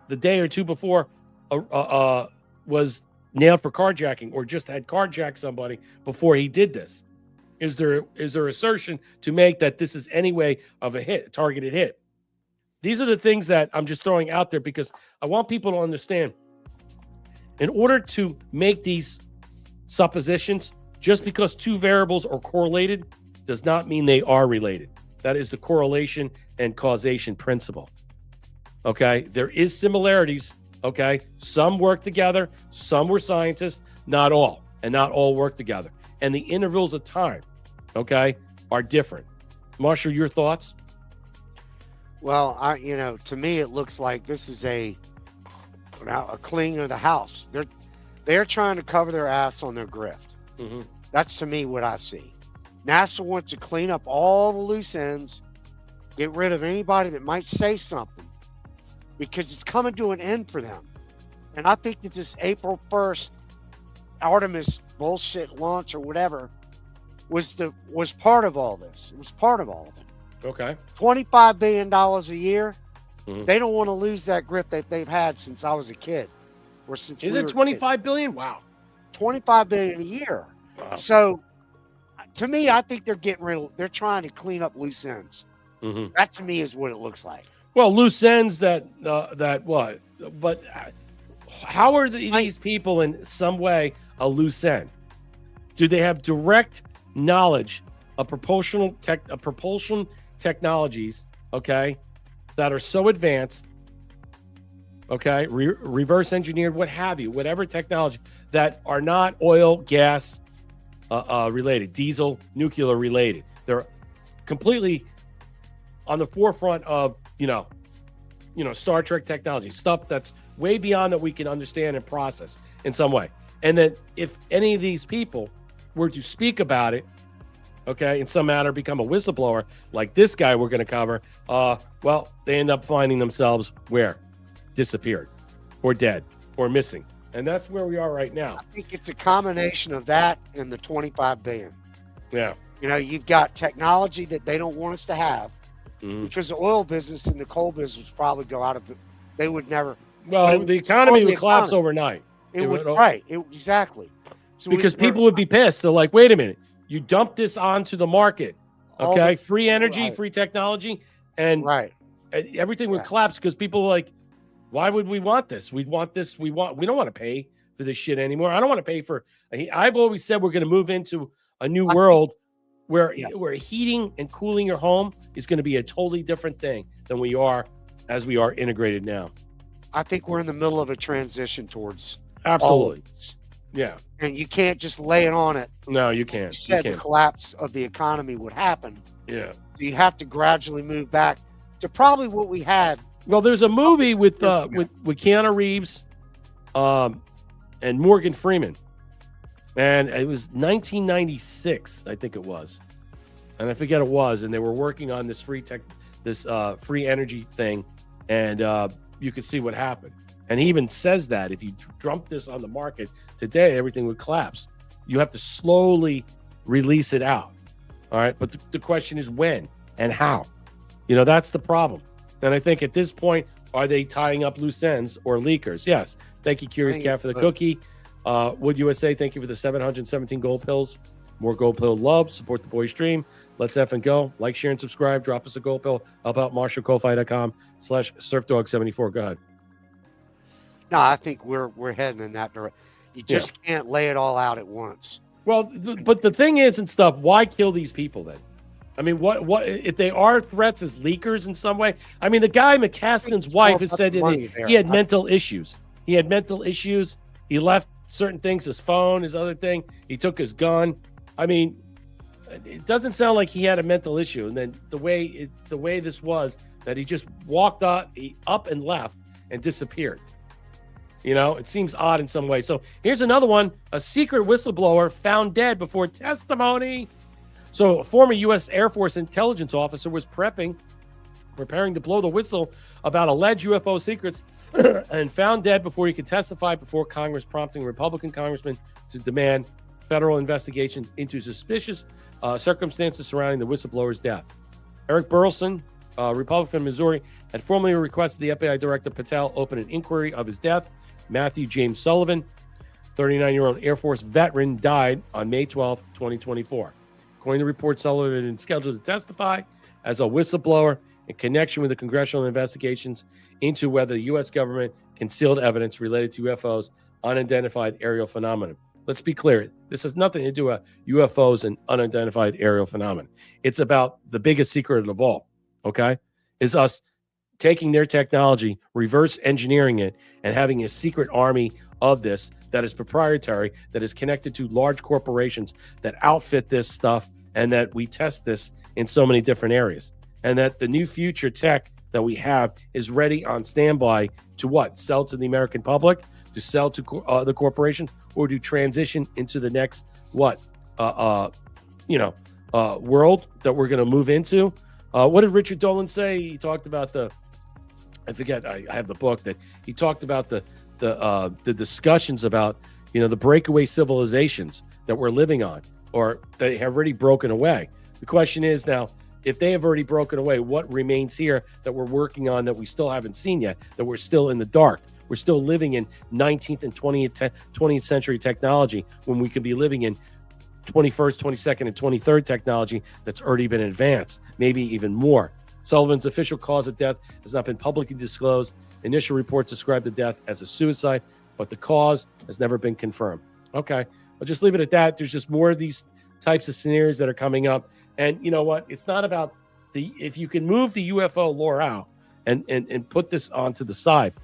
the day or two before was nailed for carjacking or just had carjacked somebody before he did this. Is there assertion to make that this is any way of a hit, a targeted hit? These are the things that I'm just throwing out there because I want people to understand. In order to make these suppositions, just because two variables are correlated does not mean they are related. That is the correlation and causation principle. There is similarities. Some work together, some were scientists, not all, and not all work together. And the intervals of time, are different. Marshall, your thoughts? Well, to me, it looks like this is a cleaning of the house. They're trying to cover their ass on their grift. Mm-hmm. That's to me what I see. NASA wants to clean up all the loose ends, get rid of anybody that might say something, because it's coming to an end for them. And I think that this April 1st Artemis bullshit launch or whatever was part of all this. It was part of all of it. Okay. $25 billion a year. Mhm. They don't want to lose that grip that they've had since I was a kid. Or since Is we it were 25 billion? Wow. 25 billion a year. Wow. So to me, I think they're trying to clean up loose ends. Mm-hmm. That to me is what it looks like. Well, loose ends that what? But how are these people in some way a loose end? Do they have direct knowledge of propulsion technologies? Okay, that are so advanced. Okay, reverse engineered, what have you, whatever technology that are not oil, gas related, diesel, nuclear related. They're completely on the forefront of Star Trek technology, stuff that's way beyond that we can understand and process in some way. And then if any of these people were to speak about it, okay, in some manner, become a whistleblower like this guy we're going to cover, well, they end up finding themselves where? Disappeared or dead or missing. And that's where we are right now. I think it's a combination of that and the 25 billion. Yeah. You've got technology that they don't want us to have, Mhm. because the oil business and the coal business would probably go out of it. They would never. Well, the economy would collapse overnight. It would, right. Exactly. So because people would be pissed. They're like, wait a minute, you dumped this onto the market. All Okay. the- Free energy, right. free technology, and everything would collapse because people were like, why would we want this? We want this. We don't want to pay for this shit anymore. I don't want to pay for. I've always said we're going to move into a new world where heating and cooling your home is going to be a totally different thing than we are integrated now. I think we're in the middle of a transition towards Absolutely. all of this. Yeah. And you can't just lay it on it. No, you can't. You said the collapse of the economy would happen. Yeah. So you have to gradually move back to probably what we had. Well, there's a movie with Keanu Reeves, and Morgan Freeman, and it was 1996, I think it was, and I forget it was, and they were working on this free energy thing, and you could see what happened. And he even says that if you dump this on the market today, everything would collapse. You have to slowly release it out. All right, but the question is when and how. That's the problem. And I think at this point, are they tying up loose ends or leakers? Yes. Thank you, Curious Cat, for the cookie. Wood USA, thank you for the 717 gold pills. More gold pill love. Support the boy stream. Let's effing go. Like, share, and subscribe. Drop us a gold pill. Help out MarshallKofi.com/surfdog74. Go ahead. No, I think we're heading in that direction. You just can't lay it all out at once. Well, but the thing is and stuff, why kill these people then? I mean, what if they are threats as leakers in some way? I mean, the guy McCaskin's wife has said that he had mental issues. He had mental issues. He left certain things, his phone, his other thing. He took his gun. I mean, it doesn't sound like he had a mental issue. And then the way this was, that he just walked up and left and disappeared. It seems odd in some way. So here's another one. A secret whistleblower found dead before testimony. So a former U.S. Air Force intelligence officer was preparing to blow the whistle about alleged UFO secrets and found dead before he could testify before Congress, prompting Republican congressmen to demand federal investigations into suspicious circumstances surrounding the whistleblower's death. Eric Burleson, Republican from Missouri, had formally requested the FBI Director Patel open an inquiry of his death. Matthew James Sullivan, 39-year-old Air Force veteran, died on May 12, 2024. According to reports, Sullivan had been scheduled to testify as a whistleblower in connection with the congressional investigations into whether the U.S. government concealed evidence related to UFOs, unidentified aerial phenomenon. Let's be clear. This has nothing to do with UFOs and unidentified aerial phenomenon. It's about the biggest secret of all, okay, is us taking their technology, reverse engineering it, and having a secret army of this that is proprietary, that is connected to large corporations that outfit this stuff, and that we test this in so many different areas. And that the new future tech that we have is ready on standby to what? Sell to the American public, to sell to the corporations, or to transition into the next what? World that we're going to move into. What did Richard Dolan say? He talked about I forget. I have the book that he talked about the discussions about the breakaway civilizations that we're living on, or they have already broken away. The question is now, if they have already broken away, what remains here that we're working on that we still haven't seen yet, that we're still in the dark? We're still living in 19th and 20th century technology when we could be living in 21st, 22nd, and 23rd technology that's already been advanced, maybe even more. Sullivan's official cause of death has not been publicly disclosed. Initial reports describe the death as a suicide, but the cause has never been confirmed. Okay, I'll just leave it at that. There's just more of these types of scenarios that are coming up. And you know what? It's not about if you can move the UFO lore out and put this onto the side,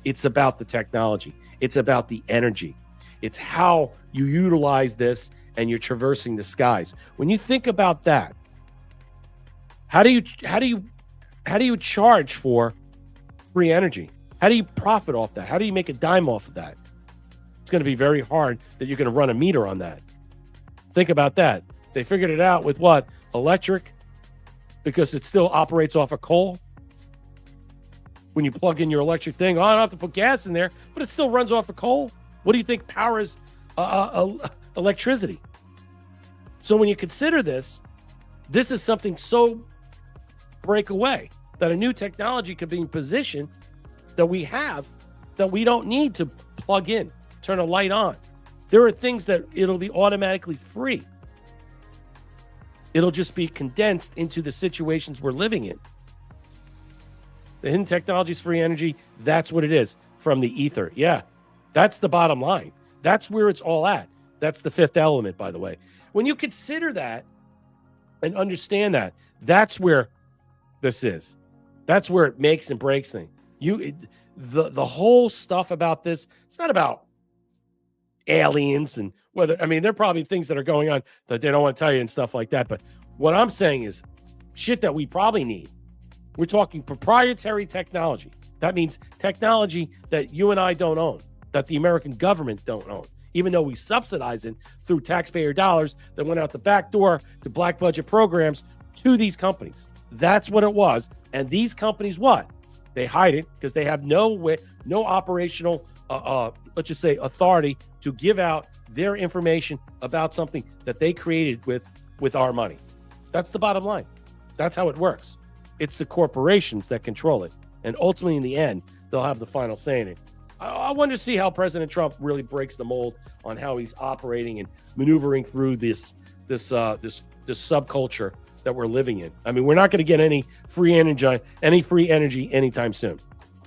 it's about the technology. It's about the energy. It's how you utilize this and you're traversing the skies. When you think about that, how do you charge for free energy? How do you profit off that? How do you make a dime off of that? It's going to be very hard that you're going to run a meter on that. Think about that. They figured it out with what? Electric, because it still operates off of coal. When you plug in your electric thing, I don't have to put gas in there, but it still runs off of coal. What do you think powers electricity? So when you consider this is something so breakaway that a new technology could be in position that we have that we don't need to plug in, turn a light on. There are things that it'll be automatically free. It'll just be condensed into the situations we're living in. The hidden technology is free energy. That's what it is from the ether. Yeah, that's the bottom line. That's where it's all at. That's the fifth element, by the way. When you consider that and understand that, that's where this is. That's where it makes and breaks things. The whole stuff about this, it's not about aliens and whether, I mean, there are probably things that are going on that they don't want to tell you and stuff like that. But what I'm saying is shit that we probably need. We're talking proprietary technology. That means technology that you and I don't own, that the American government don't own, even though we subsidize it through taxpayer dollars that went out the back door to black budget programs to these companies. That's what it was. And these companies, what? They hide it because they have no operational, let's just say, authority to give out their information about something that they created with our money. That's the bottom line. That's how it works. It's the corporations that control it. And ultimately, in the end, they'll have the final say in it. I wonder to see how President Trump really breaks the mold on how he's operating and maneuvering through this subculture that we're living in. I mean, we're not going to get any free energy anytime soon.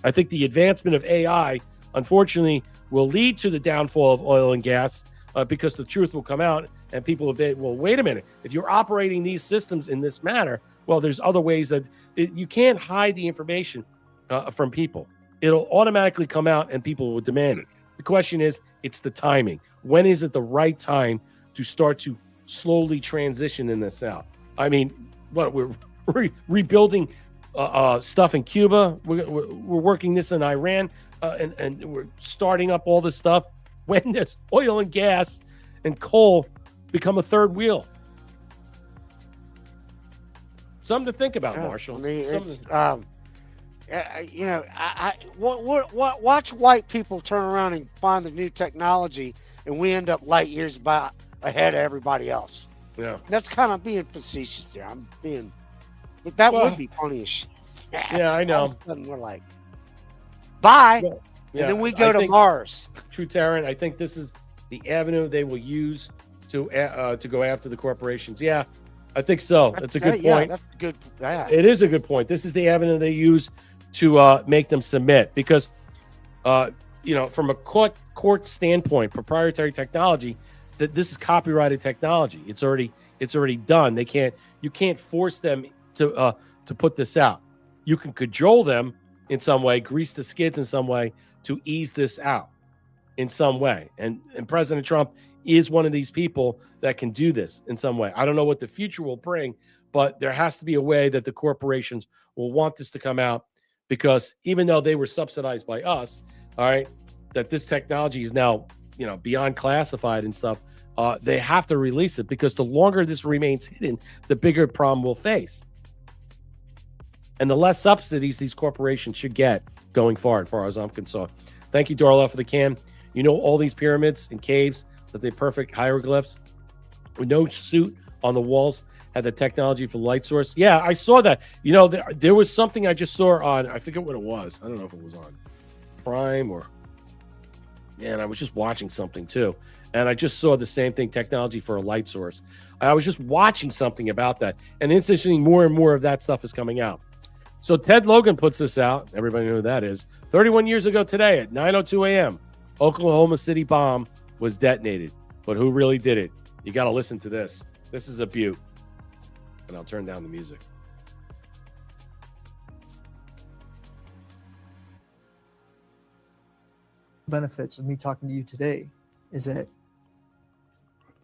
I think the advancement of AI, unfortunately, will lead to the downfall of oil and gas because the truth will come out and people will be, well, wait a minute. If you're operating these systems in this manner, well, there's other ways that you can't hide the information from people. It'll automatically come out and people will demand it. The question is, it's the timing. When is it the right time to start to slowly transition in this out? I mean, we're rebuilding stuff in Cuba. We're working this in Iran, and we're starting up all this stuff. When does oil and gas and coal become a third wheel? Something to think about, Marshall. I mean, watch white people turn around and find the new technology, and we end up light years ahead of everybody else. Yeah, that's kind of being facetious there. But that would be funny as shit. Yeah, I know. All of a sudden we're like, bye, and then we go to Mars. True, Taryn. I think this is the avenue they will use to go after the corporations. Yeah, I think so. That's a good point. Yeah, that's good. Yeah. It is a good point. This is the avenue they use to make them submit because, from a court standpoint, proprietary technology, that this is copyrighted technology. It's already done. You can't force them to put this out. You can cajole them in some way, grease the skids in some way to ease this out in some way. And President Trump is one of these people that can do this in some way. I don't know what the future will bring, but there has to be a way that the corporations will want this to come out because even though they were subsidized by us, all right, that this technology is now, beyond classified and stuff, they have to release it because the longer this remains hidden, the bigger problem we'll face. And the less subsidies these corporations should get going forward, as far as I'm concerned. Thank you, Darla, for the can. All these pyramids and caves, that they perfect hieroglyphs with no suit on the walls, had the technology for the light source. Yeah, I saw that. There was something I just saw on, I forget what it was. I don't know if it was on Prime or, man, I was just watching something too. And I just saw the same thing, technology for a light source. I was just watching something about that. And it's interesting, more and more of that stuff is coming out. So Ted Logan puts this out. Everybody knows who that is. 31 years ago today at 9:02 a.m., Oklahoma City bomb was detonated. But who really did it? You got to listen to this. This is a beaut. And I'll turn down the music. Benefits of me talking to you today is that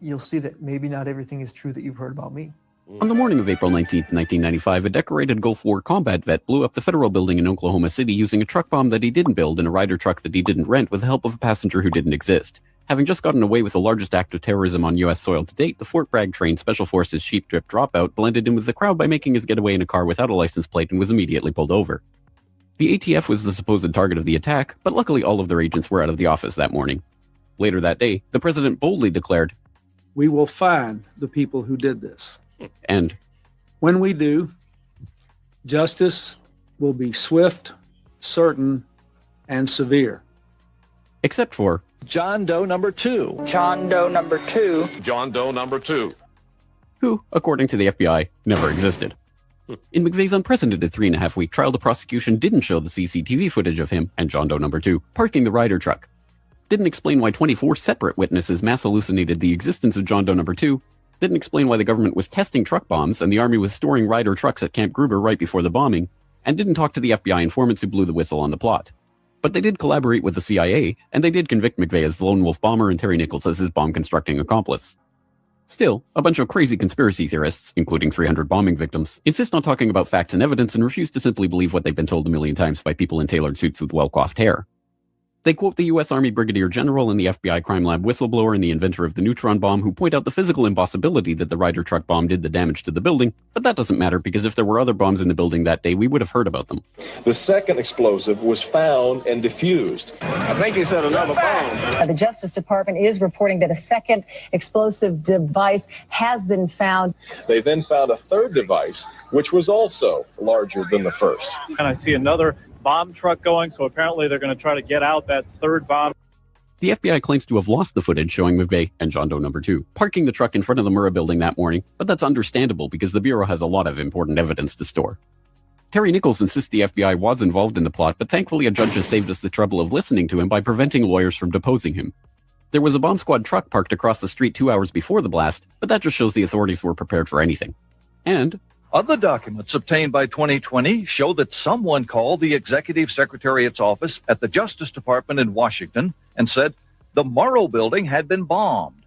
you'll see that maybe not everything is true that you've heard about me. On the morning of April 19, 1995, a decorated Gulf War combat vet blew up the federal building in Oklahoma City using a truck bomb that he didn't build and a Ryder truck that he didn't rent with the help of a passenger who didn't exist. Having just gotten away with the largest act of terrorism on U.S. soil to date, the Fort Bragg-trained Special Forces Sheep Drip Dropout blended in with the crowd by making his getaway in a car without a license plate and was immediately pulled over. The ATF was the supposed target of the attack, but luckily all of their agents were out of the office that morning. Later that day, the president boldly declared, "We will find the people who did this. And when we do, justice will be swift, certain, and severe." Except for John Doe number 2. John Doe number 2. John Doe number 2, who, according to the FBI, never existed. In McVeigh's unprecedented 3.5-week trial, the prosecution didn't show the CCTV footage of him and John Doe number 2 parking the Ryder truck. Didn't explain why 24 separate witnesses mass hallucinated the existence of John Doe number 2. Didn't explain why the government was testing truck bombs and the Army was storing Ryder trucks at Camp Gruber right before the bombing, and didn't talk to the FBI informants who blew the whistle on the plot. But they did collaborate with the CIA, and they did convict McVeigh as the lone wolf bomber and Terry Nichols as his bomb-constructing accomplice. Still, a bunch of crazy conspiracy theorists, including 300 bombing victims, insist on talking about facts and evidence and refuse to simply believe what they've been told a million times by people in tailored suits with well-coiffed hair. They quote the U.S. Army Brigadier General and the FBI crime lab whistleblower and the inventor of the neutron bomb who point out the physical impossibility that the Ryder truck bomb did the damage to the building, but that doesn't matter because if there were other bombs in the building that day, we would have heard about them. The second explosive was found and defused. I think he said another bomb. The Justice Department is reporting that a second explosive device has been found. They then found a third device, which was also larger than the first. And I see another bomb truck going, so apparently they're going to try to get out that third bomb. The FBI claims to have lost the footage showing McVeigh and John Doe number 2 parking the truck in front of the Murrah building that morning, but that's understandable because the Bureau has a lot of important evidence to store. Terry Nichols insists the FBI was involved in the plot, but thankfully a judge has saved us the trouble of listening to him by preventing lawyers from deposing him. There was a bomb squad truck parked across the street 2 hours before the blast, but that just shows the authorities were prepared for anything. And other documents obtained by 2020 show that someone called the Executive Secretariat's office at the Justice Department in Washington and said the Morrow building had been bombed.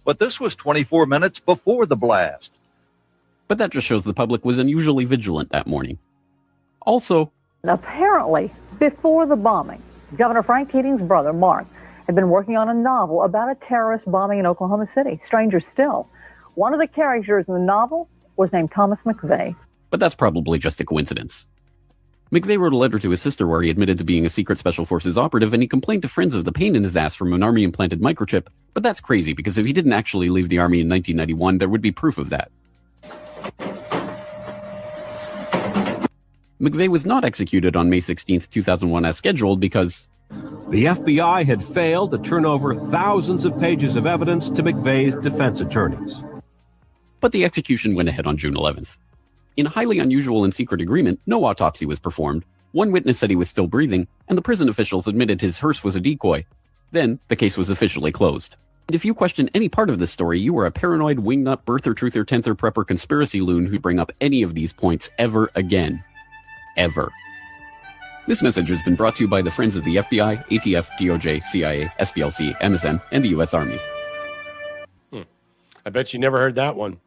But this was 24 minutes before the blast. But that just shows the public was unusually vigilant that morning. Also, apparently, before the bombing, Governor Frank Keating's brother, Mark, had been working on a novel about a terrorist bombing in Oklahoma City. Stranger still, one of the characters in the novel was named Thomas McVeigh. But that's probably just a coincidence. McVeigh wrote a letter to his sister where he admitted to being a secret Special Forces operative, and he complained to friends of the pain in his ass from an Army-implanted microchip. But that's crazy, because if he didn't actually leave the Army in 1991, there would be proof of that. McVeigh was not executed on May 16, 2001 as scheduled because the FBI had failed to turn over thousands of pages of evidence to McVeigh's defense attorneys. But the execution went ahead on June 11th. In a highly unusual and secret agreement, no autopsy was performed, one witness said he was still breathing, and the prison officials admitted his hearse was a decoy. Then, the case was officially closed. And if you question any part of this story, you are a paranoid wingnut birther, truther, tenther, prepper conspiracy loon who'd bring up any of these points ever again. Ever. This message has been brought to you by the friends of the FBI, ATF, DOJ, CIA, SPLC, MSM, and the U.S. Army. I bet you never heard that one.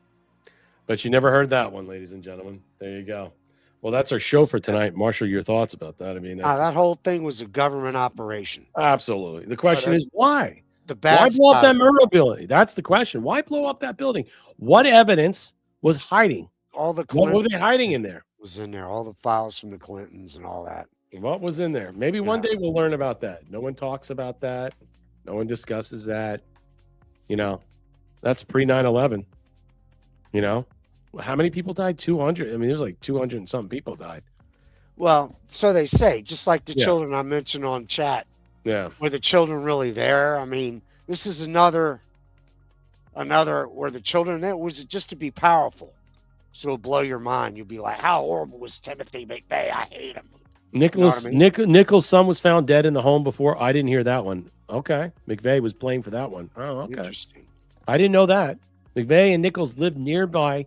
But you never heard that one, ladies and gentlemen. There you go. Well, that's our show for tonight. Marshall, your thoughts about that? I mean, that's that whole thing was a government operation. absolutely. The question is why? The Why bad blow up side that of it. Murrah building? That's the question. Why blow up that building? What evidence was hiding? All the What were they Clintons hiding in there? was in there. All the files from the Clintons and all that. What was in there? Maybe one know. day we'll learn about that. No one talks about that. No one discusses that. You know, that's pre 9/11. You know, how many people died? 200. I mean, there's like 200 and something people died. Well, so they say, just like the Yeah. children I mentioned on chat. Yeah. Were the children really there? I mean, this is another where the children there was it just to be powerful. So it'll blow your mind. You'll be like, how horrible was Timothy McVeigh? I hate him. Nicholas You know what I mean? Nichols' son was found dead in the home before. I didn't hear that one. Okay. McVeigh was playing for that one. Oh, okay. Interesting. I didn't know that. McVeigh and Nichols lived nearby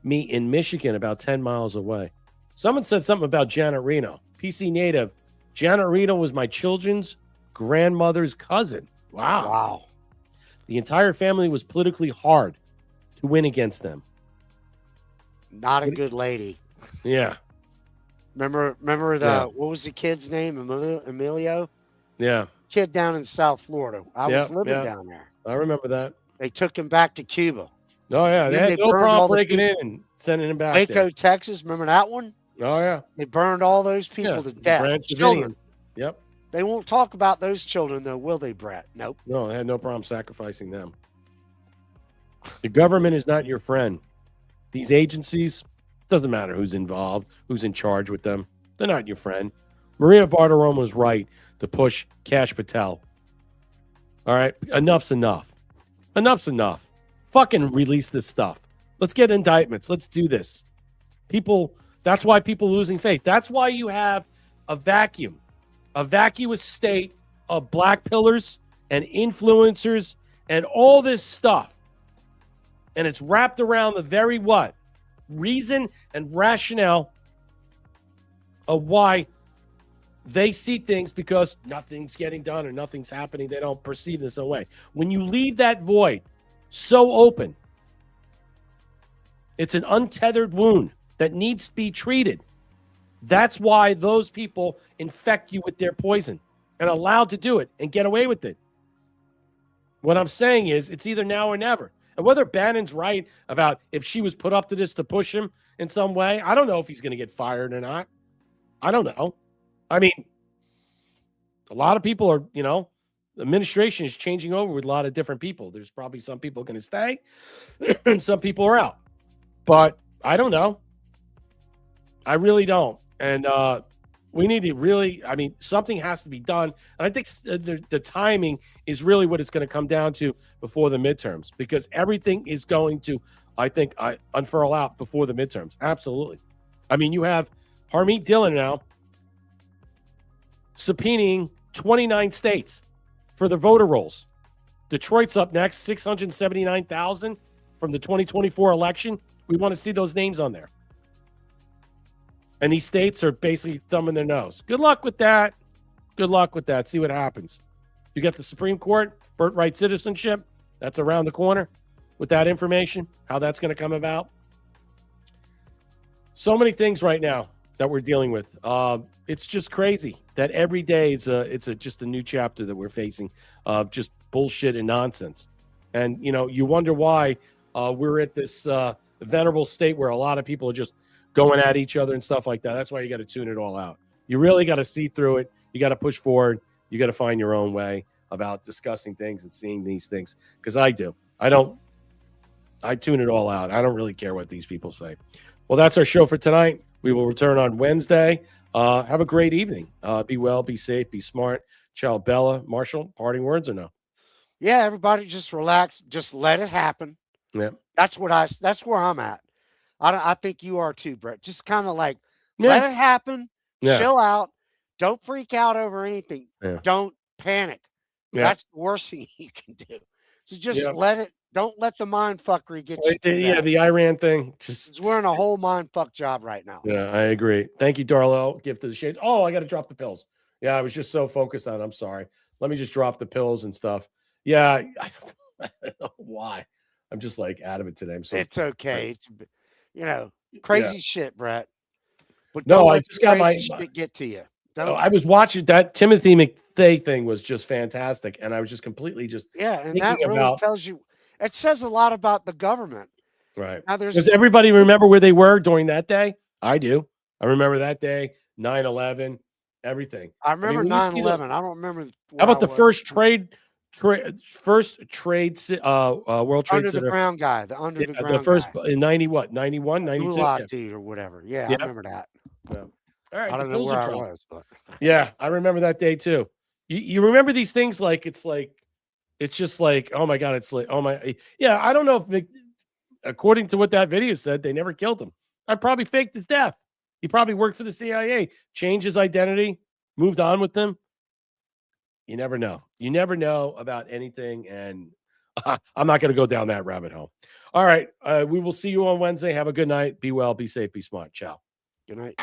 me in Michigan, about 10 miles away. Someone said something about Janet Reno. PC native. Janet Reno was my children's grandmother's cousin. Wow. Wow. The entire family was politically hard to win against them. Not a good lady. Yeah. Remember what was the kid's name? Emilio? Yeah. Kid down in South Florida. I was living down there. I remember that. They took him back to Cuba. Oh, yeah. They Then had no burned problem all the breaking in people- and sending him back Waco, there. Texas. Remember that one? Oh, yeah. They burned all those people Yeah, to the death. Branch Children. Davidians. Yep. They won't talk about those children, though, will they, Brett? Nope. No, they had no problem sacrificing them. The government is not your friend. These agencies, doesn't matter who's involved, who's in charge with them. They're not your friend. Maria Bartiromo was right to push Kash Patel. All right, enough's enough. Enough's enough. Fucking release this stuff. Let's get indictments. Let's do this. People, that's why people are losing faith. That's why you have a vacuous state of black pillars and influencers and all this stuff. And it's wrapped around the very what? Reason and rationale of why they see things because nothing's getting done or nothing's happening. They don't perceive this way. When you leave that void so open, it's an untethered wound that needs to be treated. That's why those people infect you with their poison and allowed to do it and get away with it. What I'm saying is it's either now or never. And whether Bannon's right about if she was put up to this to push him in some way, I don't know if he's going to get fired or not. I don't know. I mean, a lot of people are, the administration is changing over with a lot of different people. There's probably some people going to stay and some people are out. But I don't know. I really don't. And we need to really, something has to be done. And I think the timing is really what it's going to come down to before the midterms, because everything is going to, I think, unfurl out before the midterms. Absolutely. You have Harmeet Dillon now subpoenaing 29 states for the voter rolls. Detroit's up next, 679,000 from the 2024 election. We want to see those names on there. And these states are basically thumbing their nose. Good luck with that. Good luck with that. See what happens. You got the Supreme Court, birthright citizenship. That's around the corner with that information, how that's going to come about. So many things right now that we're dealing with. It's just crazy that every day it's just a new chapter that we're facing of just bullshit and nonsense. And, you wonder why we're at this venerable state where a lot of people are just going at each other and stuff like that. That's why you got to tune it all out. You really got to see through it. You got to push forward. You got to find your own way about discussing things and seeing these things. Because I do. I tune it all out. I don't really care what these people say. Well, that's our show for tonight. We will return on Wednesday. Have a great evening. Be well, be safe, be smart. Ciao, Bella. Marshall, parting words or no? Yeah, everybody just relax. Just let it happen. Yeah. That's where I'm at. I think you are too, Brett. Just kind of like let it happen. Yeah. Chill out. Don't freak out over anything. Yeah. Don't panic. Yeah. That's the worst thing you can do. So just let it. Don't let the mind fuckery get you. Yeah, the Iran thing. We're in a whole mind fuck job right now. Yeah, I agree. Thank you, Darlo. Gift of the shades. Oh, I got to drop the pills. Yeah, I was just so focused on it. I'm sorry. Let me just drop the pills and stuff. Yeah, I don't know why. I'm just like out of it today. I'm so It's okay. It's crazy shit, Brett. But No, don't I let just the got crazy my. shit get to you. I was watching that Timothy McVeigh thing was just fantastic, and I was just completely just Yeah, and thinking that really about tells you. It says a lot about the government. right. Now there's Does everybody remember where they were during that day? I do. I remember that day, 9/11, everything. I remember when you see those, 9/11. I don't remember how where about I the was. first World Trade Under the Center? ground guy, the under the The ground first guy. in 90 what? 91, 92? Gulag Yeah. dude or whatever. Yeah, I Yep. remember that. Yeah. All right, I the don't know pills where are I dropped. was, but Yeah, I remember that day too. You remember these things like it's just like, oh my God, it's like, oh my, yeah, I don't know if according to what that video said, they never killed him. I probably faked his death. He probably worked for the CIA, changed his identity, moved on with them. You never know. You never know about anything, and I'm not going to go down that rabbit hole. All right, we will see you on Wednesday. Have a good night. Be well, be safe, be smart. Ciao. good night.